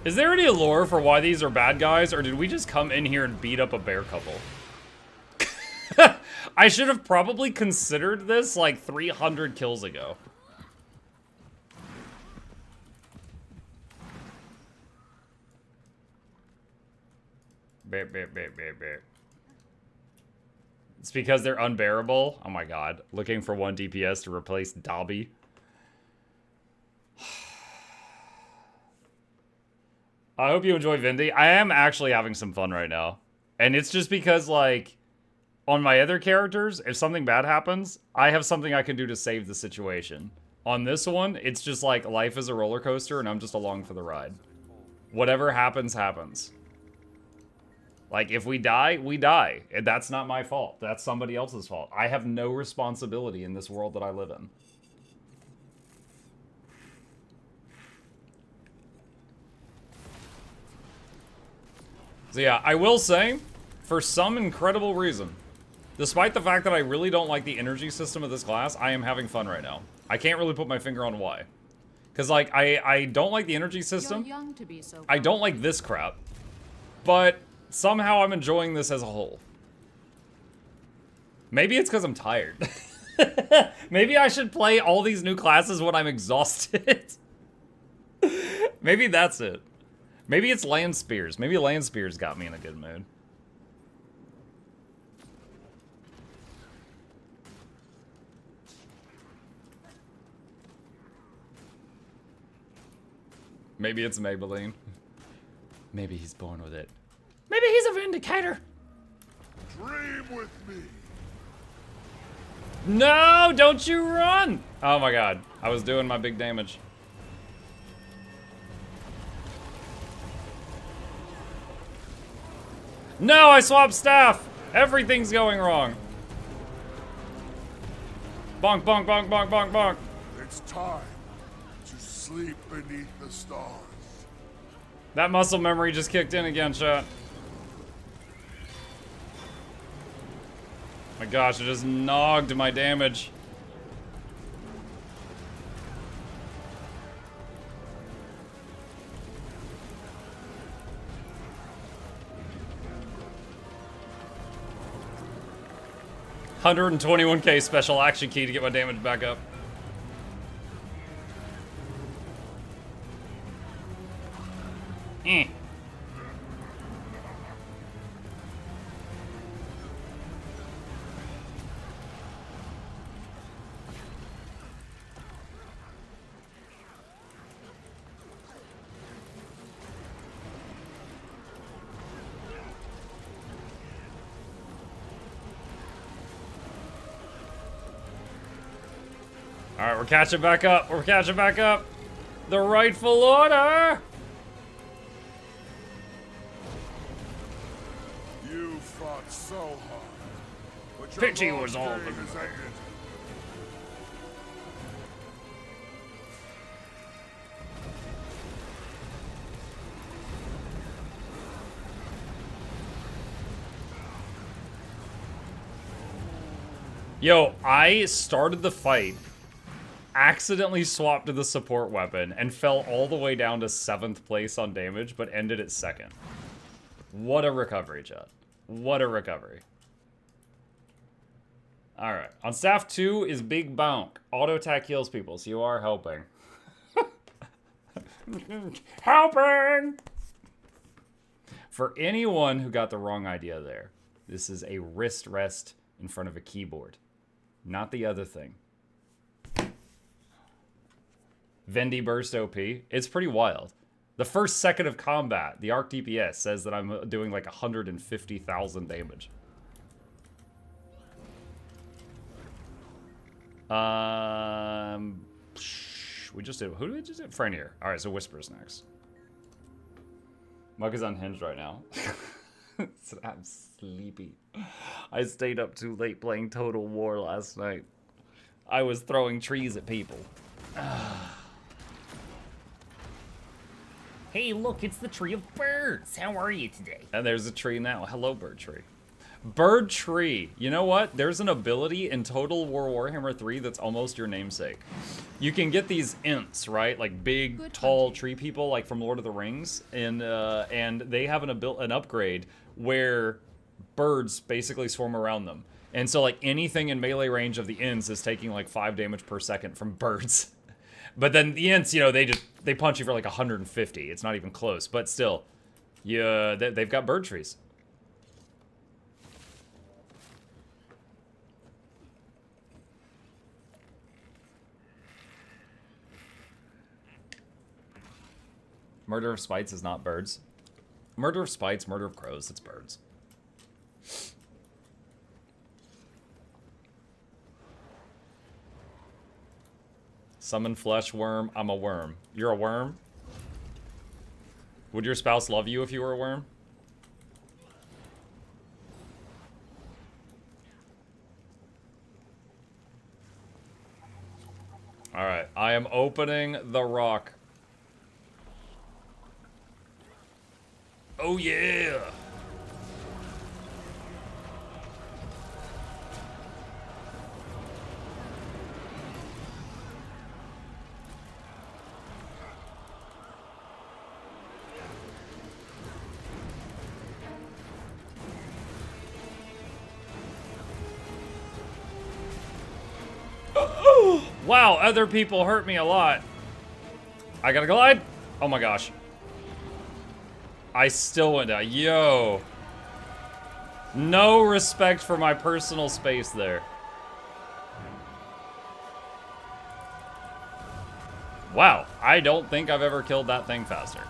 Is there any lore for why these are bad guys, or did we just come in here and beat up a bear couple? I should have probably considered this like 300 kills ago. Beep, beep, beep, beep, beep. It's because they're unbearable. Oh my god. Looking for one DPS to replace Dobby. I hope you enjoy Vindy. I am actually having some fun right now. And it's just because, like, on my other characters, if something bad happens, I have something I can do to save the situation. On this one, it's just like life is a roller coaster and I'm just along for the ride. Whatever happens, happens. Like, if we die, we die. And that's not my fault. That's somebody else's fault. I have no responsibility in this world that I live in. So yeah, I will say, for some incredible reason, despite the fact that I really don't like the energy system of this class, I am having fun right now. I can't really put my finger on why. Because, like, I don't like the energy system. You're young to be so I don't like this crap. But somehow I'm enjoying this as a whole. Maybe it's because I'm tired. Maybe I should play all these new classes when I'm exhausted. Maybe that's it. Maybe it's land spears. Maybe land spears got me in a good mood. Maybe it's Maybelline. Maybe he's born with it. Maybe he's a Vindicator. Dream with me. No, don't you run! Oh my god, I was doing my big damage. No, I swapped staff! Everything's going wrong. Bonk, bonk, bonk, bonk, bonk, bonk. It's time to sleep beneath the stars. That muscle memory just kicked in again, chat. My gosh, it just nogged my damage. $121K special action key to get my damage back up. Eh. Alright, we're catching back up. We're catching back up. The rightful order. You fought so hard, but your Pity long was all day the is ended. Yo, I started the fight, accidentally swapped to the support weapon, and fell all the way down to 7th place on damage, but ended at 2nd. What a recovery, chat. What a recovery. Alright, on staff 2 is Big Bonk. Auto attack heals people, so you are helping. Helping! For anyone who got the wrong idea there, this is a wrist rest in front of a keyboard. Not the other thing. Vendi Burst OP. It's pretty wild. The first second of combat, the arc DPS says that I'm doing like 150,000 damage. We just did, who did we just do? Franier. Alright, so Whisper's next. Mug is unhinged right now. I'm sleepy. I stayed up too late playing Total War last night. I was throwing trees at people. Hey, look, it's the tree of birds. How are you today? And there's a tree now. Hello, bird tree. Bird tree. You know what? There's an ability in Total War Warhammer 3 that's almost your namesake. You can get these ints, right? Like big, tall tree people, like from Lord of the Rings, and they have an upgrade where birds basically swarm around them. And so like anything in melee range of the ints is taking like 5 damage per second from birds. But then the ints, you know, they punch you for like 150. It's not even close, but still, yeah, they've got bird trees. Murder of Spites is not birds. Murder of Spites, Murder of Crows, it's birds. Summon flesh worm, I'm a worm. You're a worm? Would your spouse love you if you were a worm? Alright, I am opening the rock. Oh yeah! Wow, other people hurt me a lot. I gotta glide. Oh my gosh. I still went down. Yo. No respect for my personal space there. Wow, I don't think I've ever killed that thing faster.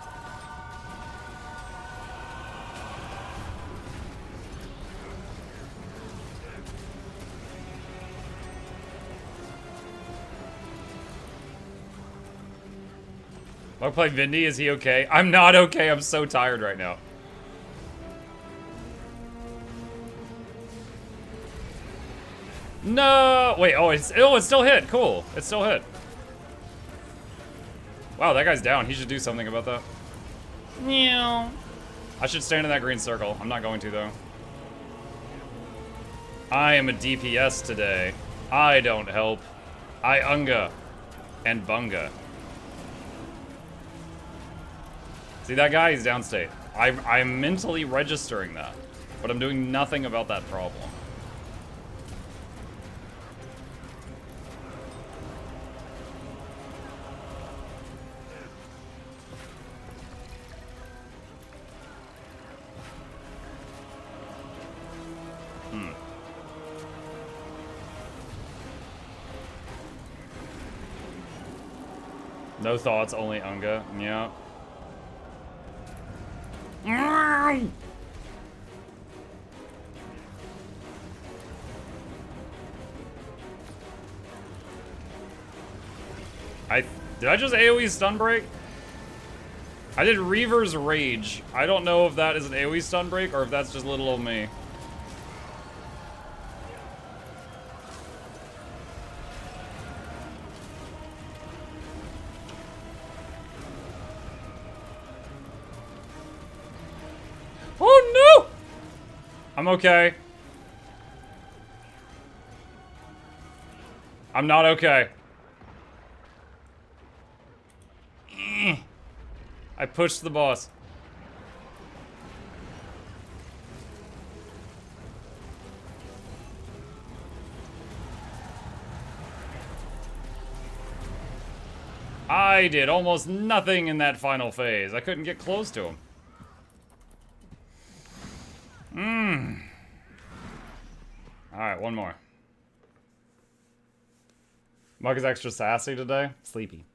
I play Vindy, is he okay? I'm not okay, I'm so tired right now. No! Wait, oh, it's still hit, cool. It still hit. Wow, that guy's down. He should do something about that. Meow. I should stand in that green circle. I'm not going to, though. I am a DPS today. I don't help. I unga. And bunga. See that guy? He's downstate. I'm mentally registering that. But I'm doing nothing about that problem. No thoughts, only unga. Yeah. Did I just AoE stun break? I did Reaver's Rage. I don't know if that is an AoE stun break or if that's just little old me. Oh no! I'm okay. I'm not okay. I pushed the boss. I did almost nothing in that final phase. I couldn't get close to him. Alright, one more. Mug is extra sassy today. Sleepy.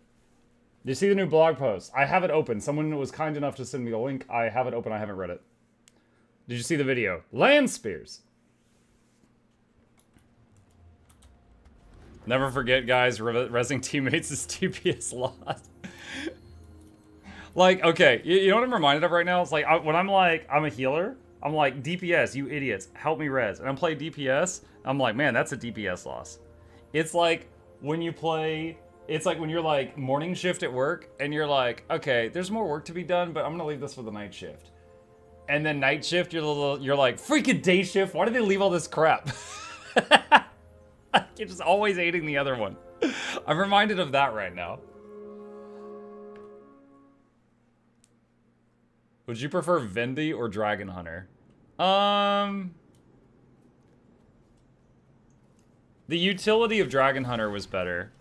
Did you see the new blog post? I have it open. Someone was kind enough to send me the link. I have it open. I haven't read it. Did you see the video? Land spears. Never forget, guys. Resing teammates is DPS loss. Like, okay. You know what I'm reminded of right now? It's like, when I'm like, I'm a healer. I'm like, DPS, you idiots. Help me res. And I'm playing DPS. I'm like, man, that's a DPS loss. It's like when you play... It's like when you're like morning shift at work and you're like, okay, there's more work to be done, but I'm gonna leave this for the night shift. And then night shift, you're like, freaking day shift, why did they leave all this crap? You're just always hating the other one. I'm reminded of that right now. Would you prefer Vindy or Dragon Hunter? The utility of Dragon Hunter was better.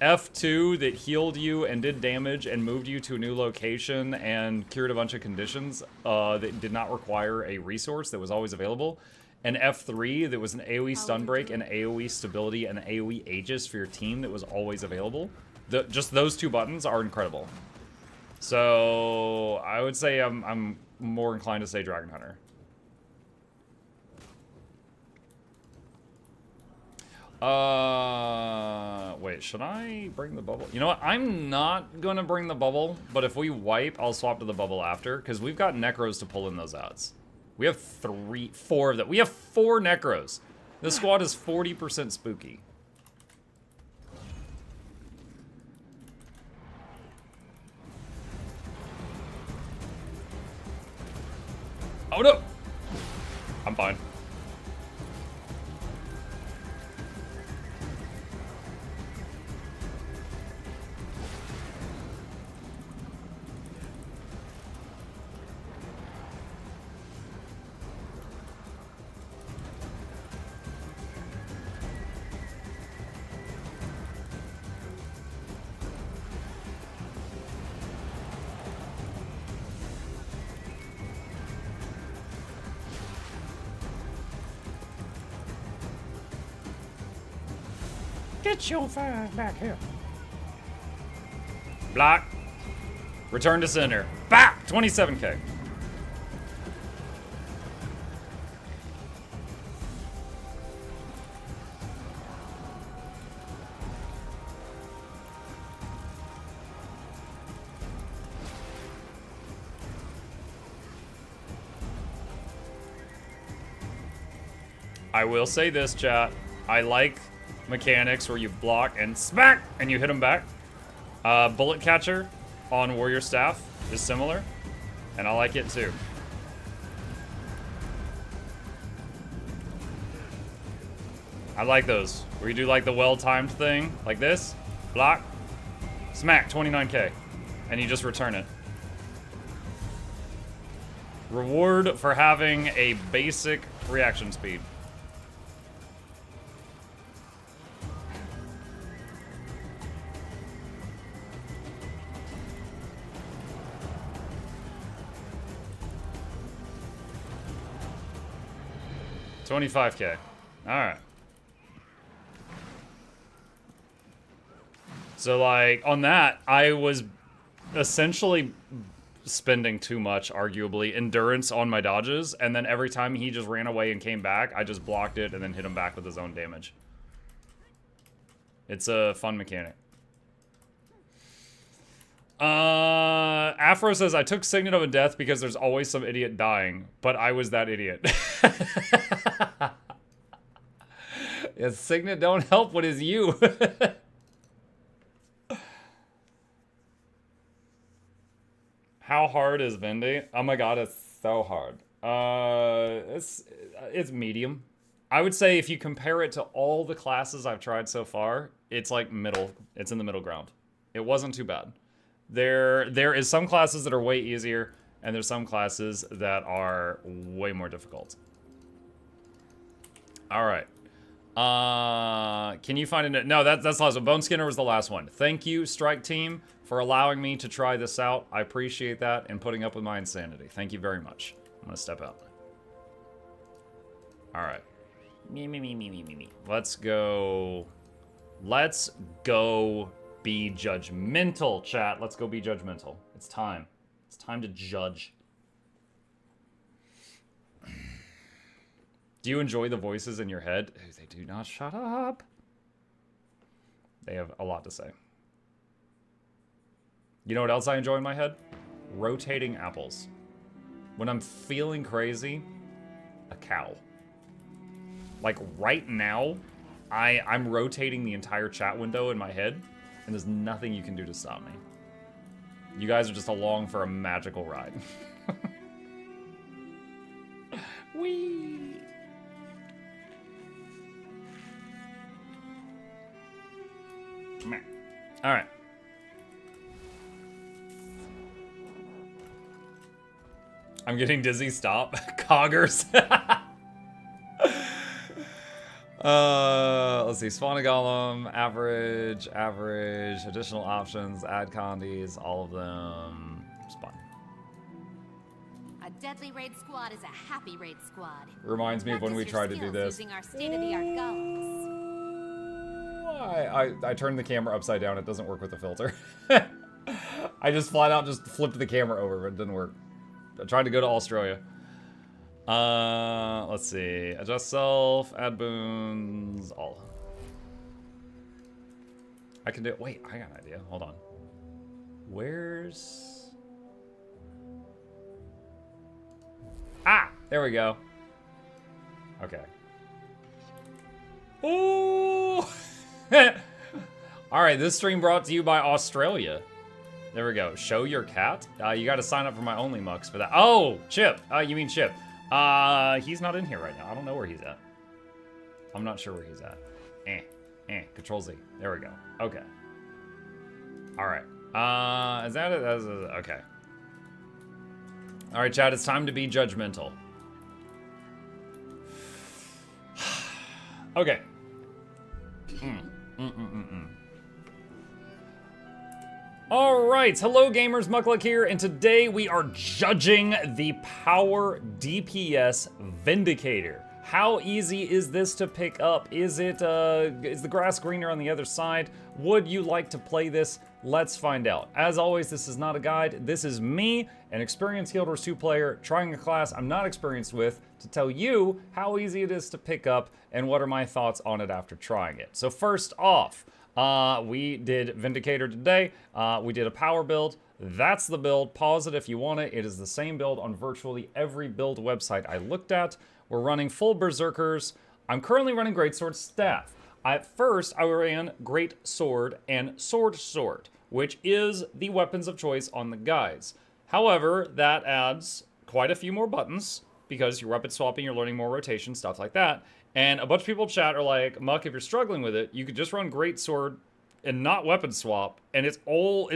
F2 that healed you and did damage and moved you to a new location and cured a bunch of conditions that did not require a resource that was always available. And F3 that was an AoE stun break and AoE stability and AoE Aegis for your team that was always available. Just those two buttons are incredible. So I would say I'm more inclined to say Dragon Hunter. Wait, should I bring the bubble? You know what? I'm not gonna bring the bubble, but if we wipe, I'll swap to the bubble after, because we've got Necros to pull in those outs. We have 4 of them. We have 4 Necros. This squad is 40% spooky. Oh no! I'm fine. Get your fire back here. Block. Return to center. Back! 27k. I will say this, chat. I like mechanics where you block and smack and you hit them back. Bullet catcher on warrior staff is similar, and I like it too. I like those where you do like the well-timed thing like this, block, smack, 29k, and you just return it. Reward for having a basic reaction speed. $25k. Alright. So, like, on that, I was essentially spending too much, arguably, endurance on my dodges, and then every time he just ran away and came back, I just blocked it and then hit him back with his own damage. It's a fun mechanic. Afro says, I took Signet of a Death because there's always some idiot dying, but I was that idiot. Yeah, Signet don't help when it's you. How hard is Vindy? Oh my god, it's so hard. It's medium. I would say if you compare it to all the classes I've tried so far, it's like middle. It's in the middle ground. It wasn't too bad. There is some classes that are way easier, and there's some classes that are way more difficult. All right. Can you find it? No, that's the last one. Bone Skinner was the last one. Thank you, Strike Team, for allowing me to try this out. I appreciate that and putting up with my insanity. Thank you very much. I'm gonna step out. All right. Me. Let's go. Let's go be judgmental, chat. Let's go be judgmental. It's time. It's time to judge. Do you enjoy the voices in your head? They do not shut up. They have a lot to say. You know what else I enjoy in my head? Rotating apples. When I'm feeling crazy, a cow. Like right now, I'm rotating the entire chat window in my head, and there's nothing you can do to stop me. You guys are just along for a magical ride. Whee! All right. I'm getting dizzy. Stop. Coggers. Let's see. Spawn a Golem. Average. Additional options. Add condies. All of them. Spawn. A deadly raid squad is a happy raid squad. Reminds me of when we tried to do this. Using our state-of-the-art golems. I turned the camera upside down. It doesn't work with the filter. I just flat out just flipped the camera over, but it didn't work. I tried to go to Australia. Let's see. Adjust self, add boons, all. I can do it. Wait, I got an idea. Hold on. Where's... Ah! There we go. Okay. Ooh! Alright, this stream brought to you by Australia. There we go. Show your cat? You gotta sign up for my Only Mucks for that. Oh! Chip! You mean Chip. He's not in here right now. I don't know where he's at. I'm not sure where he's at. Control Z. There we go. Okay. Alright. Is that it? Okay. Alright, chat. It's time to be judgmental. Okay. Alright, hello gamers, Mukluk here, and today we are judging the Power DPS Vindicator. How easy is this to pick up? Is the grass greener on the other side? Would you like to play this? Let's find out. As always, this is not a guide. This is me, an experienced Guild Wars 2 player, trying a class I'm not experienced with to tell you how easy it is to pick up and what are my thoughts on it after trying it. So first off, we did Vindicator today. We did a power build. That's the build. Pause it if you want it. It is the same build on virtually every build website I looked at. We're running full Berserkers. I'm currently running Greatsword Staff. At first, I ran Great Sword and Sword, which is the weapons of choice on the guides. However, that adds quite a few more buttons because you're weapon swapping, you're learning more rotation, stuff like that. And a bunch of people in chat are like, Muck, if you're struggling with it, you could just run Great Sword and not weapon swap, and it's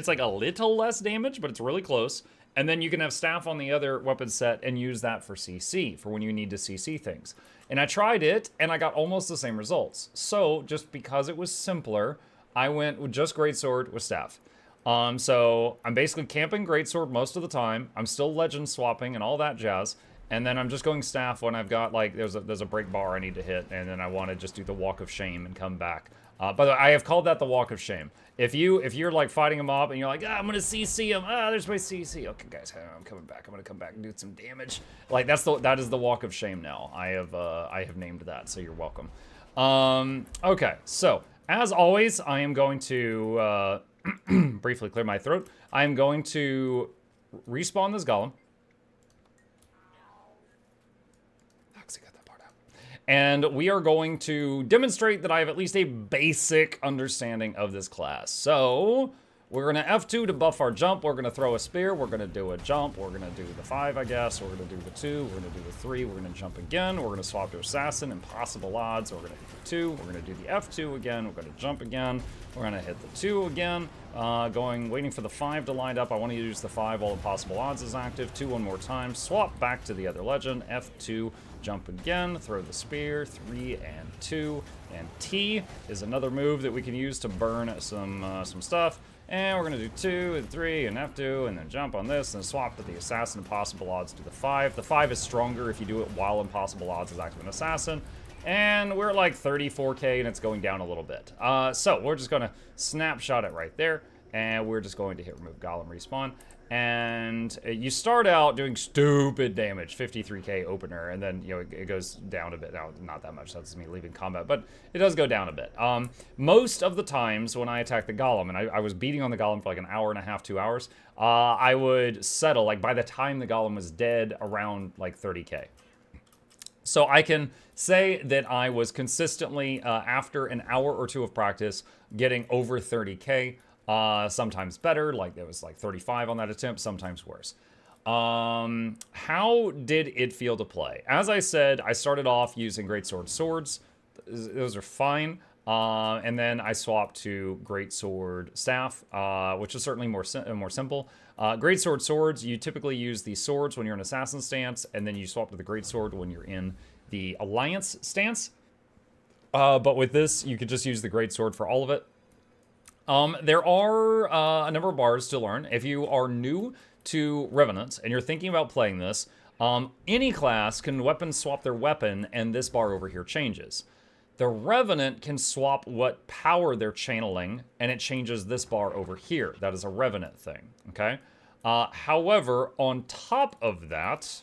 like a little less damage, but it's really close. And then you can have Staff on the other weapon set and use that for CC, for when you need to CC things. And I tried it, and I got almost the same results. So, just because it was simpler, I went with just Greatsword with Staff. So, I'm basically camping Greatsword most of the time. I'm still Legend swapping and all that jazz. And then I'm just going Staff when I've got, like, there's a break bar I need to hit, and then I want to just do the Walk of Shame and come back. By the way, I have called that the Walk of Shame. If you're like fighting a mob and you're like, I'm gonna CC him. There's my CC. Okay, guys, I'm coming back. I'm gonna come back and do some damage. Like that is the Walk of Shame now. I have named that, so you're welcome. Okay, so as always, I am going to briefly clear my throat. I am going to respawn this golem. And we are going to demonstrate that I have at least a basic understanding of this class. So, we're gonna F2 to buff our jump. We're gonna throw a spear. We're gonna do a jump. We're gonna do the 5, I guess. We're gonna do the 2. We're gonna do the 3. We're gonna jump again. We're gonna swap to Assassin. Impossible odds. We're gonna hit the 2. We're gonna do the F2 again. We're gonna jump again. We're gonna hit the 2 again. Waiting for the 5 to line up. I want to use the 5 while Impossible Odds is active. 2 one more time. Swap back to the other legend. F2. Jump again, throw the spear, 3 and 2, and T is another move that we can use to burn some stuff. And we're gonna do 2 and 3 and F2, and then jump on this, and swap to the Assassin. Impossible Odds to the 5. The 5 is stronger if you do it while Impossible Odds is active in Assassin. And we're at like 34k, and it's going down a little bit. So we're just gonna snapshot it right there, and we're just going to hit remove Golem respawn. And you start out doing stupid damage, 53k opener, and then, you know, it goes down a bit. Now, not that much, that's me leaving combat, but it does go down a bit. Most of the times when I attack the golem, and I was beating on the golem for like an hour and a half, 2 hours, I would settle, like by the time the golem was dead, around like 30k. So I can say that I was consistently, after an hour or 2 of practice, getting over 30k. Sometimes better, like there was like 35 on that attempt, sometimes worse. How did it feel to play? As I said, I started off using Greatsword Swords. Those are fine. And then I swapped to Greatsword Staff, which is certainly more simple. Greatsword Swords, you typically use the swords when you're in Assassin stance, and then you swap to the Greatsword when you're in the Alliance stance. But with this, you could just use the Greatsword for all of it. There are a number of bars to learn. If you are new to Revenant and you're thinking about playing this, any class can weapon swap their weapon, and this bar over here changes. The Revenant can swap what power they're channeling, and it changes this bar over here. That is a Revenant thing, okay? However, on top of that,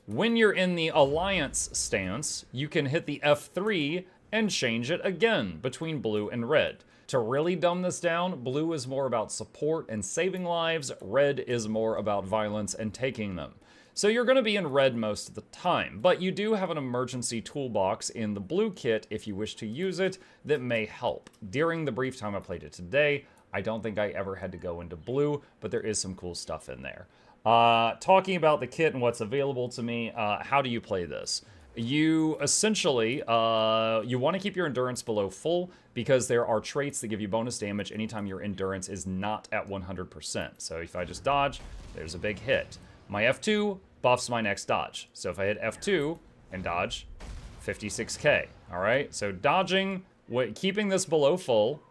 when you're in the Alliance stance, you can hit the F3 and change it again between blue and red. To really dumb this down, blue is more about support and saving lives, red is more about violence and taking them. So you're going to be in red most of the time, but you do have an emergency toolbox in the blue kit if you wish to use it that may help. During the brief time I played it today, I don't think I ever had to go into blue, but there is some cool stuff in there. Talking about the kit and what's available to me, how do you play this? You essentially, you want to keep your endurance below full because there are traits that give you bonus damage anytime your endurance is not at 100%. So if I just dodge, there's a big hit. My F2 buffs my next dodge. So if I hit F2 and dodge, 56k, all right? So dodging, keeping this below full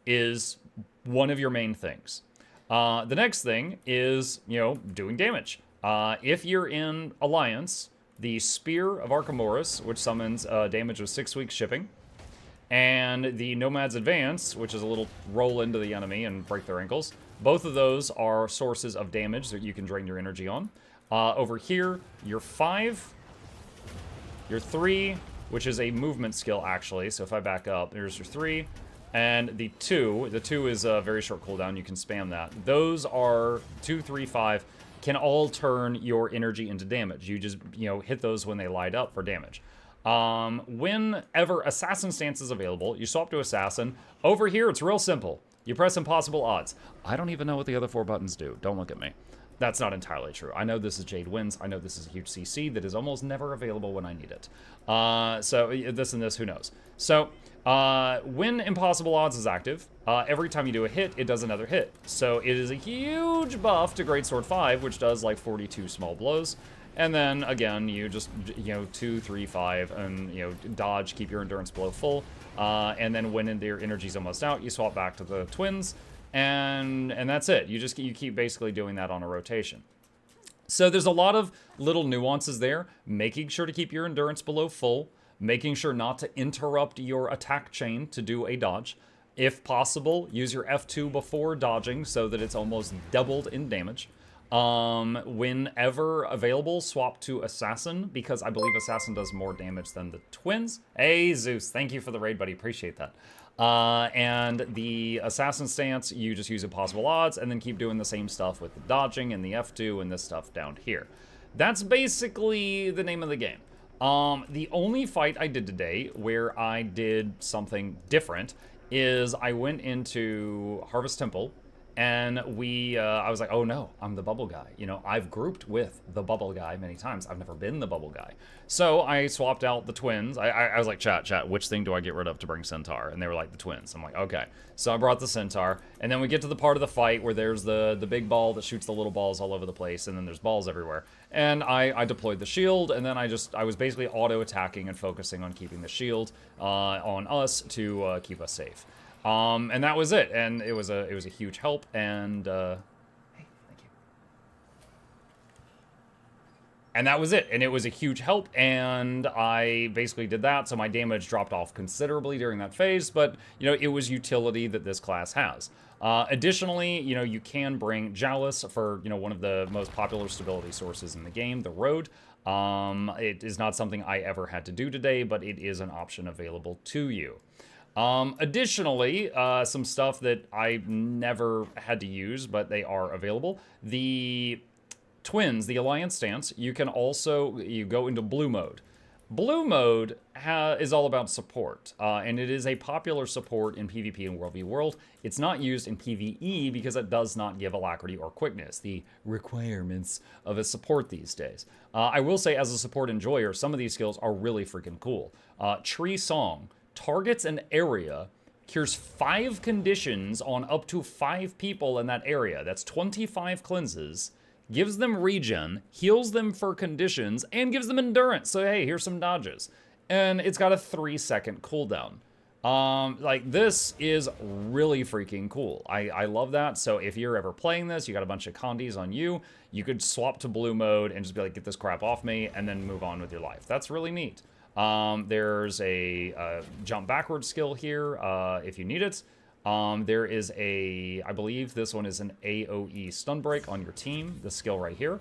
is one of your main things. The next thing is, you know, doing damage. If you're in Alliance, the Spear of Archimoris, which summons damage with 6 weeks shipping, and the Nomad's Advance, which is a little roll into the enemy and break their ankles, both of those are sources of damage that you can drain your energy on. Over here, your 5, your 3, which is a movement skill, actually. So if I back up, there's your 3. And the 2. The 2 is a very short cooldown. You can spam that. Those are 2, 3, 5. Can all turn your energy into damage. You just, hit those when they light up for damage. Whenever Assassin Stance is available, you swap to Assassin. Over here, it's real simple. You press Impossible Odds. I don't even know what the other 4 buttons do. Don't look at me. That's not entirely true. I know this is Jade Wins. I know this is a huge CC that is almost never available when I need it. So this and this, who knows? So when Impossible Odds is active, every time you do a hit, it does another hit. So it is a huge buff to Greatsword 5, which does like 42 small blows. And then again, you just, 2, 3, 5, and, dodge, keep your endurance below full. And then when your energy's almost out, you swap back to the twins. And that's it. You keep basically doing that on a rotation. So there's a lot of little nuances there. Making sure to keep your endurance below full. Making sure not to interrupt your attack chain to do a dodge. If possible, use your F2 before dodging so that it's almost doubled in damage. Whenever available, swap to Assassin, because I believe Assassin does more damage than the twins. Hey, Zeus, thank you for the raid, buddy. Appreciate that. And the Assassin Stance, you just use Impossible Odds, and then keep doing the same stuff with the dodging and the F2 and this stuff down here. That's basically the name of the game. The only fight I did today where I did something different is I went into Harvest Temple, and I was like, oh no, I'm the bubble guy. I've grouped with the bubble guy many times. I've never been the bubble guy. So I swapped out the twins. I was like, chat, which thing do I get rid of to bring Centaur? And they were like, the twins. I'm like, okay. So I brought the Centaur, and then we get to the part of the fight where there's the big ball that shoots the little balls all over the place, and then there's balls everywhere. And I deployed the shield, and then I was basically auto-attacking and focusing on keeping the shield on us to keep us safe. And that was it, and it was a huge help, and hey, thank you. And that was it, and it was a huge help, and I basically did that, so my damage dropped off considerably during that phase, but, it was utility that this class has. Additionally, you can bring Jowlis for, one of the most popular stability sources in the game, the Road. It is not something I ever had to do today, but it is an option available to you. Additionally, some stuff that I've never had to use, but they are available. The twins, the Alliance Stance, you go into blue mode. Blue mode is all about support, and it is a popular support in PvP and World v World. It's not used in PvE because it does not give alacrity or quickness, the requirements of a support these days. I will say, as a support enjoyer, some of these skills are really freaking cool. Tree Song targets an area, cures 5 conditions on up to 5 people in that area. That's 25 cleanses, gives them regen, heals them for conditions, and gives them endurance. So hey, here's some dodges. And it's got a 3-second cooldown. This is really freaking cool. I love that. So if you're ever playing this, you got a bunch of condies on you, you could swap to blue mode and just be like, get this crap off me, and then move on with your life. That's really neat. There's a jump backwards skill here if you need it. There is I believe this one is an AoE stun break on your team, the skill right here.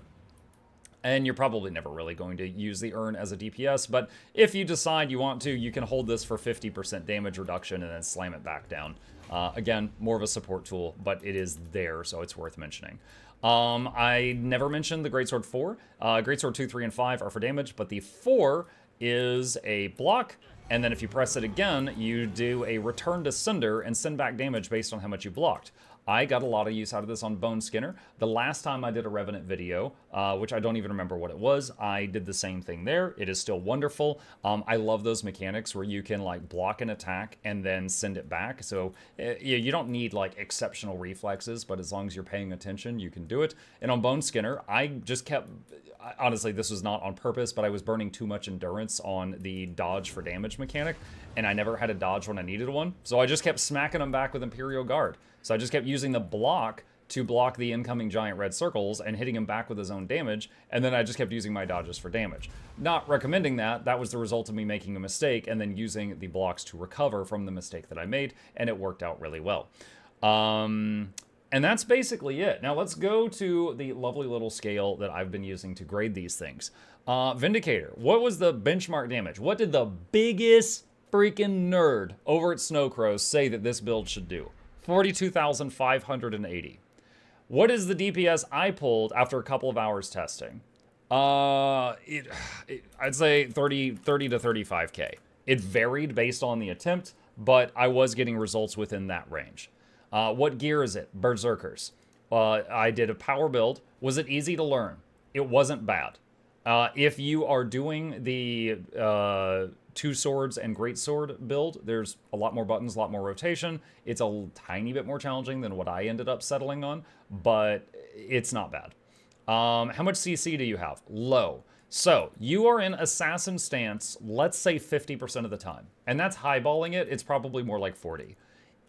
And you're probably never really going to use the urn as a DPS, but if you decide you want to, you can hold this for 50% damage reduction and then slam it back down. Again, more of a support tool, but it is there, so it's worth mentioning. I never mentioned the Greatsword 4. Greatsword 2, 3, and 5 are for damage, but the 4 is a block, and then if you press it again, you do a return to sender and send back damage based on how much you blocked. I got a lot of use out of this on Bone Skinner. The last time I did a Revenant video, which I don't even remember what it was, I did the same thing there. It is still wonderful. I love those mechanics where you can like block an attack and then send it back. So you don't need like exceptional reflexes, but as long as you're paying attention, you can do it. And on Bone Skinner, I just kept... Honestly, this was not on purpose, but I was burning too much endurance on the dodge for damage mechanic, and I never had a dodge when I needed one. So I just kept smacking them back with Imperial Guard. So I just kept using the block to block the incoming giant red circles and hitting him back with his own damage, and then I just kept using my dodges for damage. Not recommending that. That was the result of me making a mistake and then using the blocks to recover from the mistake that I made, and it worked out really well. And that's basically it. Now let's go to the lovely little scale that I've been using to grade these things. Vindicator, what was the benchmark damage? What did the biggest freaking nerd over at Snowcrows say that this build should do? 42,580. What is the DPS I pulled after a couple of hours testing? I'd say 30 to 35k. It varied based on the attempt, but I was getting results within that range. What gear is it? Berserkers. I did a power build. Was it easy to learn? It wasn't bad. If you are doing the 2 swords and great sword build, there's a lot more buttons, a lot more rotation. It's a tiny bit more challenging than what I ended up settling on, but it's not bad. How much CC do you have? Low. So you are in assassin stance, let's say 50% of the time, and that's highballing it. It's probably more like 40.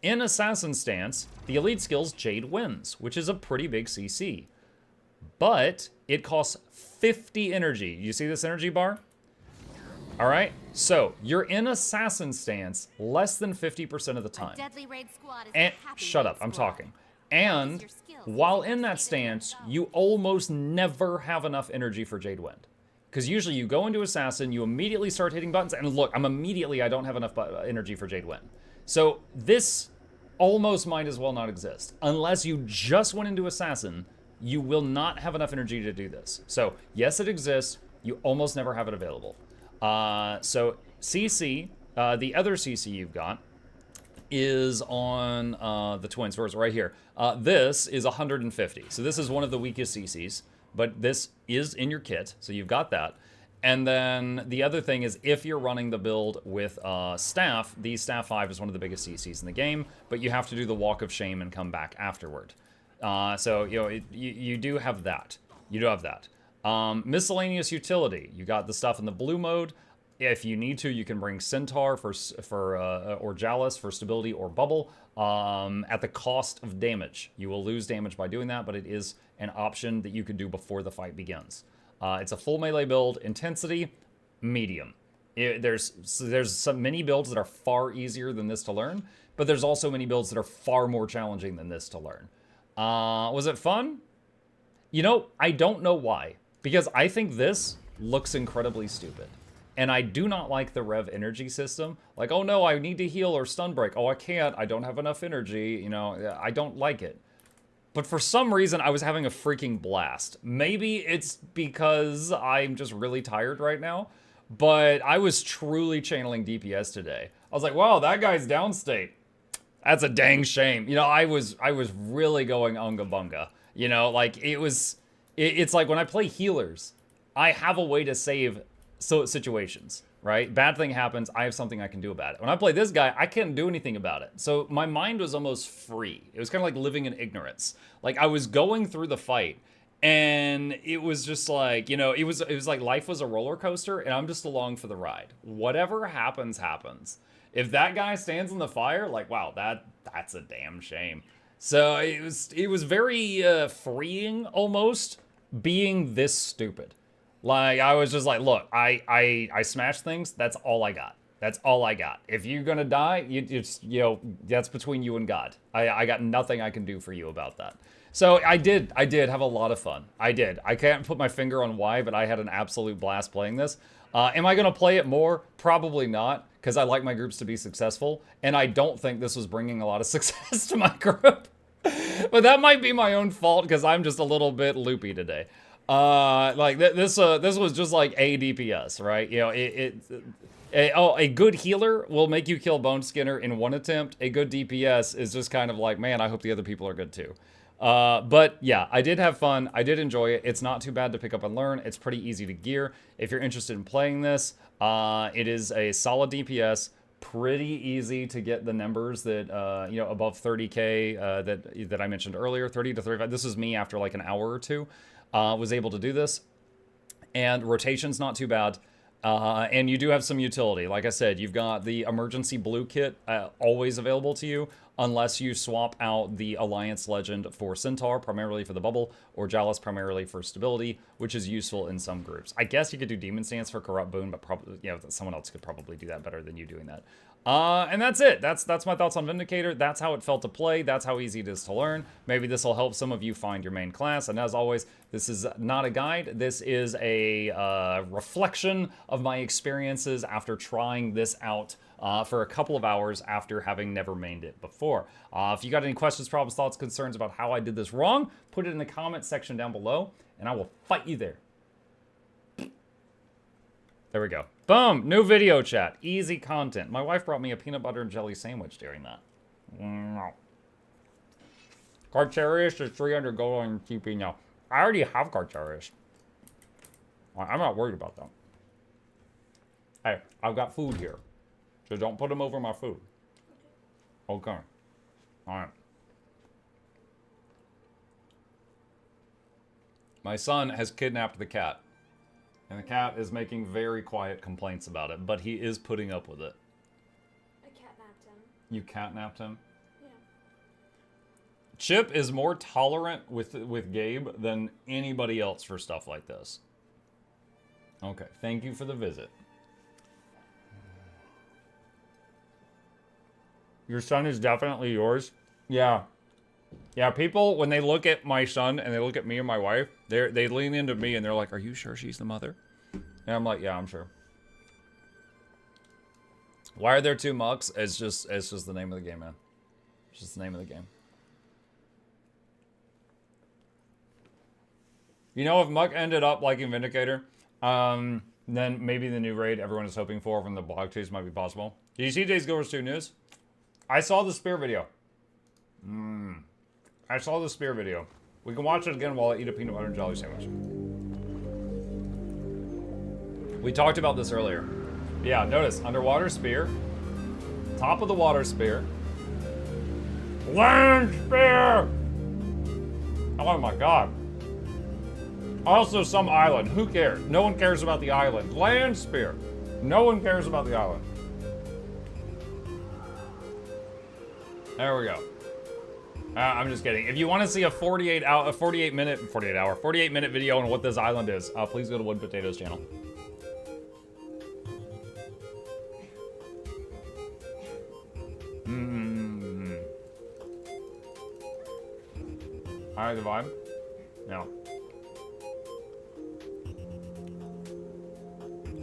In assassin stance, the elite skill's Jade wins, which is a pretty big CC, but it costs 50 energy. You see this energy bar? All right, so you're in assassin stance less than 50% of the time. A deadly raid squad is And a happy shut raid up, I'm squad. talking. And while in that stance, you almost never have enough energy for Jade Wind. Because usually you go into assassin, you immediately start hitting buttons, and look, I don't have enough energy for Jade Wind. So this almost might as well not exist. Unless you just went into assassin, you will not have enough energy to do this. So yes, it exists. You almost never have it available. So CC, the other CC you've got is on the twin swords right here. This is 150. So this is one of the weakest CCs, but this is in your kit, so you've got that. And then the other thing is if you're running the build with staff, the staff 5 is one of the biggest CCs in the game, but you have to do the walk of shame and come back afterward. So, you know, you do have that. You do have that. Miscellaneous utility. You got the stuff in the blue mode. If you need to, you can bring Centaur or Jalis for stability or bubble at the cost of damage. You will lose damage by doing that, but it is an option that you could do before the fight begins. It's a full melee build. Intensity, medium. There's some many builds that are far easier than this to learn, but there's also many builds that are far more challenging than this to learn. Was it fun? You know, I don't know why. Because I think this looks incredibly stupid. And I do not like the Rev energy system. Like, oh no, I need to heal or stun break. Oh, I can't. I don't have enough energy. You know, I don't like it. But for some reason, I was having a freaking blast. Maybe it's because I'm just really tired right now. But I was truly channeling DPS today. I was like, wow, that guy's downstate. That's a dang shame. You know, I was really going unga bunga. You know, like it's like when I play healers, I have a way to save situations, right? Bad thing happens, I have something I can do about it. When I play this guy, I can't do anything about it. So my mind was almost free. It was kind of like living in ignorance. Like I was going through the fight and it was just like, you know, it was like life was a roller coaster and I'm just along for the ride. Whatever happens, happens. If that guy stands in the fire, like, wow, that's a damn shame. So it was very freeing almost being this stupid. Like I was just like, look, I smashed things. That's all I got. That's all I got. If you're gonna die, it's you know that's between you and God. I got nothing I can do for you about that. So I did have a lot of fun. I did. I can't put my finger on why, but I had an absolute blast playing this. Am I gonna play it more? Probably not, because I like my groups to be successful, and I don't think this was bringing a lot of success to my group. But that might be my own fault, because I'm just a little bit loopy today. Like this was just like a DPS, right? You know, a good healer will make you kill Bone Skinner in one attempt. A good DPS is just kind of like, man, I hope the other people are good too. But yeah, I did have fun. I did enjoy it. It's not too bad to pick up and learn. It's pretty easy to gear. If you're interested in playing this, it is a solid DPS. Pretty easy to get the numbers that, you know, above 30k that I mentioned earlier, 30 to 35. This is me after like an hour or two. Was able to do this, and rotation's not too bad, and you do have some utility. Like I said, you've got the emergency blue kit always available to you. unless you swap out the Alliance Legend for Centaur, primarily for the bubble, or Jalis primarily for stability, which is useful in some groups. I guess you could do Demon Stance for Corrupt Boon, but probably, you know, someone else could probably do that better than you doing that. And that's it. That's my thoughts on Vindicator. That's how it felt to play. That's how easy it is to learn. Maybe this will help some of you find your main class. And as always, this is not a guide. This is a reflection of my experiences after trying this out for a couple of hours after having never mained it before. If you got any questions, problems, thoughts, concerns about how I did this wrong, put it in the comment section down below, and I will fight you there. There we go. Boom! New video chat. Easy content. My wife brought me a peanut butter and jelly sandwich during that. Carcharius is 300 gold on TP now. I already have Carcharius. I'm not worried about that. Hey, I've got food here. So don't put them over my food. Okay. Alright. My son has kidnapped the cat. And the cat is making very quiet complaints about it, but he is putting up with it. I catnapped him. You catnapped him? Yeah. Chip is more tolerant with Gabe than anybody else for stuff like this. Okay, thank you for the visit. Your son is definitely yours? Yeah. Yeah, people, when they look at my son and they look at me and my wife, they lean into me and they're like, are you sure she's the mother? And I'm like, yeah, I'm sure. Why are there two Mucks? It's just the name of the game, man. It's just the name of the game. You know, if Muck ended up liking Vindicator, then maybe the new raid everyone is hoping for from the blog chase might be possible. Did you see today's GW2 news? I saw the spear video. I saw the spear video. We can watch it again while I eat a peanut butter and jelly sandwich. We talked about this earlier. Yeah, notice, underwater spear. Top of the water spear. Land spear! Oh my god. Also some island. Who cares? No one cares about the island. Land spear. No one cares about the island. There we go. I'm just kidding. If you want to see a 48 minute video on what this island is, please go to Wood Potatoes channel. Alright, the vibe? No.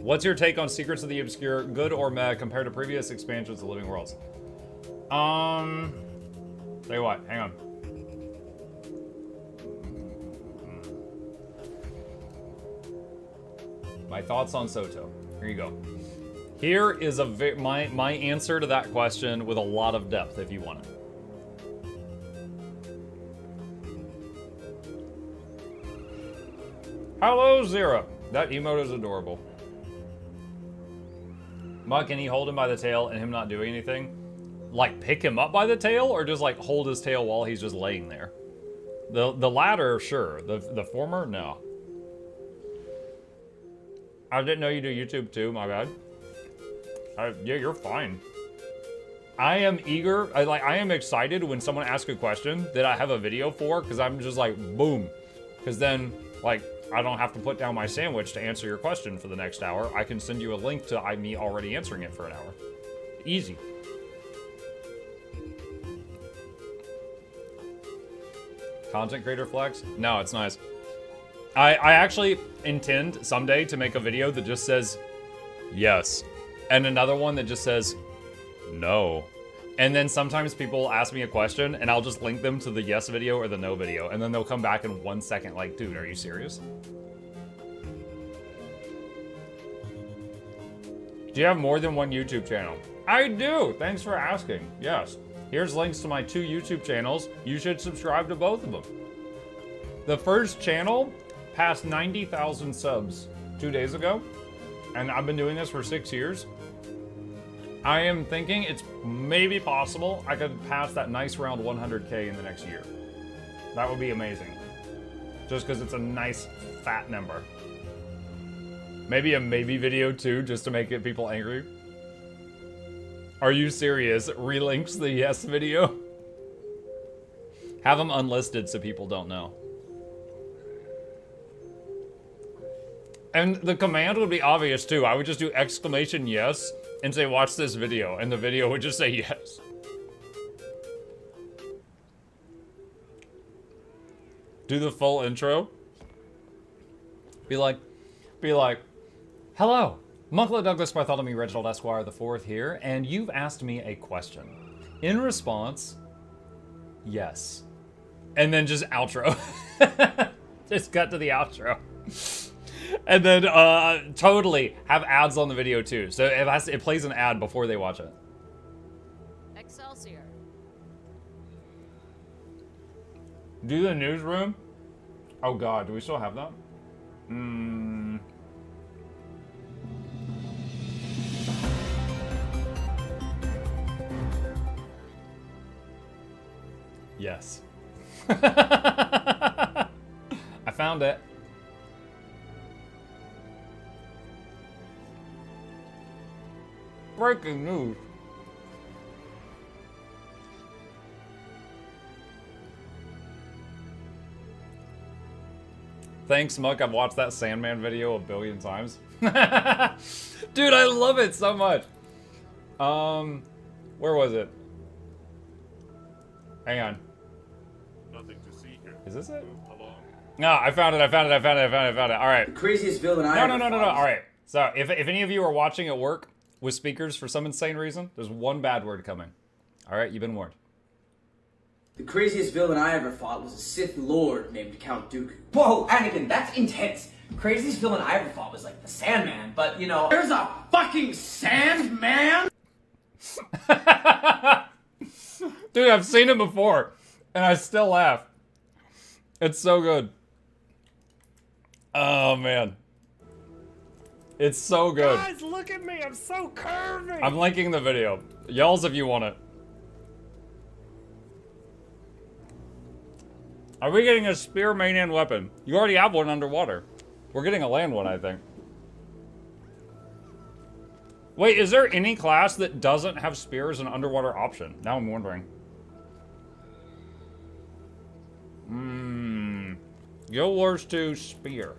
What's your take on Secrets of the Obscure, good or meh, compared to previous expansions of Living Worlds? Tell you what, hang on. My thoughts on Soto. Here you go. Here is my answer to that question with a lot of depth, if you want it. Hello, Zero. That emote is adorable. Muck, can he hold him by the tail and him not doing anything? Like, pick him up by the tail, or just, like, hold his tail while he's just laying there? The latter, sure. The former, no. I didn't know you do YouTube, too. My bad. Yeah, you're fine. I am eager. I am excited when someone asks a question that I have a video for, because I'm just like, boom. Because then, like, I don't have to put down my sandwich to answer your question for the next hour. I can send you a link to me already answering it for an hour. Easy. Content creator flex? No, it's nice. I actually intend someday to make a video that just says yes, and another one that just says no. And then sometimes people ask me a question and I'll just link them to the yes video or the no video, and then they'll come back in 1 second like, dude, are you serious? Do you have more than one YouTube channel? I do! Thanks for asking. Yes. Here's links to my 2 YouTube channels. You should subscribe to both of them. The first channel passed 90,000 subs 2 days ago, and I've been doing this for 6 years. I am thinking it's maybe possible I could pass that nice round 100K in the next year. That would be amazing. Just because it's a nice fat number. Maybe a maybe video too, just to make people angry. Are you serious? Relinks the yes video? Have them unlisted so people don't know. And the command would be obvious too. I would just do exclamation yes and say watch this video, and the video would just say yes. Do the full intro. Be like, hello, Monk Douglas Bartholomew Reginald Esquire the Fourth here, and you've asked me a question. In response, yes. And then just outro. Just cut to the outro. And then totally have ads on the video too. So it plays an ad before they watch it. Excelsior. Do the newsroom? Oh god, do we still have that? Yes. I found it. Breaking news. Thanks, Muck. I've watched that Sandman video a billion times. Dude, I love it so much. Where was it? Hang on. Nothing to see here. Is this it? No, I found it. All right. The craziest villain I No. ever fought. All right. So if any of you are watching at work with speakers for some insane reason, there's one bad word coming. All right, you've been warned. The craziest villain I ever fought was a Sith Lord named Count Dooku. Whoa, Anakin, that's intense. Craziest villain I ever fought was like the Sandman, but you know, there's a fucking Sandman? Dude, I've seen it before, and I still laugh. It's so good. Oh, man. It's so good. Guys, look at me. I'm so curvy. I'm linking the video. Yells if you want it. Are we getting a spear main and weapon? You already have one underwater. We're getting a land one, I think. Wait, is there any class that doesn't have spear as an underwater option? Now I'm wondering. Guild Wars 2 spear.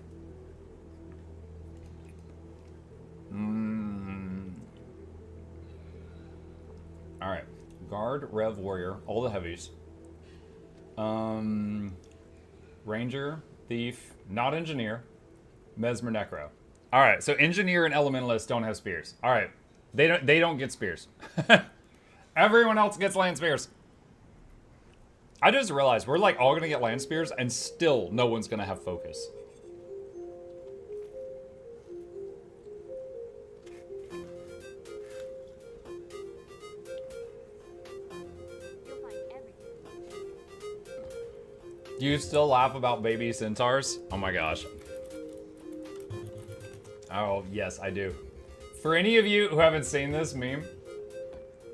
Alright. Guard, Rev, Warrior, all the heavies. Ranger, Thief, not Engineer, Mesmer, Necro. Alright, so Engineer and Elementalist don't have spears. Alright. They don't get spears. Everyone else gets land spears. I just realized we're like all gonna get land spears and still no one's gonna have focus. Do you still laugh about baby centaurs? Oh my gosh. Oh, yes, I do. For any of you who haven't seen this meme,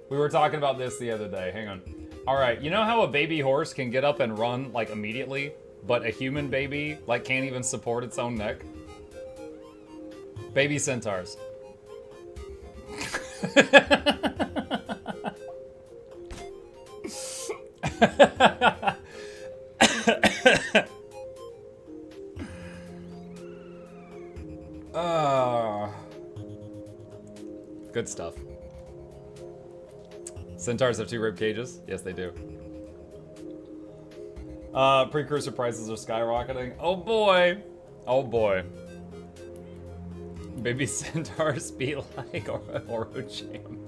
we were talking about this the other day. Hang on. All right, you know how a baby horse can get up and run like immediately, but a human baby like can't even support its own neck? Baby centaurs. Good stuff. Centaurs have 2 rib cages? Yes, they do. Precursor prices are skyrocketing. Oh boy! Oh boy. Baby centaurs be like Orocham.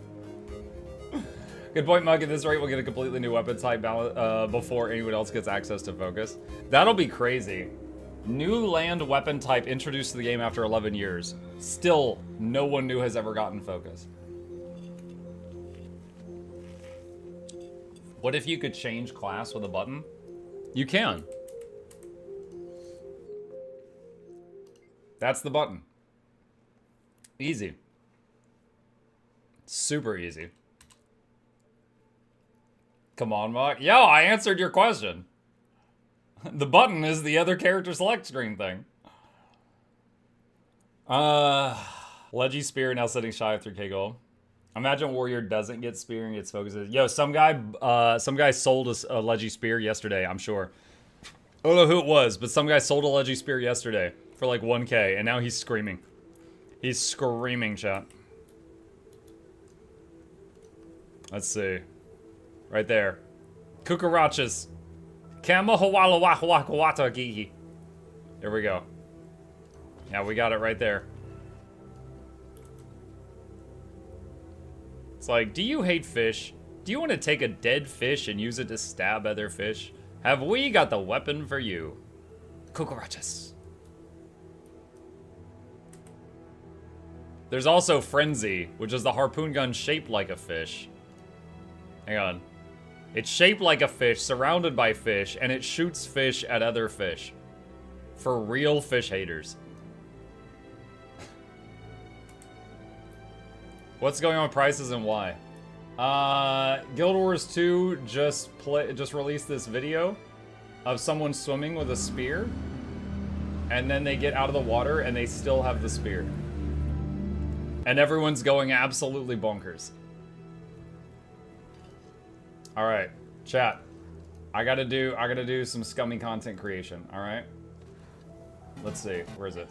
Good point, Mug. At this rate, we'll get a completely new weapon type before anyone else gets access to focus. That'll be crazy. New land weapon type introduced to the game after 11 years. Still, no one new has ever gotten focus. What if you could change class with a button? You can. That's the button. Easy. Super easy. Come on, Mark. Yo, I answered your question. The button is the other character select screen thing. Leggy Spear now sitting shy of 3k gold. Imagine Warrior doesn't get spear and gets focuses. Yo, some guy sold a Leggy spear yesterday, I'm sure. I don't know who it was, but some guy sold a Leggy spear yesterday for like 1K, and now he's screaming. He's screaming, chat. Let's see. Right there. Cucarachas. Kamahawalawakawakawatagi. There we go. Yeah, we got it right there. It's like, do you hate fish? Do you want to take a dead fish and use it to stab other fish? Have we got the weapon for you? Cucarachas. There's also Frenzy, which is the harpoon gun shaped like a fish. Hang on. It's shaped like a fish, surrounded by fish, and it shoots fish at other fish. For real fish haters. What's going on with prices and why? Guild Wars 2 just released this video of someone swimming with a spear, and then they get out of the water and they still have the spear. And everyone's going absolutely bonkers. All right, chat. I gotta do some scummy content creation. All right. Let's see. Where is it?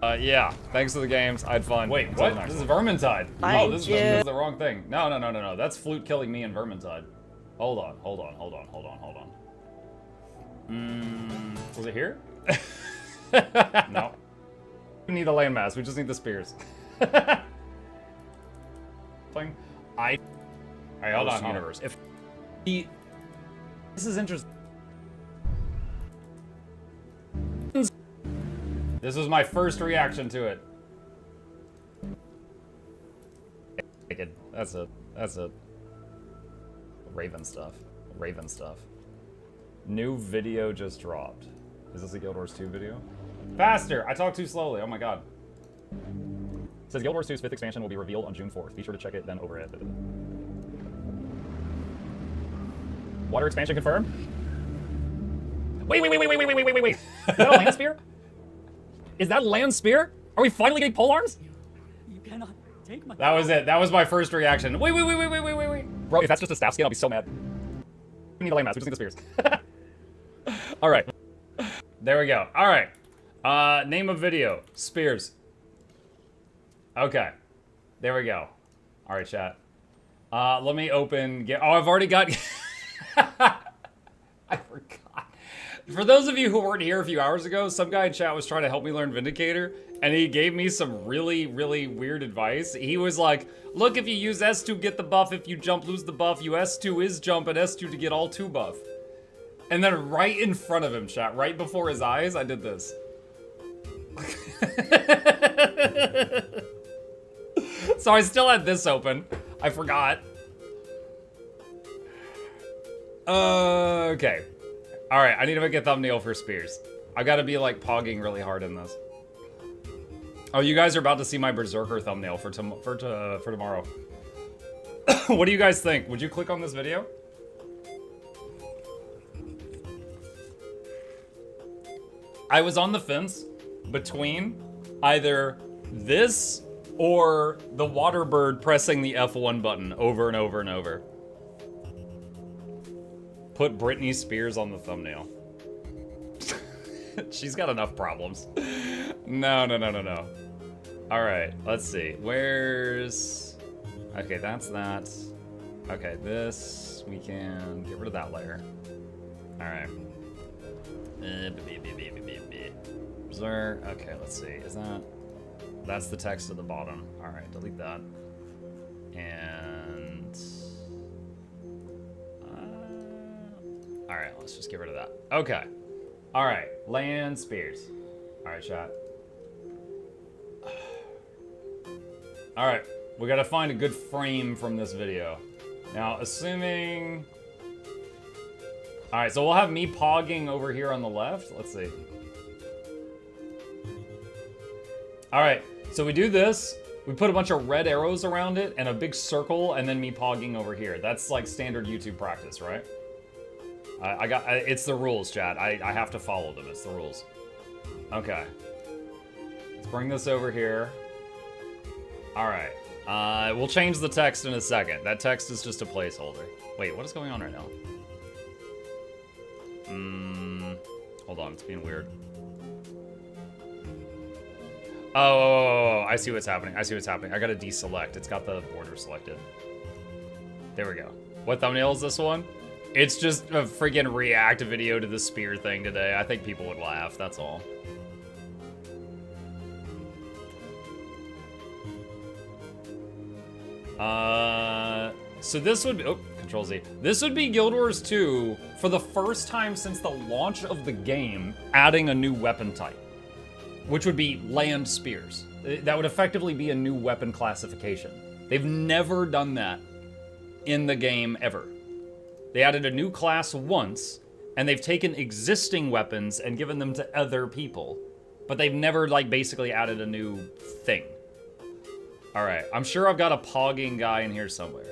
Yeah. Thanks to the games. I had fun. Wait, what? This is Vermintide. Oh, this is the wrong thing. No. That's Flute killing me in Vermintide. Hold on. Was it here? No. We need a landmass. We just need the spears. Thing. Alright, hold on. Universe. If this is interesting. This was my first reaction to it. That's a Raven stuff. New video just dropped. Is this a Guild Wars 2 video? Faster! I talk too slowly. Oh my god. It says Guild Wars 2's 5th expansion will be revealed on June 4th. Be sure to check it then over it. Water expansion confirmed? Wait. Is that a land spear? Is that land spear? Are we finally getting pole arms? You cannot take my... That was it. That was my first reaction. Wait. Bro, if that's just a staff skin, I'll be so mad. We need a landmass. We just need the spears. Alright. There we go. Alright. Name of video. Spears. Okay. There we go. Alright, chat. Let me open... I've already got... I forgot. For those of you who weren't here a few hours ago, some guy in chat was trying to help me learn Vindicator, and he gave me some really, really weird advice. He was like, look, if you use S2, get the buff. If you jump, lose the buff. You S2 is jump, and S2 to get all 2 buff. And then right in front of him, chat, right before his eyes, I did this. So I still had this open. I forgot. Okay. Alright, I need to make a thumbnail for spears. I gotta be like pogging really hard in this. Oh, you guys are about to see my Berserker thumbnail for tomorrow. What do you guys think? Would you click on this video? I was on the fence between either this or the water bird pressing the F1 button over and over and over. Put Britney Spears on the thumbnail. She's got enough problems. No. Alright, let's see. Where's... Okay, that's that. Okay, this... We can get rid of that layer. Alright. Okay, let's see. Is that... That's the text at the bottom. Alright, delete that. And... Alright, let's just get rid of that. Okay. Alright, land spears. Alright, chat. Alright, we gotta find a good frame from this video. Now, assuming... Alright, so we'll have me pogging over here on the left. Let's see. Alright, so we do this. We put a bunch of red arrows around it and a big circle, and then me pogging over here. That's like standard YouTube practice, right? It's the rules, chat. I have to follow them. It's the rules. Okay. Let's bring this over here. Alright. We'll change the text in a second. That text is just a placeholder. Wait, what is going on right now? Hold on, it's being weird. Oh, I see what's happening. I see what's happening. I gotta deselect. It's got the border selected. There we go. What thumbnail is this one? It's just a freaking react video to the spear thing today. I think people would laugh, that's all. So this would be, oh, Control Z. This would be Guild Wars 2 for the first time since the launch of the game, adding a new weapon type, which would be land spears. That would effectively be a new weapon classification. They've never done that in the game ever. They added a new class once, and they've taken existing weapons and given them to other people, but they've never, like, basically added a new thing. All right, I'm sure I've got a pogging guy in here somewhere.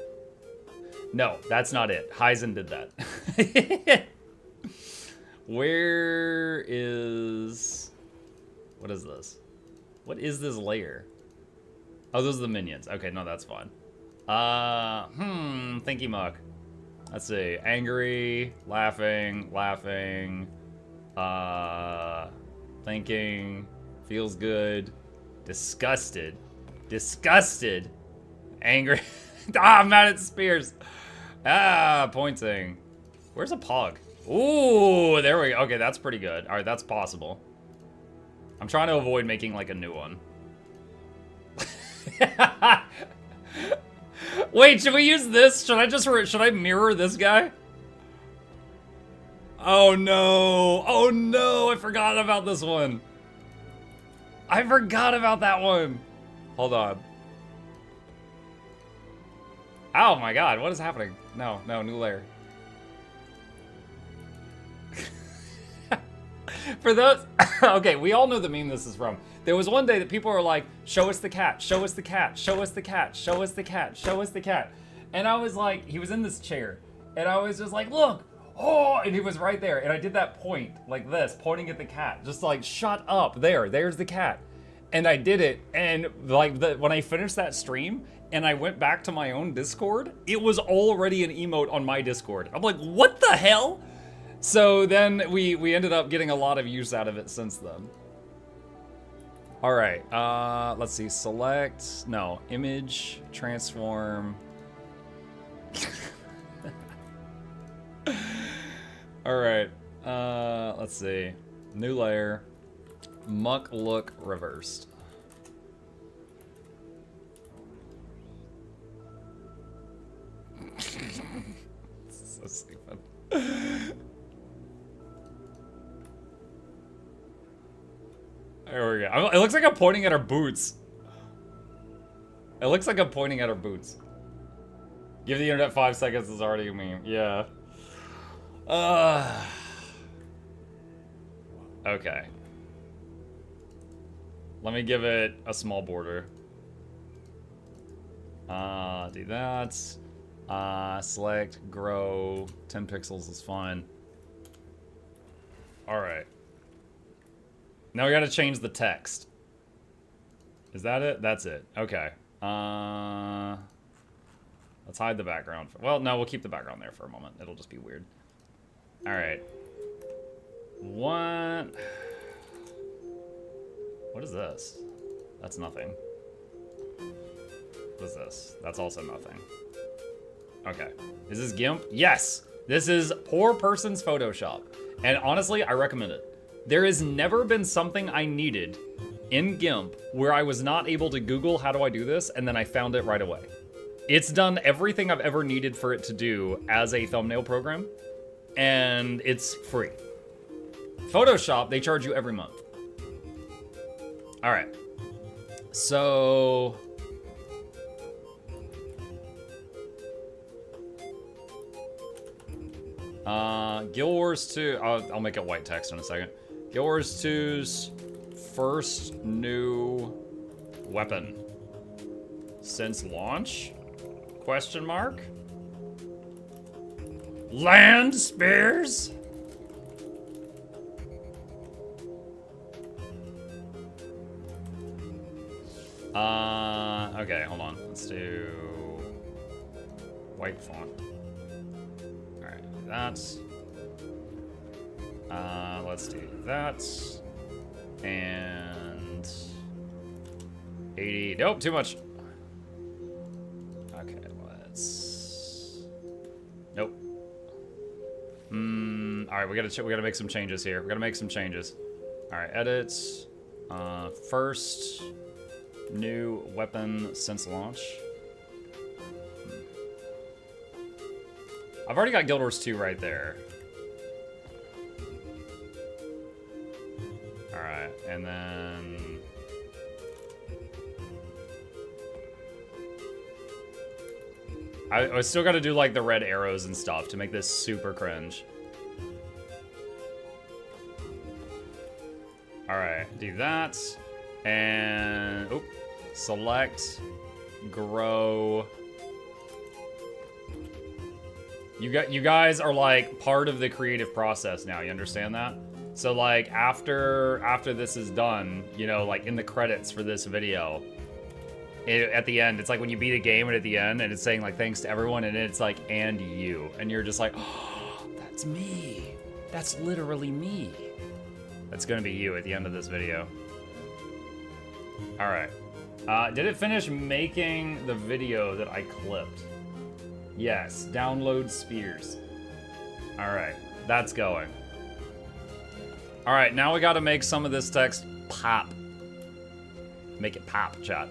No, that's not it. Heisen did that. Where is... What is this? What is this layer? Oh, those are the minions. Okay, no, that's fine. Thinky muck. Let's see. Angry, laughing, thinking, feels good, disgusted, angry. I'm mad at spears. Pointing. Where's a pog? Ooh, there we go. Okay, that's pretty good. All right, that's possible. I'm trying to avoid making like a new one. Wait, should we use this? Should I mirror this guy? Oh no. Oh no, I forgot about this one. I forgot about that one. Hold on. Oh my god, what is happening? No, new layer. For those, okay, we all know the meme this is from. There was one day that people were like, show us the cat, show us the cat, show us the cat, show us the cat, show us the cat. And I was like, he was in this chair, and I was just like, look, oh, and he was right there. And I did that point, like this, pointing at the cat, just like, shut up, there's the cat. And I did it, and like when I finished that stream, and I went back to my own Discord, it was already an emote on my Discord. I'm like, what the hell? So then we ended up getting a lot of use out of it since then. All right, let's see, select, no, image, transform. All right, let's see, new layer, muck look reversed. So stupid. There we go. It looks like I'm pointing at our boots. It looks like I'm pointing at our boots. Give the internet 5 seconds is already a meme. Yeah. Okay. Let me give it a small border. Do that. Select, grow, 10 pixels is fine. All right. Now we gotta change the text. Is that it? That's it. Okay. Let's hide the background. Well, no, we'll keep the background there for a moment. It'll just be weird. All right. What is this? That's nothing. What is this? That's also nothing. Okay. Is this GIMP? Yes! This is poor person's Photoshop. And honestly, I recommend it. There has never been something I needed in GIMP where I was not able to Google how do I do this, and then I found it right away. It's done everything I've ever needed for it to do as a thumbnail program, and it's free. Photoshop, they charge you every month. All right. So... Guild Wars 2, I'll make it white text in a second. Guild Wars 2's first new weapon since launch? Question mark? Land spears? Okay, hold on. Let's do white font. Alright, that. Let's do that. And 80. Nope, too much. Okay, let's. Nope. Alright, we gotta make some changes here. We gotta make some changes. Alright, edits. First new weapon since launch. I've already got Guild Wars 2 right there. Alright, and then... I still gotta do like the red arrows and stuff to make this super cringe. Alright, do that. And... oop. Select. Grow. You guys are like part of the creative process now, you understand that? So like after this is done, you know, like in the credits for this video, at the end, it's like when you beat a game and at the end and it's saying like thanks to everyone and it's like and you. And you're just like, oh, that's me. That's literally me. That's gonna be you at the end of this video. Alright. Did it finish making the video that I clipped? Yes, download spears. Alright, that's going. Alright, now we gotta make some of this text pop. Make it pop, chat.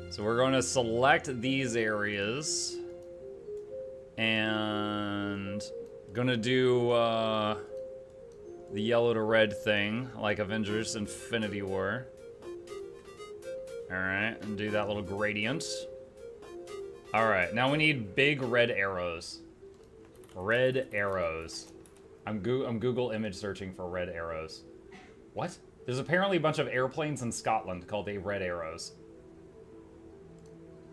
So we're going to select these areas. And gonna do the yellow to red thing, like Avengers Infinity War. Alright, and do that little gradient. Alright, now we need big red arrows. Red arrows. I'm Google image searching for red arrows. What? There's apparently a bunch of airplanes in Scotland called the Red Arrows.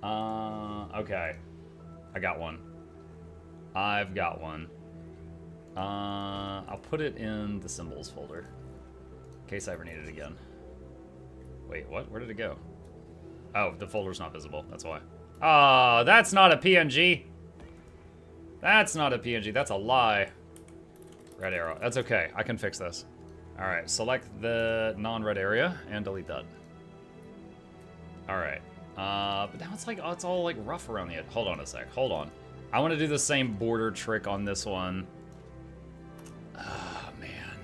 Okay. I got one. I've got one. I'll put it in the symbols folder. In case I ever need it again. Wait, what? Where did it go? Oh, the folder's not visible. That's why. Oh, that's not a PNG. That's not a PNG. That's a lie. Red arrow. That's okay. I can fix this. All right. Select the non-red area and delete that. All right. But now it's like, oh, it's all like rough around the edge. Hold on a sec. Hold on. I want to do the same border trick on this one. Oh, man.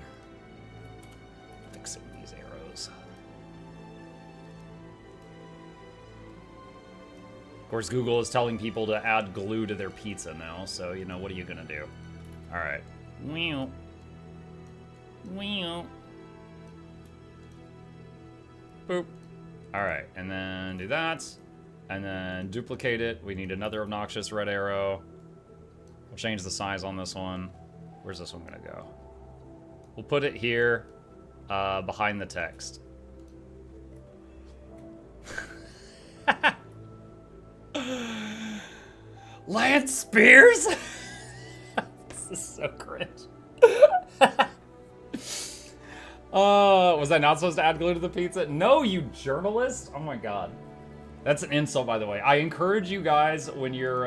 Fixing these arrows. Of course, Google is telling people to add glue to their pizza now, so, you know, what are you gonna do? Alright. Meow. Meow. Boop. Alright, and then do that. And then duplicate it. We need another obnoxious red arrow. We'll change the size on this one. Where's this one gonna go? We'll put it here, behind the text. Lance Spears? This is so cringe. Was I not supposed to add glue to the pizza? No, you journalist! Oh my god. That's an insult, by the way. I encourage you guys, when you're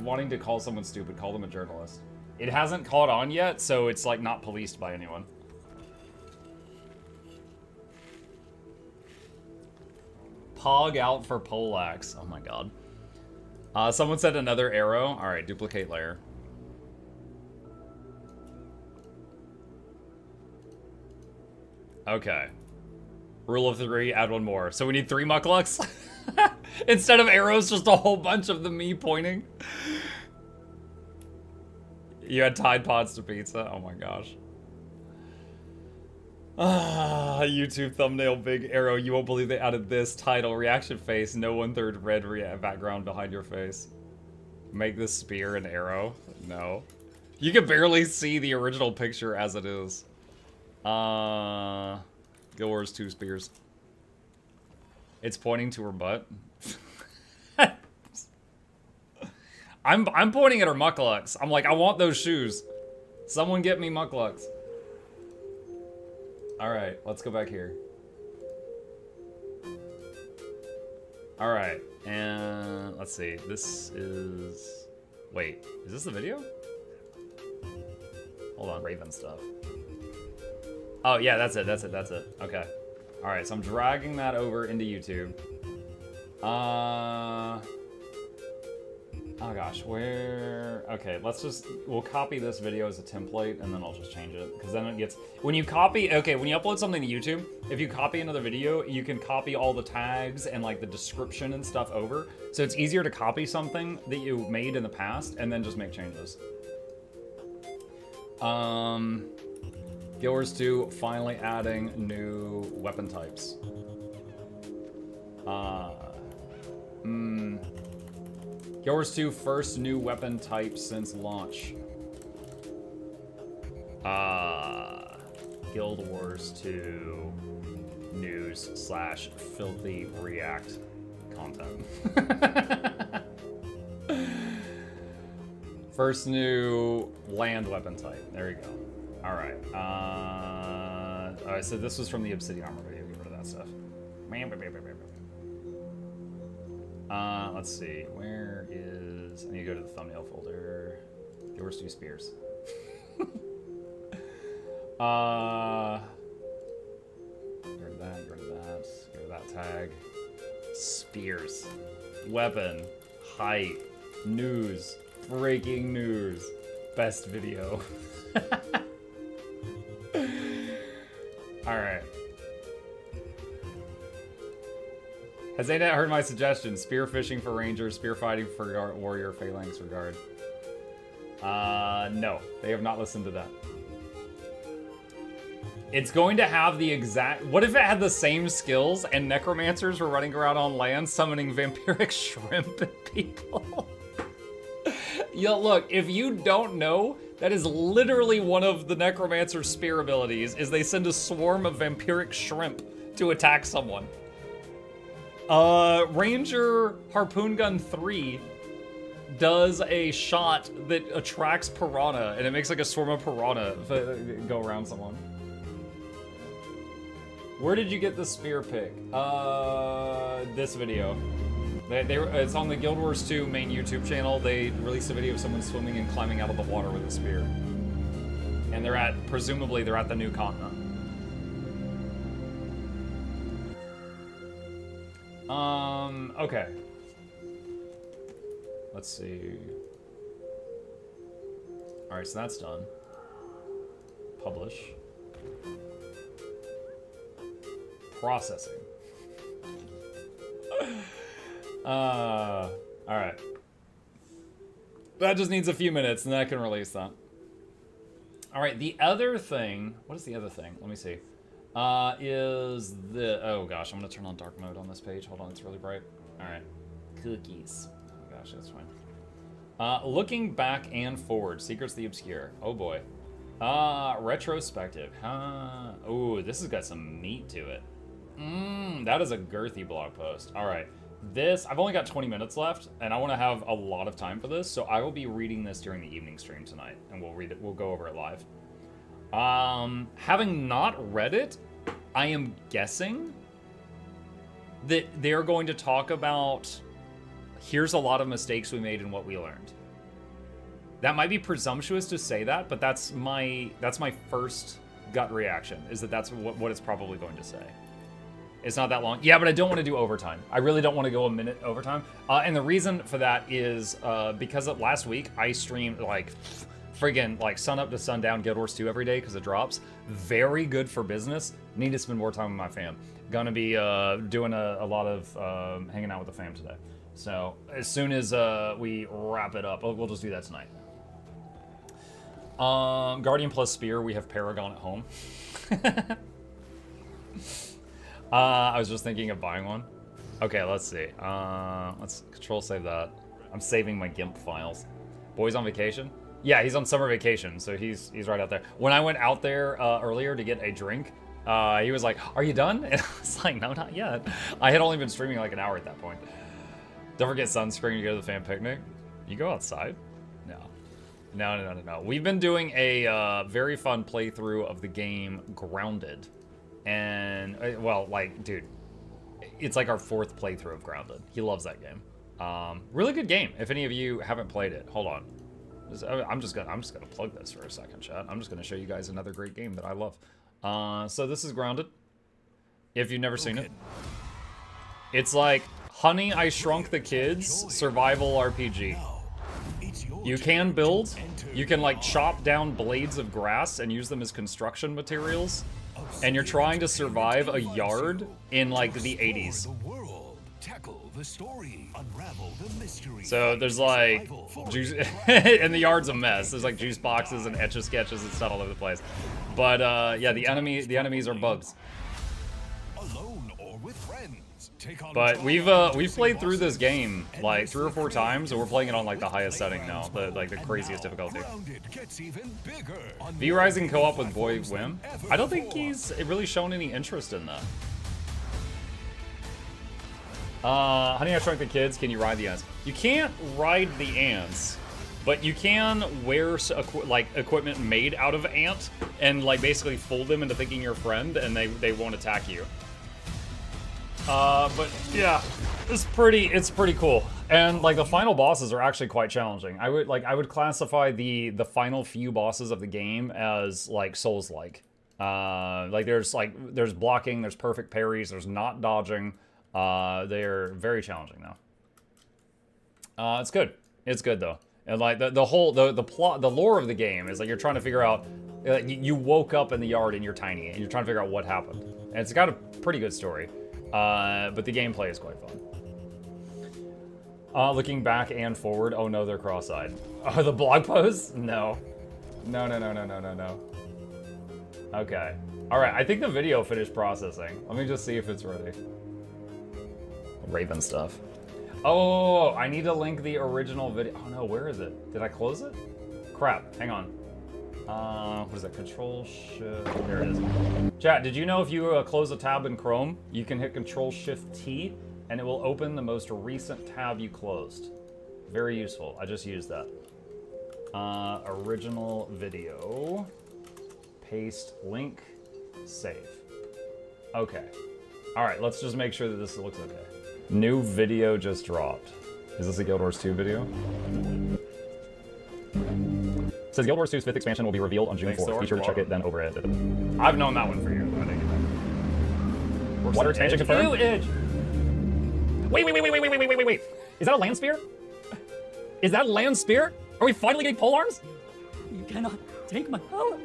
wanting to call someone stupid, call them a journalist. It hasn't caught on yet, so it's like not policed by anyone. Pog out for Polax. Oh my god. Someone said another arrow. Alright, duplicate layer. Okay. Rule of 3, add one more. So we need 3 mukluks? Instead of arrows, just a whole bunch of the me pointing. You had Tide Pods to pizza? Oh my gosh. YouTube thumbnail, big arrow. You won't believe they added this. Title, reaction face, no 1/3 red background behind your face. Make this spear an arrow? No. You can barely see the original picture as it is. Guild Wars 2 spears. It's pointing to her butt. I'm pointing at her mukluks. I'm like, I want those shoes. Someone get me mukluks. Alright, let's go back here. All right, and let's see. This is... Wait, is this the video? Hold on, Raven stuff. Oh, yeah, that's it. Okay. All right, so I'm dragging that over into YouTube. Oh gosh, where... Okay, we'll copy this video as a template, and then I'll just change it. Because then it gets... When you upload something to YouTube, if you copy another video, you can copy all the tags and like the description and stuff over. So it's easier to copy something that you made in the past, and then just make changes. Guild Wars 2 finally adding new weapon types. Guild Wars 2 first new weapon type since launch. Guild Wars 2 news / filthy react content. First new land weapon type. There you go. All right. All right. So this was from the Obsidian Armor video. Get rid of that stuff. Let's see. Where is... I need to go to the thumbnail folder. Guild Wars 2 spears. Get rid of that. Get rid of that. Get rid of that tag. Spears. Weapon. Height. News. Breaking news. Best video. Alright. Has anyone heard my suggestion? Spear fishing for rangers, spear fighting for warrior, phalanx for guard. No. They have not listened to that. It's going to have the exact... What if it had the same skills and necromancers were running around on land summoning vampiric shrimp at people? Yo, look, if you don't know, that is literally one of the necromancer's spear abilities, is they send a swarm of vampiric shrimp to attack someone. Ranger Harpoon Gun 3 does a shot that attracts piranha, and it makes like a swarm of piranha go around someone. Where did you get the spear pick? This video. It's on the Guild Wars 2 main YouTube channel. They released a video of someone swimming and climbing out of the water with a spear. And presumably they're at the new continent. Okay. Let's see. Alright, so that's done. Publish. Processing. Alright. That just needs a few minutes, and then I can release that. Alright, the other thing... What is the other thing? Let me see. Is the... Oh, gosh, I'm going to turn on dark mode on this page. Hold on, it's really bright. Alright. Cookies. Oh, gosh, that's fine. Looking back and forward. Secrets of the Obscure. Oh, boy. Retrospective. Oh, this has got some meat to it. That is a girthy blog post. Alright. This, I've only got 20 minutes left, and I want to have a lot of time for this, so I will be reading this during the evening stream tonight, and we'll read it. We'll go over it live. Having not read it, I am guessing that they're going to talk about, here's a lot of mistakes we made and what we learned. That might be presumptuous to say that, but that's my first gut reaction, is that that's what it's probably going to say. It's not that long. Yeah, but I don't want to do overtime. I really don't want to go a minute overtime. And the reason for that is because of last week, I streamed like friggin' like sun up to sundown Guild Wars 2 every day because it drops. Very good for business. Need to spend more time with my fam. Gonna be doing a lot of hanging out with the fam today. So as soon as we wrap it up, we'll just do that tonight. Guardian plus Spear, we have Paragon at home. I was just thinking of buying one. Okay, let's see. Let's control save that. I'm saving my GIMP files. Boy's on vacation? Yeah, he's on summer vacation, so he's right out there. When I went out there earlier to get a drink, he was like, "Are you done?" And I was like, "No, not yet." I had only been streaming like an hour at that point. Don't forget sunscreen to go to the fan picnic. You go outside? No. We've been doing a very fun playthrough of the game Grounded. And, well, like, dude, it's like our 4th playthrough of Grounded. He loves that game. Really good game. If any of you haven't played it, hold on. I'm just gonna plug this for a second, chat. I'm just gonna show you guys another great game that I love. So this is Grounded. If you've never seen it, it's like Honey, I Shrunk the Kids survival RPG. You can build. You can like chop down blades of grass and use them as construction materials. And you're trying to survive a yard in like the 80s. So there's like juice and the yard's a mess. There's like juice boxes and etch-a-sketches and stuff all over the place. But yeah, the enemies are bugs. But we've played through this game like 3 or 4 times, and we're playing it on like the highest setting now, the craziest difficulty. V-Rising co-op with Boy Whim. I don't think he's really shown any interest in that. Honey, I Shrunk the Kids. Can you ride the ants? You can't ride the ants, but you can wear like equipment made out of ant and like basically fool them into thinking you're a friend, and they won't attack you. But yeah, it's pretty cool. And like the final bosses are actually quite challenging. I would classify the final few bosses of the game as like Souls-like. Like there's blocking, there's perfect parries, there's not dodging. They're very challenging though. It's good. It's good though. And like the whole plot, the lore of the game is like you're trying to figure out. You woke up in the yard and you're tiny, and you're trying to figure out what happened. And it's got a pretty good story. But the gameplay is quite fun. Looking back and forward. Oh no, they're cross-eyed. Oh, the blog posts? No. No. Okay. Alright, I think the video finished processing. Let me just see if it's ready. Raven stuff. Oh, I need to link the original video. Oh no, where is it? Did I close it? Crap, hang on. What is that? Control Shift. There it is. Chat, did you know if you close a tab in Chrome, you can hit Control Shift T and it will open the most recent tab you closed? Very useful. I just used that. Original video. Paste link. Save. Okay. Alright, let's just make sure that this looks okay. New video just dropped. Is this a Guild Wars 2 video? It says Guild Wars 2's 5th expansion will be revealed on June 4th. Be sure to check it then over it. I've known that one for years. I didn't get that. Water expansion confirmed. Ew, Edge. Wait. Is that a land spear? Is that a land spear? Are we finally getting pole arms? You cannot take my power.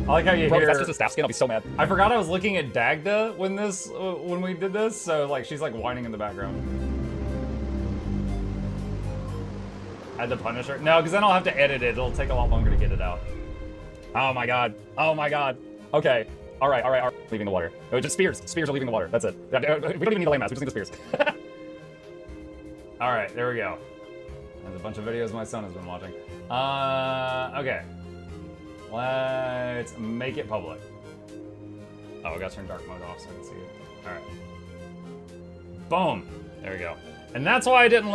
I like how you hear. If that's just a staff skin, I'll be so mad. I forgot I was looking at Dagda when we did this, so like she's like whining in the background. I had to punish her. No, because then I'll have to edit it. It'll take a lot longer to get it out. Oh my god. Oh my god. Okay. All right. Leaving the water. Oh, just spears. Spears are leaving the water. That's it. We don't even need the landmass. We just need the spears. All right. There we go. There's a bunch of videos my son has been watching. Okay. Let's make it public. Oh, I gotta turn dark mode off so I can see it. All right. Boom. There we go. And that's why I didn't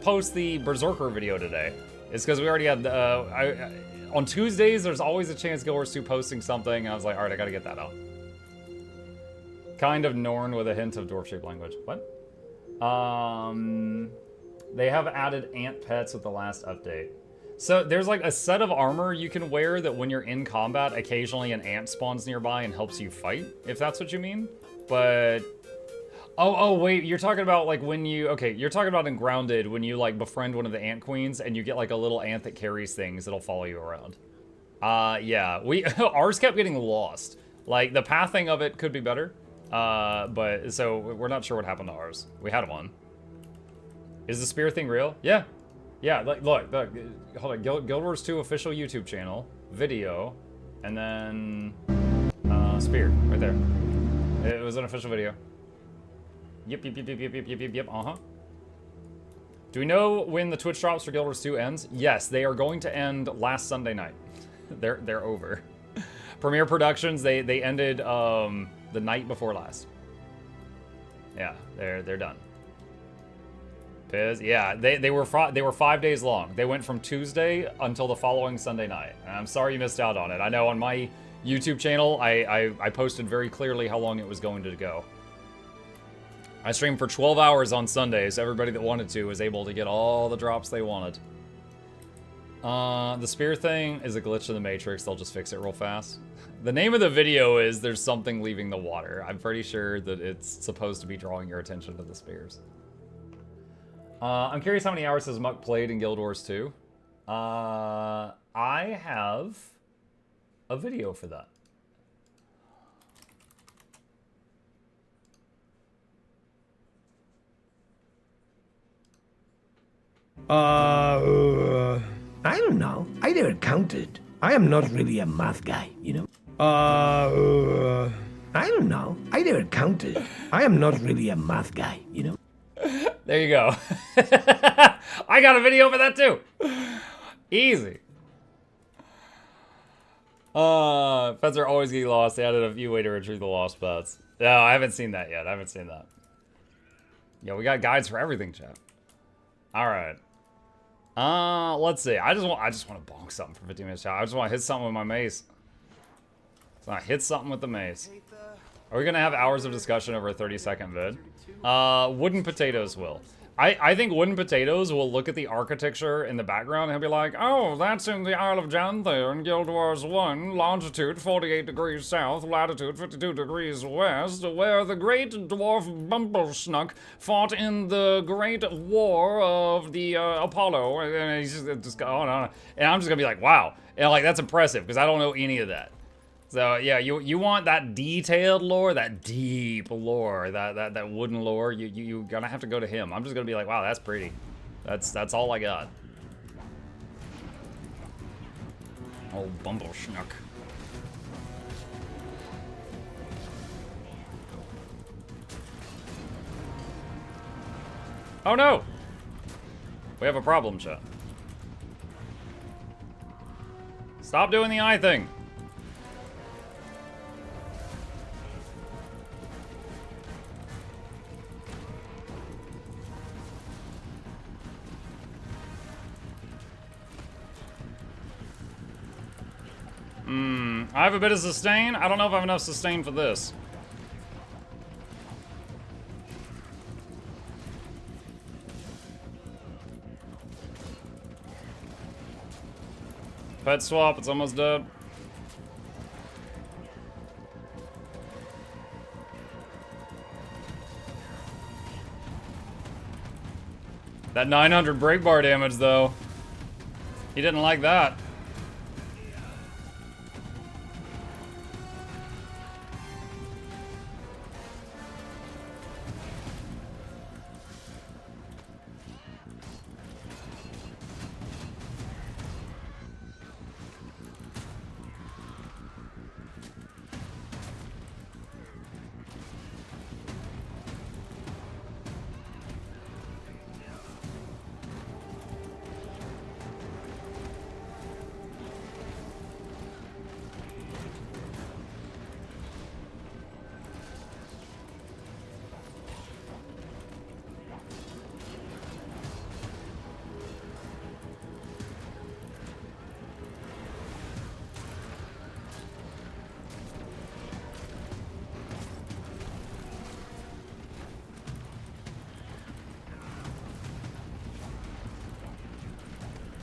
post the Berserker video today. It's because we already had on Tuesdays, there's always a chance Guild Wars 2 posting something, and I was like, alright, I gotta get that out. Kind of Norn with a hint of dwarf-shaped language. What? They have added ant pets with the last update. So there's like a set of armor you can wear that when you're in combat, occasionally an ant spawns nearby and helps you fight, if that's what you mean. But... Oh, wait, you're talking about like when you... Okay, you're talking about in Grounded when you like befriend one of the ant queens and you get like a little ant that carries things that'll follow you around. Yeah, ours kept getting lost. Like the pathing of it could be better. But so we're not sure what happened to ours. We had one. Is the spear thing real? Yeah. Yeah, like, look, hold on, Guild Wars 2 official YouTube channel, video, and then, spear, right there. It was an official video. Yep, uh-huh. Do we know when the Twitch drops for Guild Wars 2 ends? Yes, they are going to end last Sunday night. They're over. Premiere Productions, they ended, the night before last. Yeah, they're done. Yeah, they were 5 days long. They went from Tuesday until the following Sunday night. And I'm sorry you missed out on it. I know on my YouTube channel, I posted very clearly how long it was going to go. I streamed for 12 hours on Sundays. Everybody that wanted to was able to get all the drops they wanted. The spear thing is a glitch in the Matrix. They'll just fix it real fast. The name of the video is There's Something Leaving the Water. I'm pretty sure that it's supposed to be drawing your attention to the spears. I'm curious how many hours has Muck played in Guild Wars 2? I have a video for that. I don't know. I never counted. I am not really a math guy, you know? I don't know. I never counted. I am not really a math guy, you know? There you go. I got a video for that too. Easy. Pets are always getting lost. They added a few ways to retrieve the lost pets. No, I haven't seen that yet. I haven't seen that. Yeah, we got guides for everything, chat. All right. Let's see. I just want to bonk something for 15 minutes, chat. I just want to hit something with my mace. So I hit something with the mace. Are we gonna have hours of discussion over a 30-second vid? Wooden Potatoes will. I think Wooden Potatoes will look at the architecture in the background and he'll be like, oh, that's in the Isle of Janther in Guild Wars 1, longitude 48 degrees south, latitude 52 degrees west, where the great dwarf Bumblesnuck fought in the great war of the Apollo. And he's just going on. And I'm just gonna be like, wow. And like, that's impressive, because I don't know any of that. So yeah, you want that detailed lore, that deep lore, that wooden lore. You gonna have to go to him. I'm just gonna be like, wow, that's pretty. That's all I got. Old Bumblesnuck. Oh no! We have a problem, chat. Stop doing the eye thing. I have a bit of sustain. I don't know if I have enough sustain for this. Pet swap, it's almost dead. That 900 break bar damage, though. He didn't like that.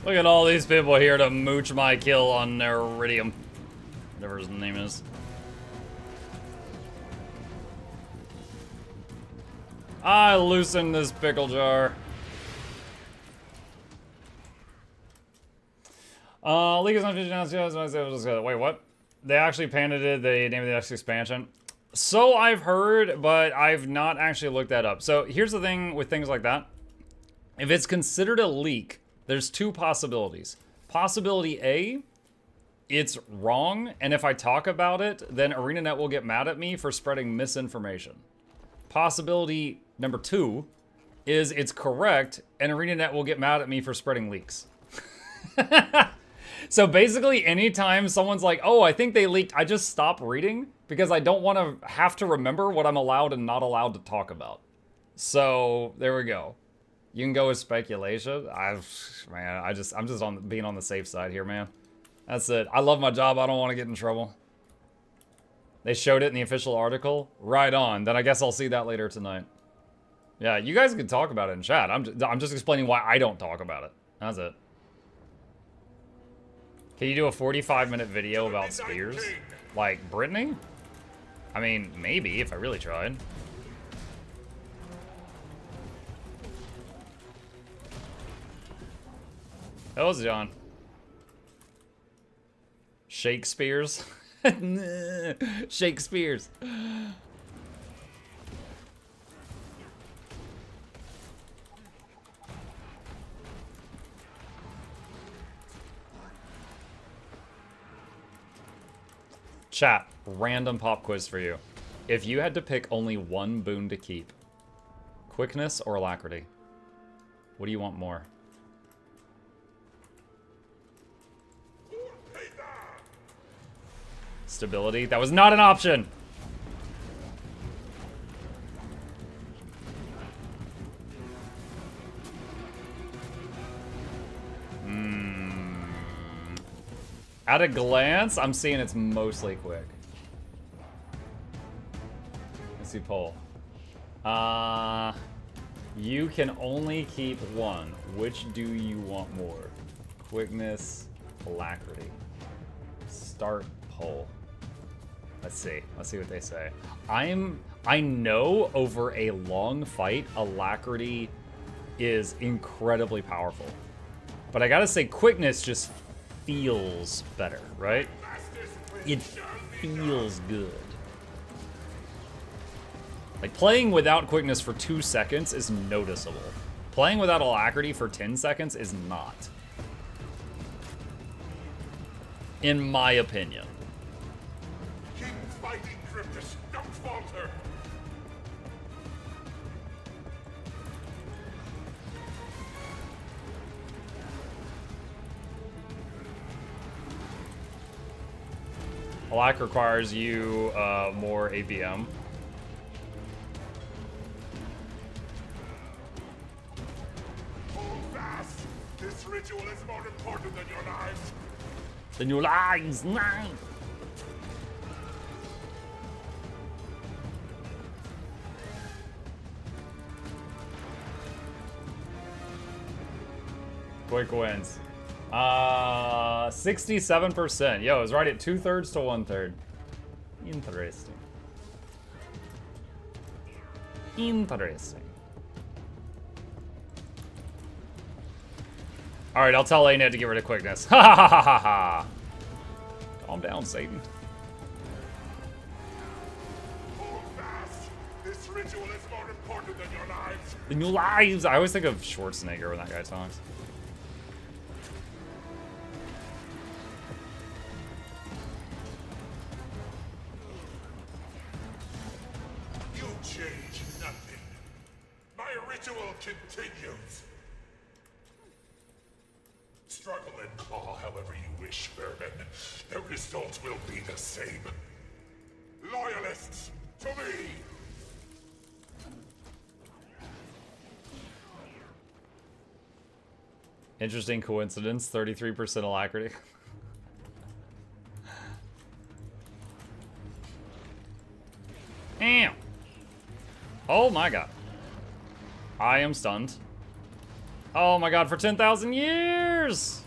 Look at all these people here to mooch my kill on Iridium. Whatever his name is. I loosened this pickle jar. League is not wait, what? They actually patented the name of the next expansion. So I've heard, but I've not actually looked that up. So here's the thing with things like that. If it's considered a leak, there's two possibilities. Possibility A, it's wrong, and if I talk about it, then ArenaNet will get mad at me for spreading misinformation. Possibility number 2 is it's correct, and ArenaNet will get mad at me for spreading leaks. So basically, anytime someone's like, oh, I think they leaked, I just stop reading because I don't want to have to remember what I'm allowed and not allowed to talk about. So there we go. You can go with speculation. I'm just on being on the safe side here, man. That's it. I love my job. I don't want to get in trouble. They showed it in the official article? Right on. Then I guess I'll see that later tonight. Yeah, you guys can talk about it in chat. I'm just explaining why I don't talk about it. That's it. Can you do a 45-minute video about spears? Like Brittany? I mean, maybe if I really tried. That was John. Shakespeare's. Shakespeare's. Chat, random pop quiz for you. If you had to pick only one boon to keep, quickness or alacrity, what do you want more? Stability? That was not an option! At a glance, I'm seeing it's mostly quick. Let's see poll. You can only keep one. Which do you want more? Quickness, alacrity. Start poll. Let's see. Let's see what they say. I know over a long fight, alacrity is incredibly powerful. But I gotta say, quickness just feels better, right? It feels good. Like, playing without quickness for 2 seconds is noticeable. Playing without alacrity for 10 seconds is not. In my opinion. Keep fighting, Cryptus. Don't falter. Alac requires you more APM. Hold fast. This ritual is more important than your lives. Than your lives, no. Quick wins. 67%. Yo, I was right at 2/3 to 1/3. Interesting. Interesting. Alright, I'll tell A-Net to get rid of quickness. Ha ha ha ha ha! Calm down, Satan. Hold fast. This ritual is more important than your lives. Than your lives! I always think of Schwarzenegger when that guy talks. You change nothing. My ritual continues. Struggle and claw however you wish, Vermin. The result will be the same. Loyalists, to me! Interesting coincidence, 33% alacrity. Damn. Oh my god. I am stunned. Oh my god, for 10,000 years!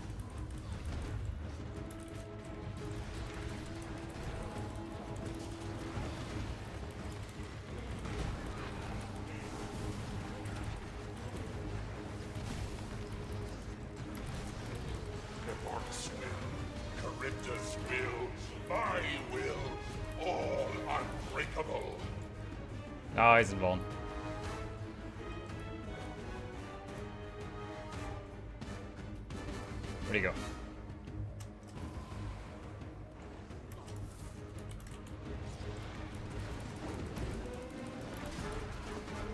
Mark's will, Charybdis will, my will, all unbreakable. Oh, he's involved. Where'd he go?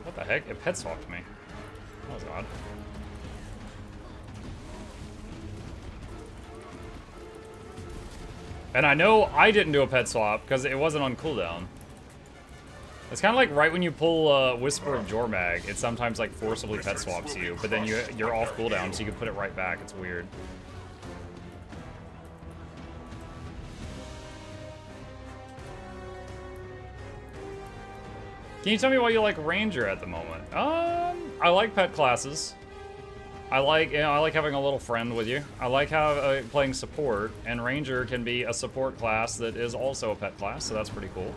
What the heck? It pet swapped me. That was odd. And I know I didn't do a pet swap because it wasn't on cooldown. It's kind of like right when you pull Whisper of Jormag, it sometimes like forcibly pet swaps you, but then you're off cooldown, so you can put it right back. It's weird. Can you tell me why you like Ranger at the moment? I like pet classes. I like having a little friend with you. I like playing support, and Ranger can be a support class that is also a pet class, so that's pretty cool.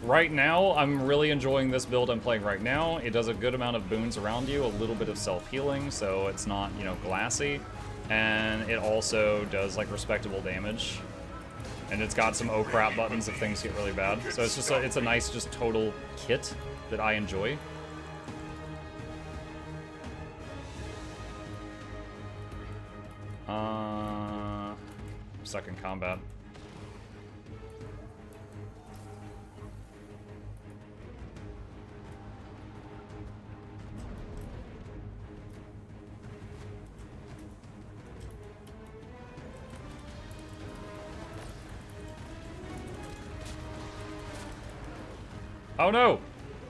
Right now, I'm really enjoying this build I'm playing right now. It does a good amount of boons around you, a little bit of self-healing, so it's not, you know, glassy. And it also does, like, respectable damage. And it's got some oh crap buttons if things get really bad. So it's just it's a nice, just total kit that I enjoy. Stuck in combat. Oh no!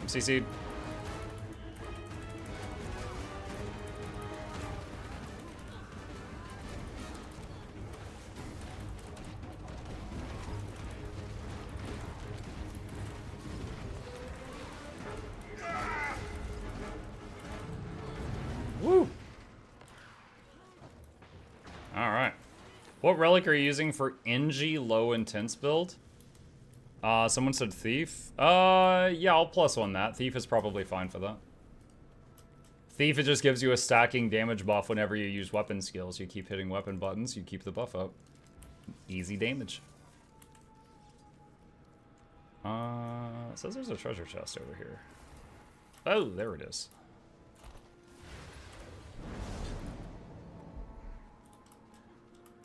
I'm CC'd. Woo! Alright. What relic are you using for NG low intense build? Someone said Thief. Yeah, I'll +1 that. Thief is probably fine for that. Thief, it just gives you a stacking damage buff whenever you use weapon skills. You keep hitting weapon buttons, you keep the buff up. Easy damage. It says there's a treasure chest over here. Oh, there it is.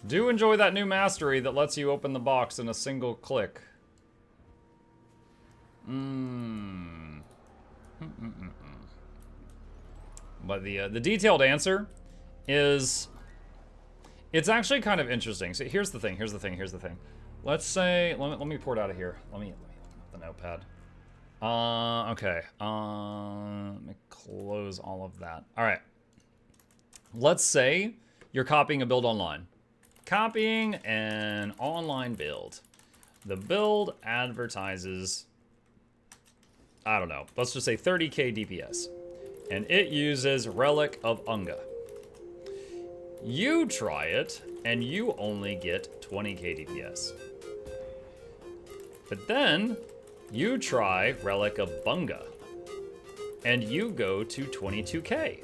Do enjoy that new mastery that lets you open the box in a single click. But the detailed answer is, it's actually kind of interesting. So here's the thing. Let's say, let me pour it out of here. Let me the notepad. Okay. Let me close all of that. All right. Let's say you're copying a build online. Copying an online build. The build advertises, I don't know, let's just say 30k DPS. And it uses Relic of Unga. You try it, and you only get 20k DPS. But then, you try Relic of Bunga, and you go to 22k.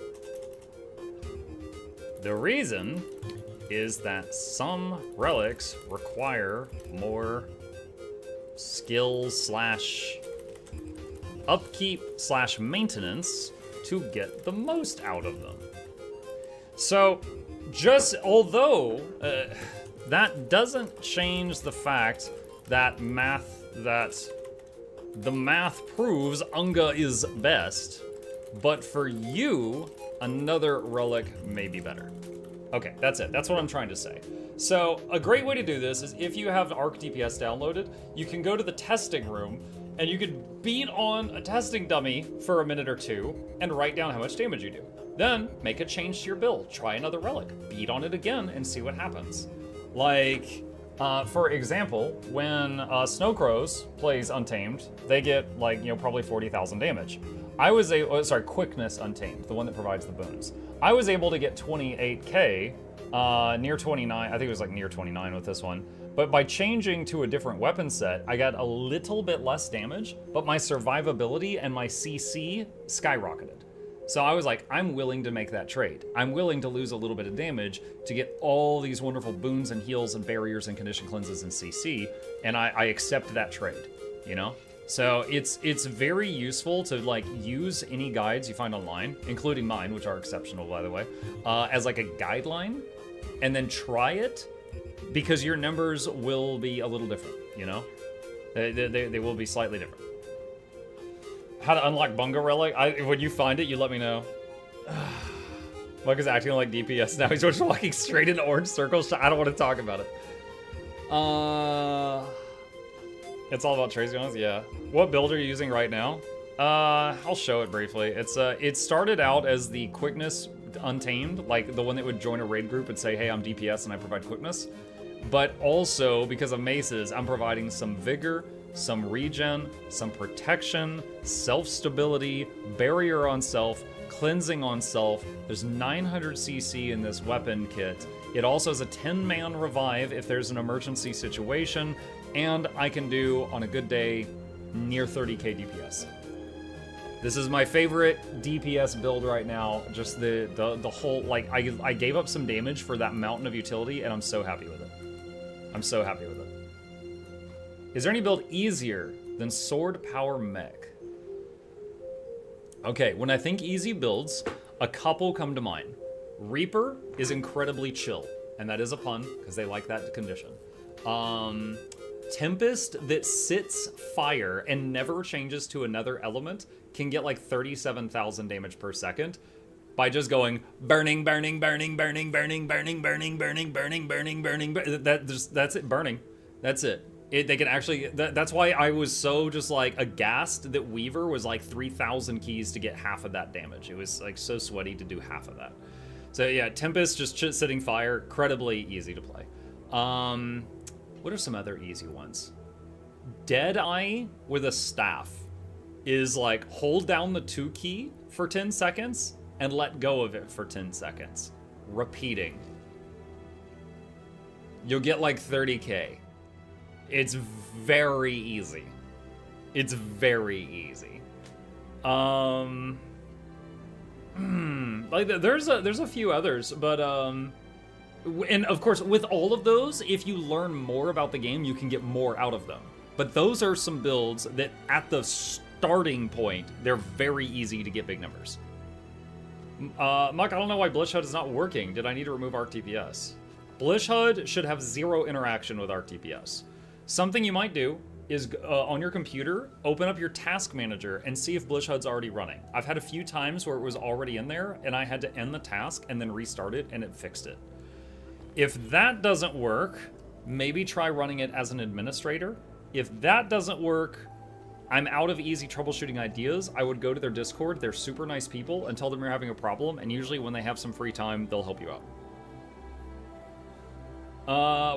The reason is that some relics require more skills slash upkeep slash maintenance to get the most out of them. So, although that doesn't change the fact that the math proves Unga is best, but for you, another relic may be better. Okay, that's it. That's what I'm trying to say. So, a great way to do this is if you have Arc DPS downloaded, you can go to the testing room and you can beat on a testing dummy for a minute or two and write down how much damage you do. Then, make a change to your build. Try another relic. Beat on it again and see what happens. Like, for example, when Snowcrows plays Untamed, they get, like, you know, probably 40,000 damage. Quickness Untamed, the one that provides the boons. I was able to get 28k, near 29, I think it was like near 29 with this one. But by changing to a different weapon set, I got a little bit less damage, but my survivability and my CC skyrocketed. So I was like, I'm willing to make that trade. I'm willing to lose a little bit of damage to get all these wonderful boons and heals and barriers and condition cleanses and CC, and I accept that trade, you know? So it's very useful to like use any guides you find online, including mine, which are exceptional by the way, as like a guideline, and then try it, because your numbers will be a little different, you know? They will be slightly different. How to unlock Bunga Relic? When you find it, you let me know. Mike is acting like DPS now. He's just walking straight into orange circles. I don't want to talk about it. It's all about tracing ones? Yeah. What build are you using right now? I'll show it briefly. It started out as the Quickness Untamed, like the one that would join a raid group and say, hey, I'm DPS and I provide quickness. But also, because of maces, I'm providing some vigor, some regen, some protection, self-stability, barrier on self, cleansing on self. There's 900 CC in this weapon kit. It also has a 10-man revive if there's an emergency situation, and I can do, on a good day, near 30k DPS. This is my favorite DPS build right now. Just the whole, like, I gave up some damage for that mountain of utility, and I'm so happy with it. I'm so happy with it. Is there any build easier than Sword Power Mech? Okay, when I think easy builds, a couple come to mind. Reaper is incredibly chill, and that is a pun, because they like that condition. Tempest that sits fire and never changes to another element can get like 37,000 damage per second by just going burning, burning, burning, burning, burning, burning, burning, burning, burning, burning, burning. That's it, burning. That's it. They can actually, that's why I was so just like aghast that Weaver was like 3,000 keys to get half of that damage. It was like so sweaty to do half of that. So yeah, Tempest just sitting fire, incredibly easy to play. What are some other easy ones? Deadeye with a staff is like hold down the 2 key for 10 seconds and let go of it for 10 seconds. Repeating. You'll get like 30k. It's very easy. It's very easy. Like there's a few others, but and of course with all of those, if you learn more about the game, you can get more out of them. But those are some builds that at the starting point, they're very easy to get big numbers. Muck, I don't know why Blish HUD is not working. Did I need to remove Arc TPS? Blish HUD should have 0 interaction with Arc TPS. Something you might do is on your computer, open up your task manager and see if Blish HUD's already running. I've had a few times where it was already in there and I had to end the task and then restart it and it fixed it. If that doesn't work, maybe try running it as an administrator. If that doesn't work, I'm out of easy troubleshooting ideas. I would go to their Discord. They're super nice people and tell them you're having a problem. And usually when they have some free time, they'll help you out.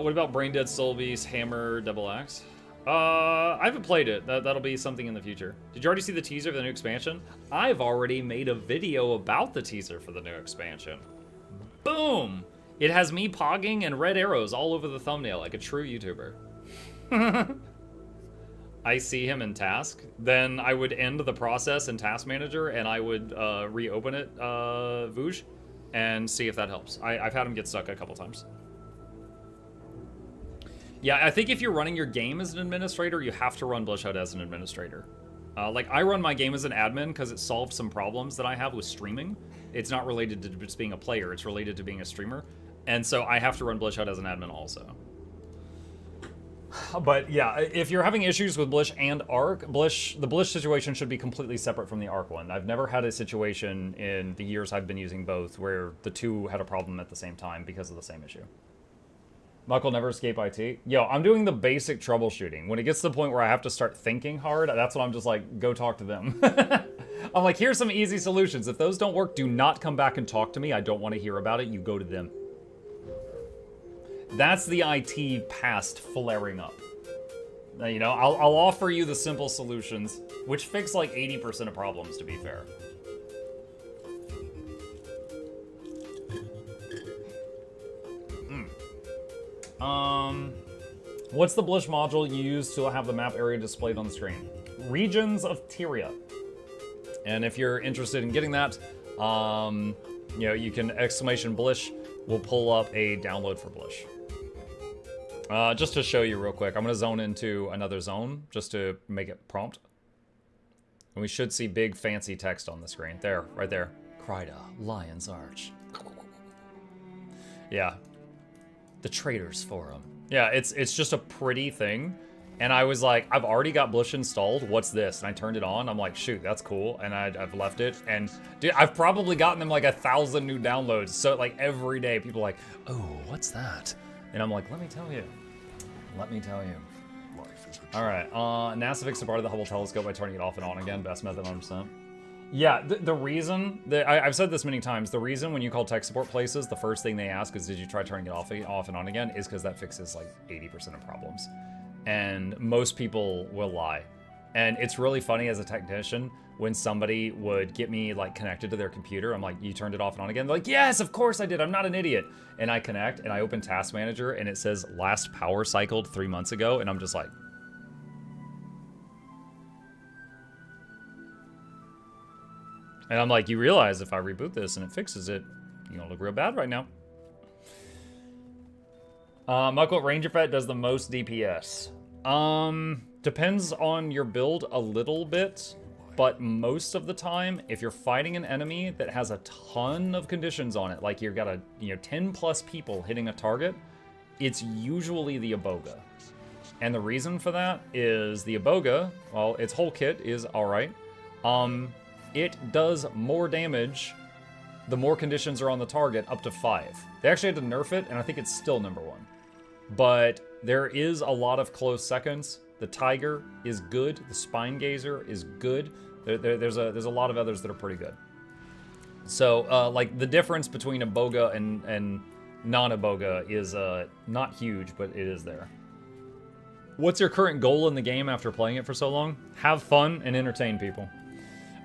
What about Brain Dead Soul Beast, Hammer, Double Axe? I haven't played it. That'll be something in the future. Did you already see the teaser for the new expansion? I've already made a video about the teaser for the new expansion. Boom! It has me pogging and red arrows all over the thumbnail like a true YouTuber. I see him in task, then I would end the process in Task Manager and I would reopen it, Voosh, and see if that helps. I've had him get stuck a couple times. Yeah, I think if you're running your game as an administrator, you have to run Blish HUD as an administrator. Like, I run my game as an admin because it solved some problems that I have with streaming. It's not related to just being a player, it's related to being a streamer. And so I have to run Blish HUD as an admin also. But yeah, if you're having issues with Blish and Arc, the Blish situation should be completely separate from the Arc one. I've never had a situation in the years I've been using both where the two had a problem at the same time because of the same issue. Muck will never escape IT. Yo, I'm doing the basic troubleshooting. When it gets to the point where I have to start thinking hard, that's when I'm just like, go talk to them. I'm like, here's some easy solutions. If those don't work, do not come back and talk to me. I don't want to hear about it. You go to them. That's the IT past flaring up. You know, I'll offer you the simple solutions, which fix like 80% of problems, to be fair. What's the Blish module you use to have the map area displayed on the screen? Regions of Tyria. And if you're interested in getting that, you know, you can !Blish will pull up a download for Blish. Just to show you real quick, I'm gonna zone into another zone just to make it prompt. And we should see big fancy text on the screen. There, right there. Kryda, Lion's Arch. Yeah. The Traders Forum. Yeah, it's just a pretty thing. And I was like, I've already got Blish installed. What's this? And I turned it on. I'm like, shoot, that's cool. And I've left it. And dude, I've probably gotten them like 1,000 new downloads. So like every day, people are like, oh, what's that? And I'm like, let me tell you. Let me tell you. All right. NASA fixed a part of the Hubble telescope by turning it off and on again. Best method, 100%. Yeah, the reason that I've said this many times, the reason when you call tech support places, the first thing they ask is, did you try turning it off and on again, is because that fixes like 80% of problems. and most people will lie. And it's really funny as a technician when somebody would get me like connected to their computer. I'm like, you turned it off and on again? They're like, yes, of course I did. I'm not an idiot. And I connect and I open Task Manager and it says last power cycled 3 months ago. And I'm just like, and I'm like, you realize if I reboot this and it fixes it, you're gonna look real bad right now. Muklut Ranger Fett does the most DPS. Depends on your build a little bit, but most of the time, if you're fighting an enemy that has a ton of conditions on it, like you've got 10 plus people hitting a target, it's usually the Iboga. And the reason for that is the Iboga, well, its whole kit is alright. It does more damage the more conditions are on the target, up to 5. They actually had to nerf it, and I think it's still #1. But there is a lot of close seconds. The Tiger is good. The Spine Gazer is good. There's a lot of others that are pretty good. So, like, the difference between Iboga and non-Iboga is not huge, but it is there. What's your current goal in the game after playing it for so long? Have fun and entertain people.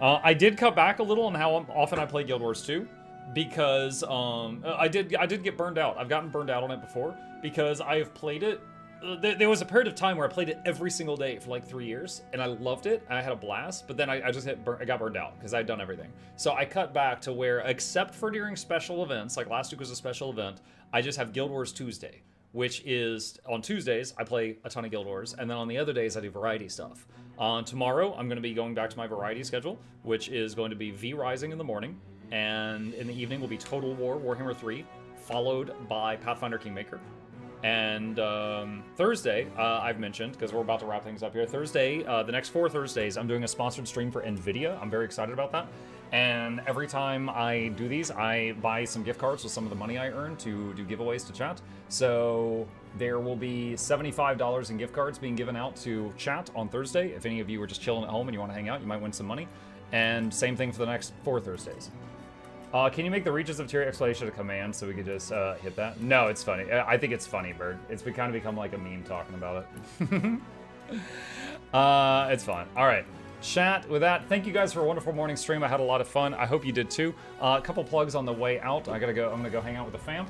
I did cut back a little on how often I play Guild Wars 2 because I did get burned out. I've gotten burned out on it before because I've played it. There was a period of time where I played it every single day for like 3 years, and I loved it. And I had a blast, but then I got burned out because I'd done everything. So I cut back to where, except for during special events, like last week was a special event, I just have Guild Wars Tuesday, which is on Tuesdays I play a ton of Guild Wars, and then on the other days I do variety stuff. Tomorrow I'm going to be going back to my variety schedule, which is going to be V Rising in the morning, and in the evening will be Total War Warhammer 3, followed by Pathfinder Kingmaker. And Thursday, I've mentioned, because we're about to wrap things up here, Thursday, the next 4 Thursdays, I'm doing a sponsored stream for NVIDIA. I'm very excited about that. And every time I do these, I buy some gift cards with some of the money I earn to do giveaways to chat. So there will be $75 in gift cards being given out to chat on Thursday. If any of you are just chilling at home and you want to hang out, you might win some money. And same thing for the next 4 Thursdays. Can you make the reaches of tier explanation a command so we could just hit that? No, it's funny. I think it's funny, Bird. It's kind of become like a meme talking about it. It's fun. All right. Chat, with that, thank you guys for a wonderful morning stream. I had a lot of fun. I hope you did too. A couple plugs on the way out. I'm gonna go hang out with the fam.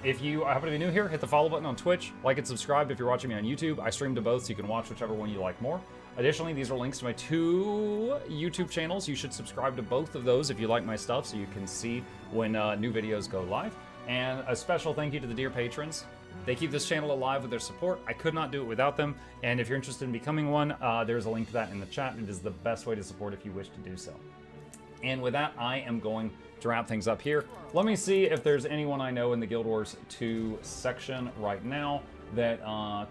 If you happen to be new here, hit the follow button on Twitch. Like and subscribe if you're watching me on YouTube. I stream to both, so you can watch whichever one you like more. Additionally, these are links to my 2 YouTube channels. You should subscribe to both of those if you like my stuff, so you can see when new videos go live. And a special thank you to the dear patrons. They keep this channel alive with their support. I could not do it without them. And if you're interested in becoming one, there's a link to that in the chat. It is the best way to support if you wish to do so. And with that, I am going to wrap things up here. Let me see if there's anyone I know in the Guild Wars 2 section right now that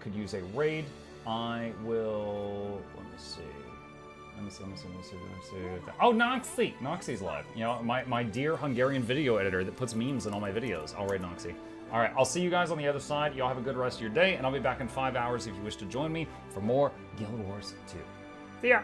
could use a raid. I will, let me see. Oh, Noxxi! Noxxi's live. You know, my dear Hungarian video editor that puts memes in all my videos. I'll raid Noxxi. All right, I'll see you guys on the other side. Y'all have a good rest of your day, and I'll be back in 5 hours if you wish to join me for more Guild Wars 2. See ya!